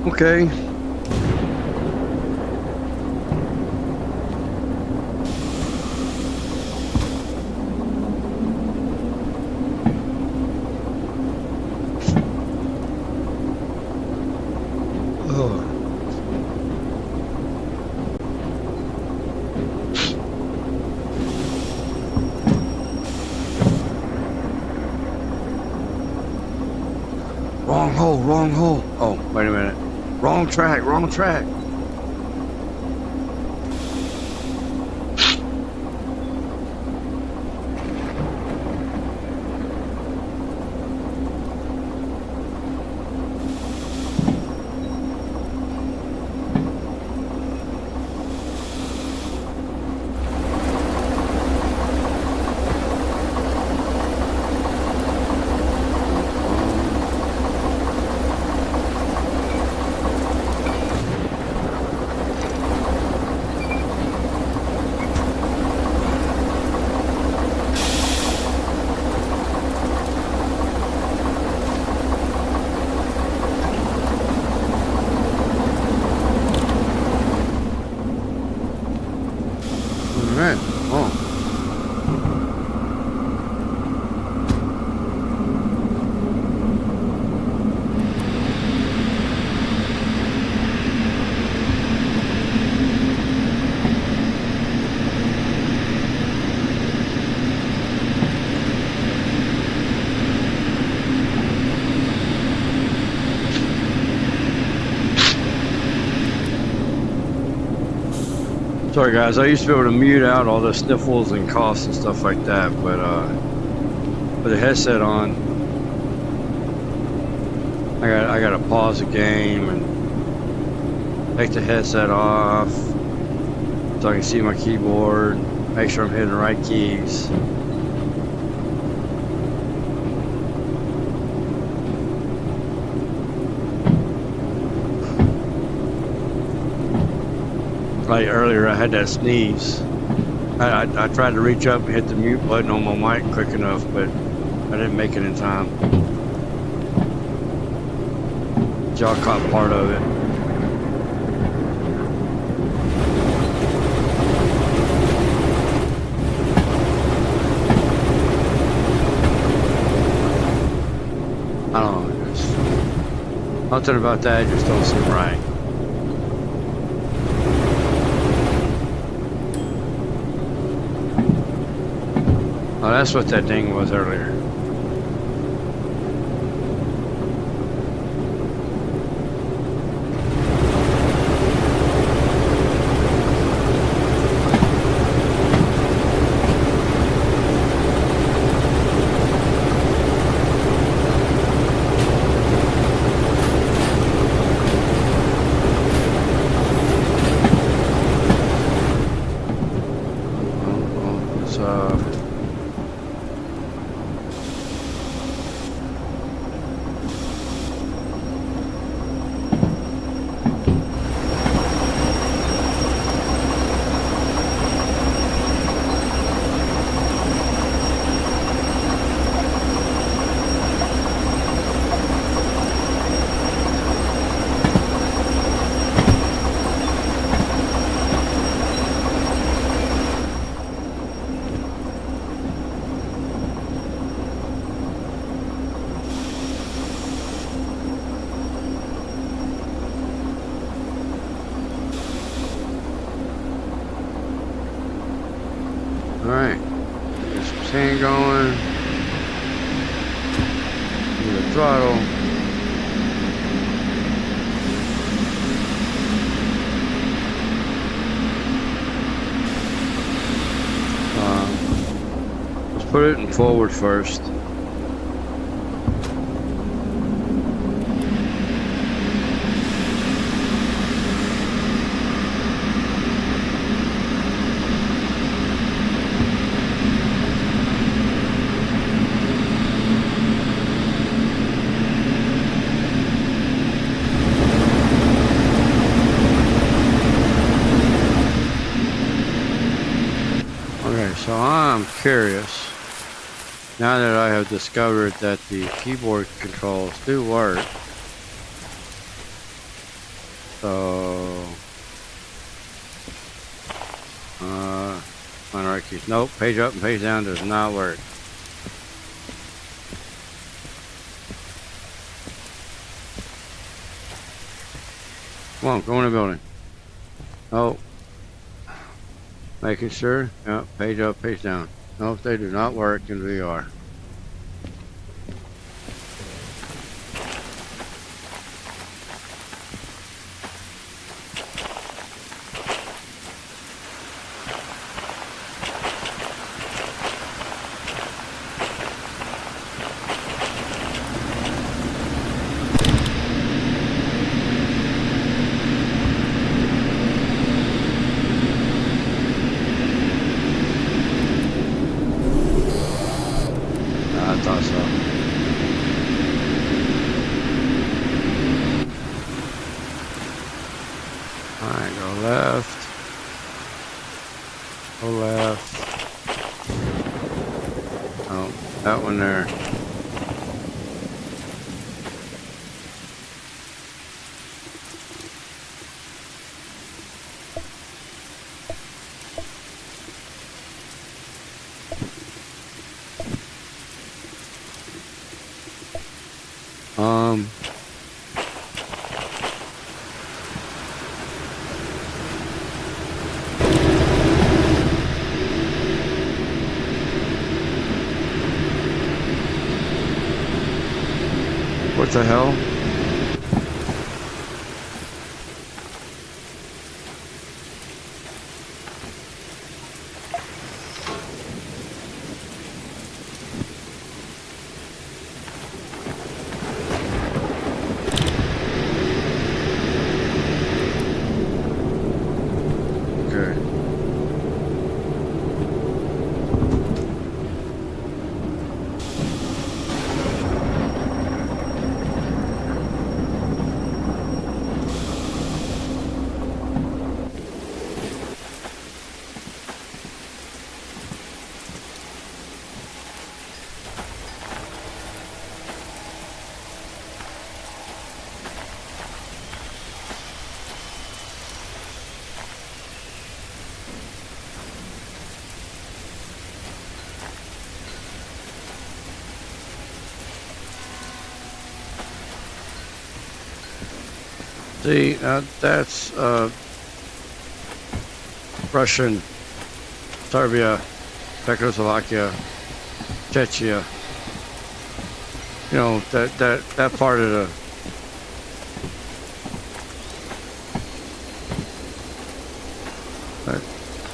Okay. Wrong hole. Oh, wait a minute. Wrong track. Alright, oh. Sorry guys, I used to be able to mute out all the sniffles and coughs and stuff like that, but with the headset on, I gotta pause the game and take the headset off so I can see my keyboard, make sure I'm hitting the right keys. Like earlier, I had that sneeze. I tried to reach up and hit the mute button on my mic quick enough, but I didn't make it in time. Y'all caught part of it. I don't know. Nothing about that just don't seem right. Oh, that's what that thing was earlier. Alright. Get some sand going. Give it a throttle. Let's put it in forward first. So I'm curious, now that I have discovered that the keyboard controls do work, so, on right keys, nope, page up and page down does not work. Come on, go in the building. Oh. Making sure, yeah, page up, page down. Nope, they do not work in VR. I thought so. Alright, go left. Go left. Oh, that one there. What the hell? Okay. See, that's Russian, Serbia, Czechoslovakia, Czechia. You know, that part of the...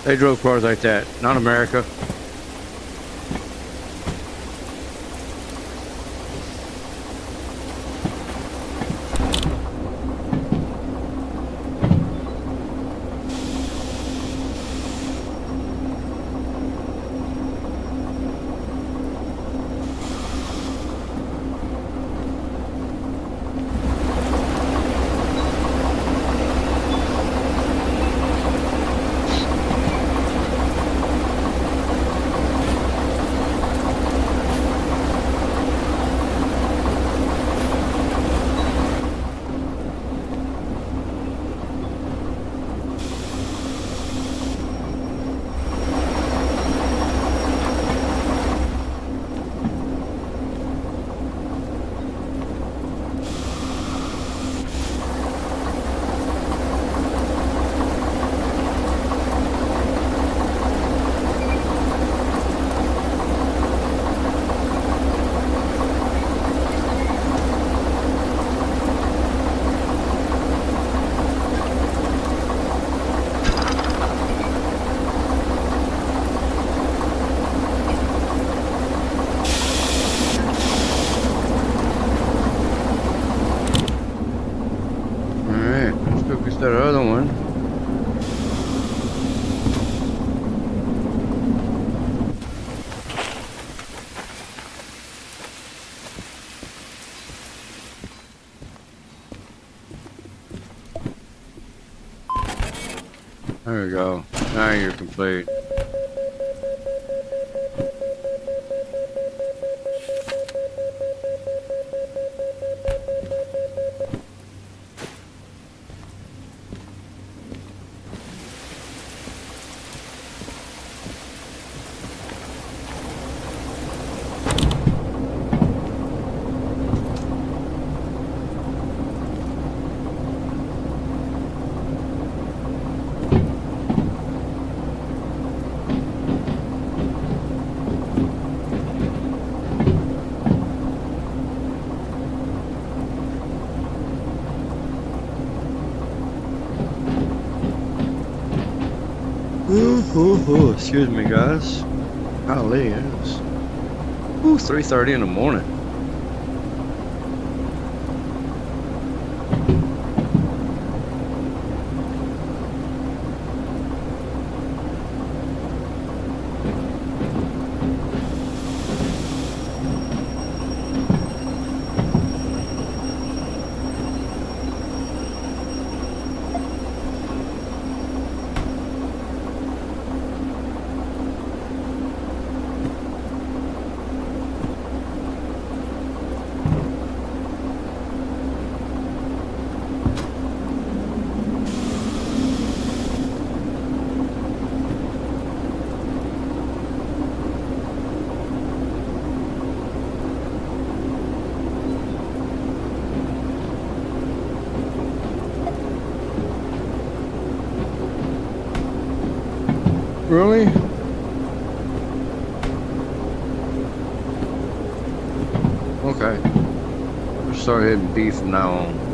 They drove cars like that, not America. we go. Now you're complete. Excuse me, guys. Golly, it's 3:30 in the morning. Really? Okay. We'll start hitting B from now on.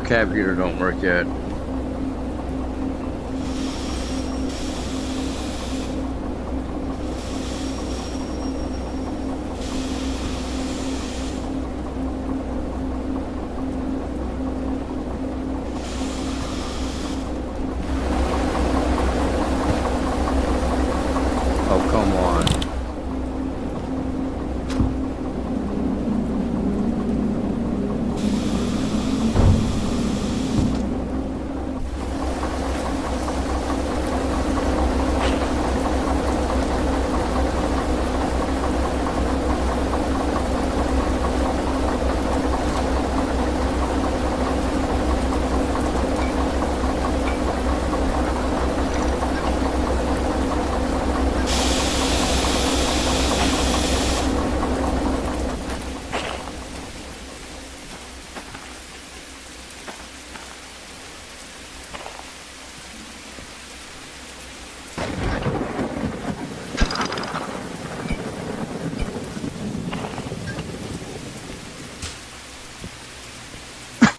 Cab heater don't work yet. Oh, come on.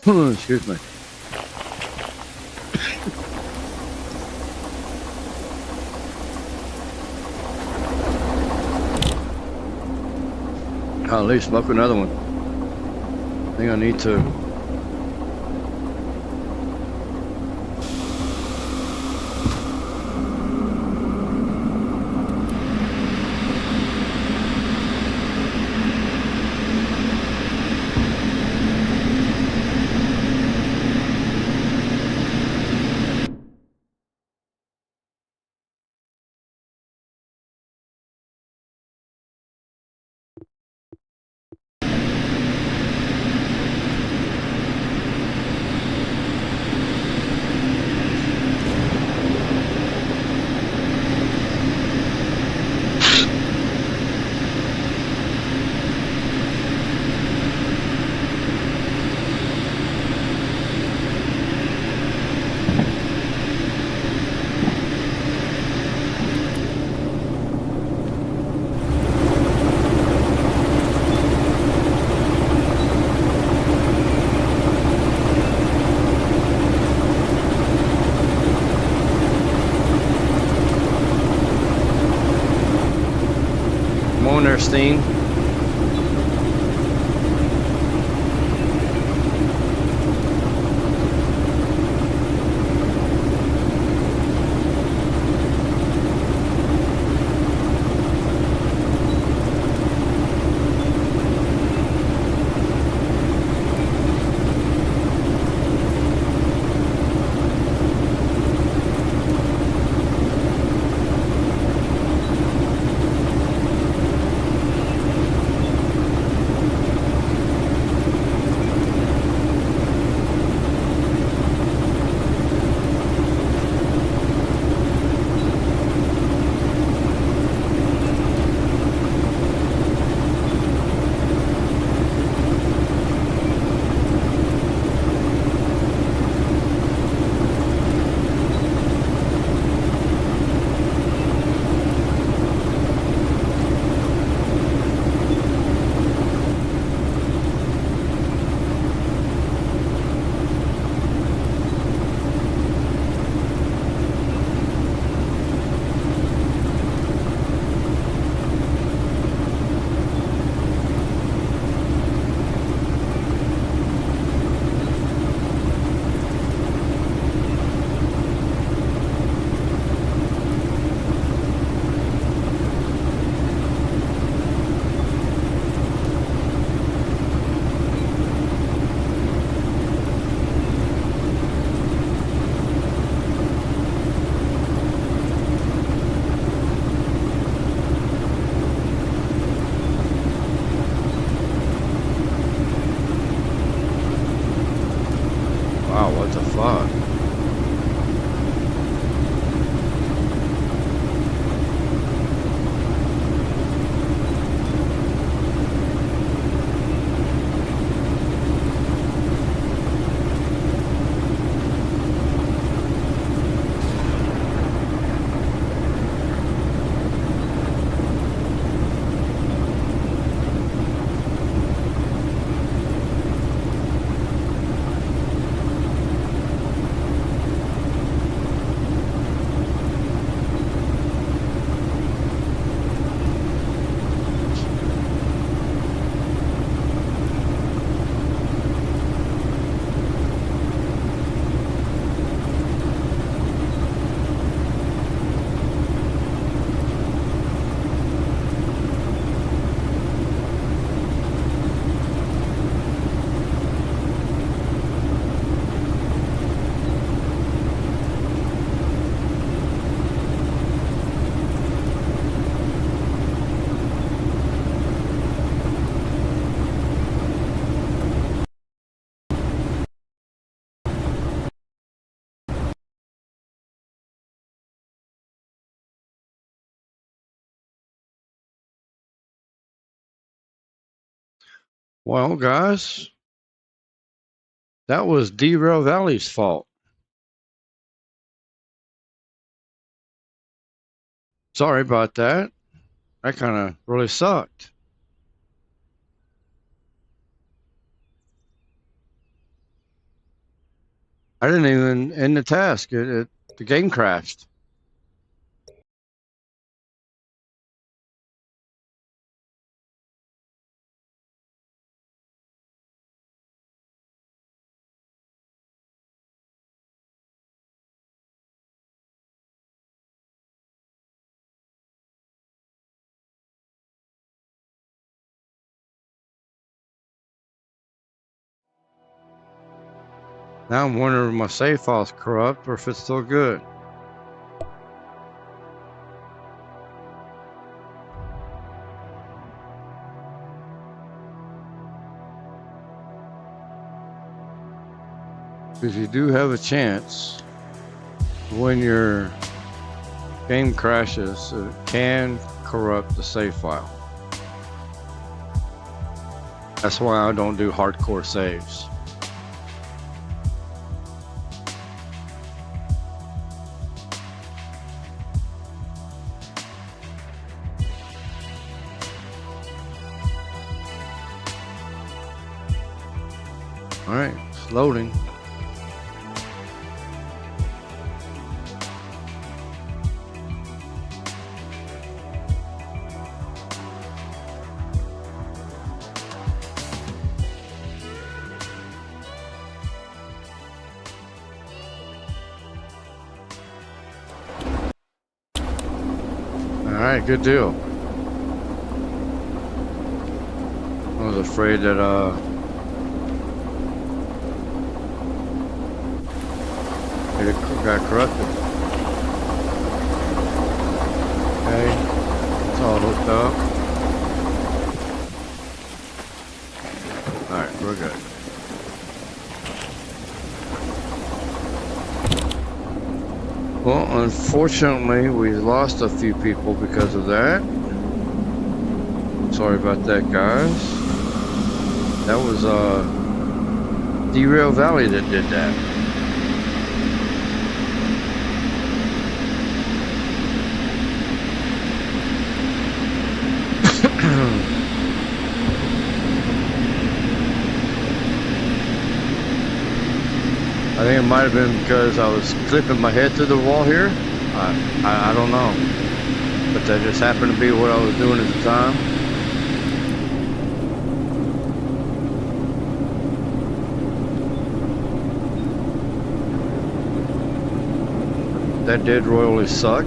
Excuse me. I'll at least smoke another one. I think I need to. scene. Wow, what the fuck? Well, guys, that was Derail Valley's fault. Sorry about that. That kind of really sucked. I didn't even end the task. The game crashed. Now I'm wondering if my save file's corrupt or if it's still good. If you do have a chance, when your game crashes, it can corrupt the save file. That's why I don't do hardcore saves. All right, it's loading. Alright, good deal. I was afraid that it got corrupted. Okay, it's all hooked up. Alright, we're good. Well, unfortunately, we lost a few people because of that. Sorry about that, guys. That was Derail Valley that did that. I think it might have been because I was clipping my head through the wall here. I don't know. But that just happened to be what I was doing at the time. That did royally suck.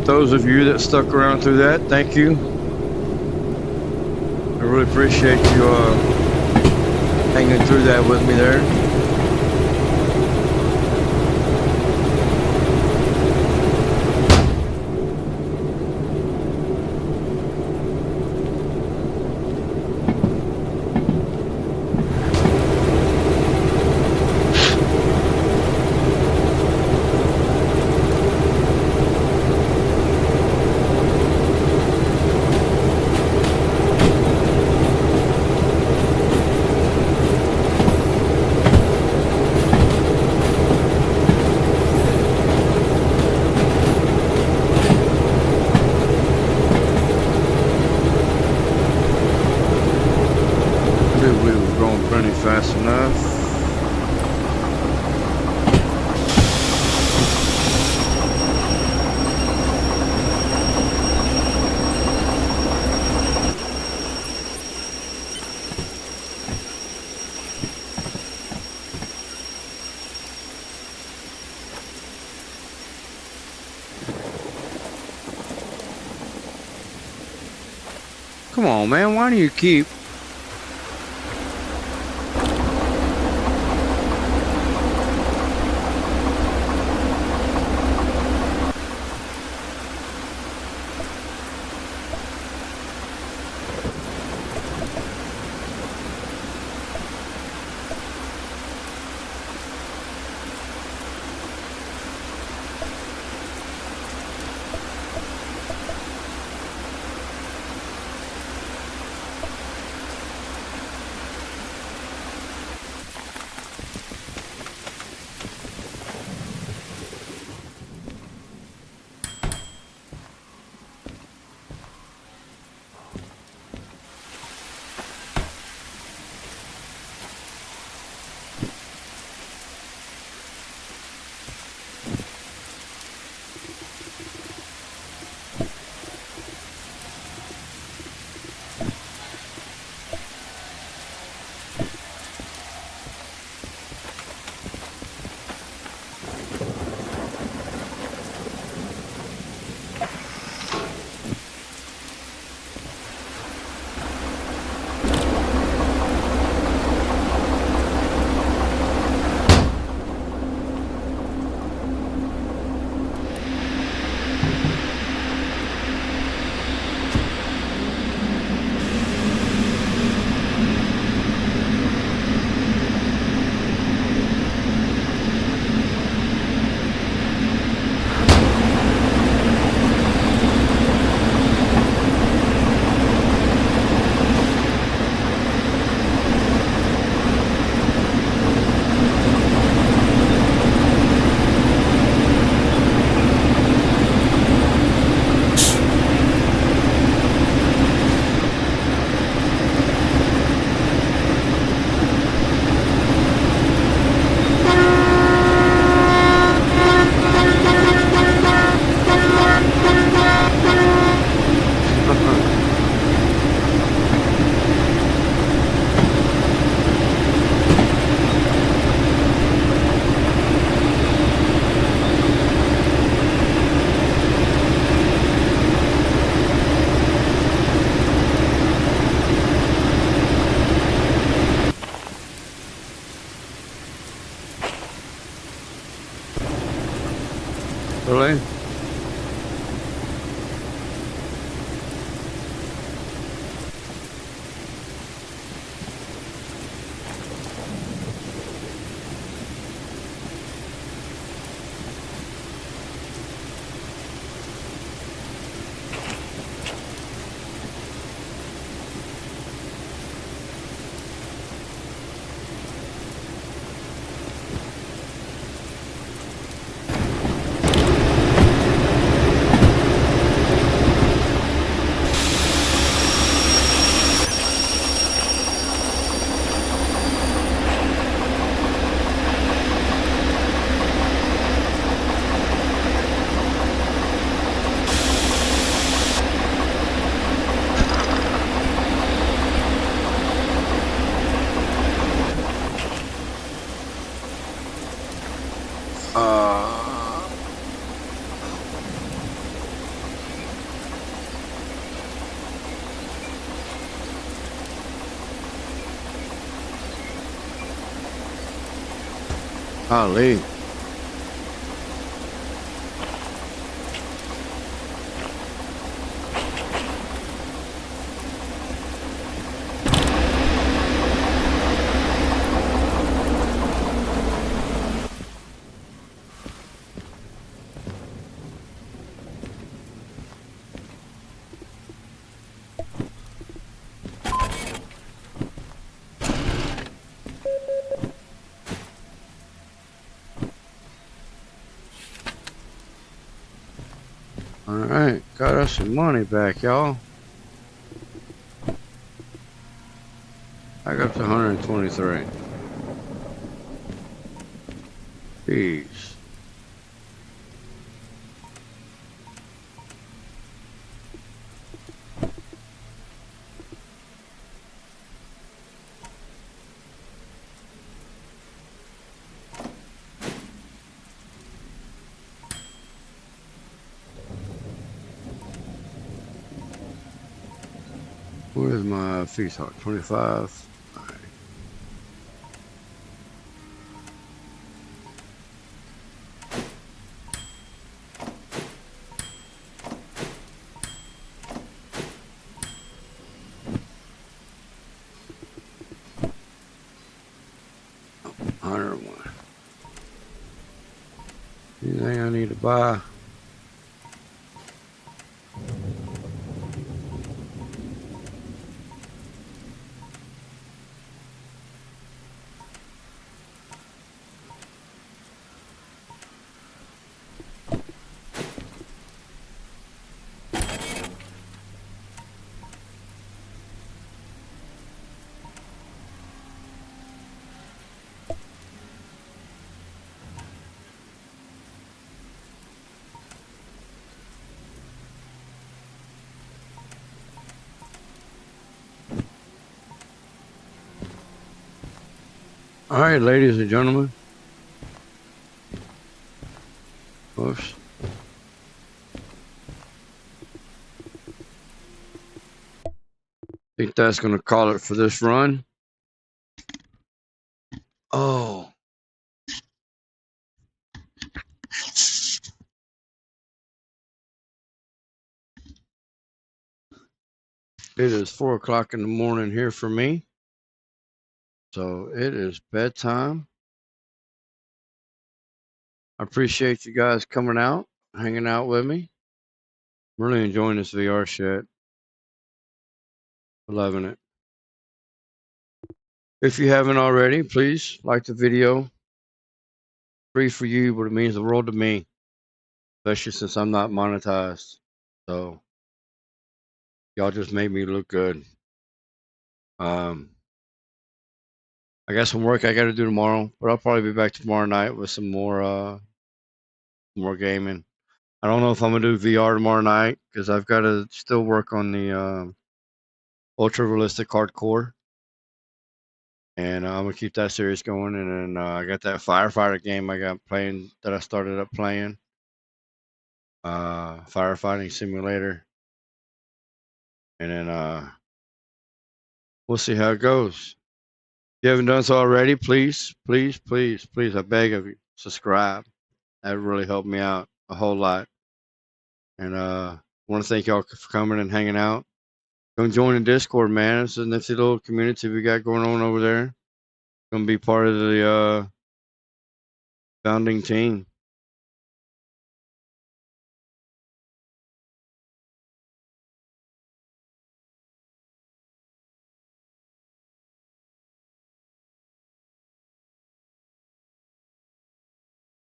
Those of you that stuck around through that, thank you. I really appreciate you hanging through that with me there. Fast enough. Come on, man, why do you keep... Really? Golly. Alright, got us some money back, y'all. I got to 123. Jeez. Where's my fee talk? 25. Alright. Oh, 101. Anything I need to buy? Alright, ladies and gentlemen. Oops. Think that's gonna call it for this run. Oh. It is 4 o'clock in the morning here for me. So it is bedtime. I appreciate you guys coming out, hanging out with me. I'm really enjoying this VR shit. Loving it. If you haven't already, please like the video. Free for you, but it means the world to me, especially since I'm not monetized. So y'all just made me look good. I got some work I got to do tomorrow, but I'll probably be back tomorrow night with some more gaming. I don't know if I'm gonna do VR tomorrow night because I've got to still work on the ultra realistic hardcore, and I'm gonna keep that series going. And then I got that firefighter game I got playing that I started up playing, firefighting simulator, and then we'll see how it goes. If you haven't done so already, please, please, please, please, I beg of you, subscribe. That would really help me out. a whole lot. And want to thank y'all for coming and hanging out. Come join the Discord, man. It's a nifty little community we got going on over there. Gonna be part of the founding team.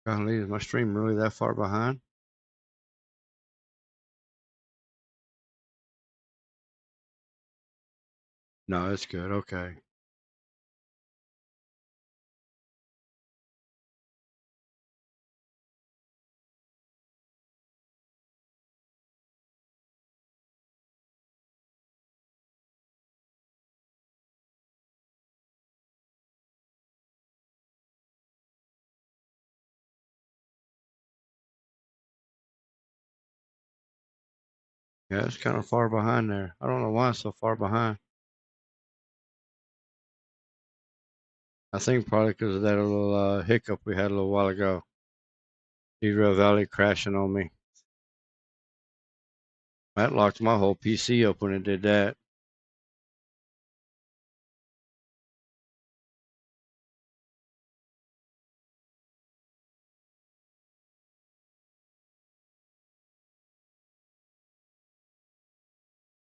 Golly, is my stream really that far behind? No, it's good. Okay. Yeah, it's kind of far behind there. I don't know why it's so far behind. I think probably because of that little hiccup we had a little while ago. Derail Valley crashing on me. That locked my whole PC up when it did that.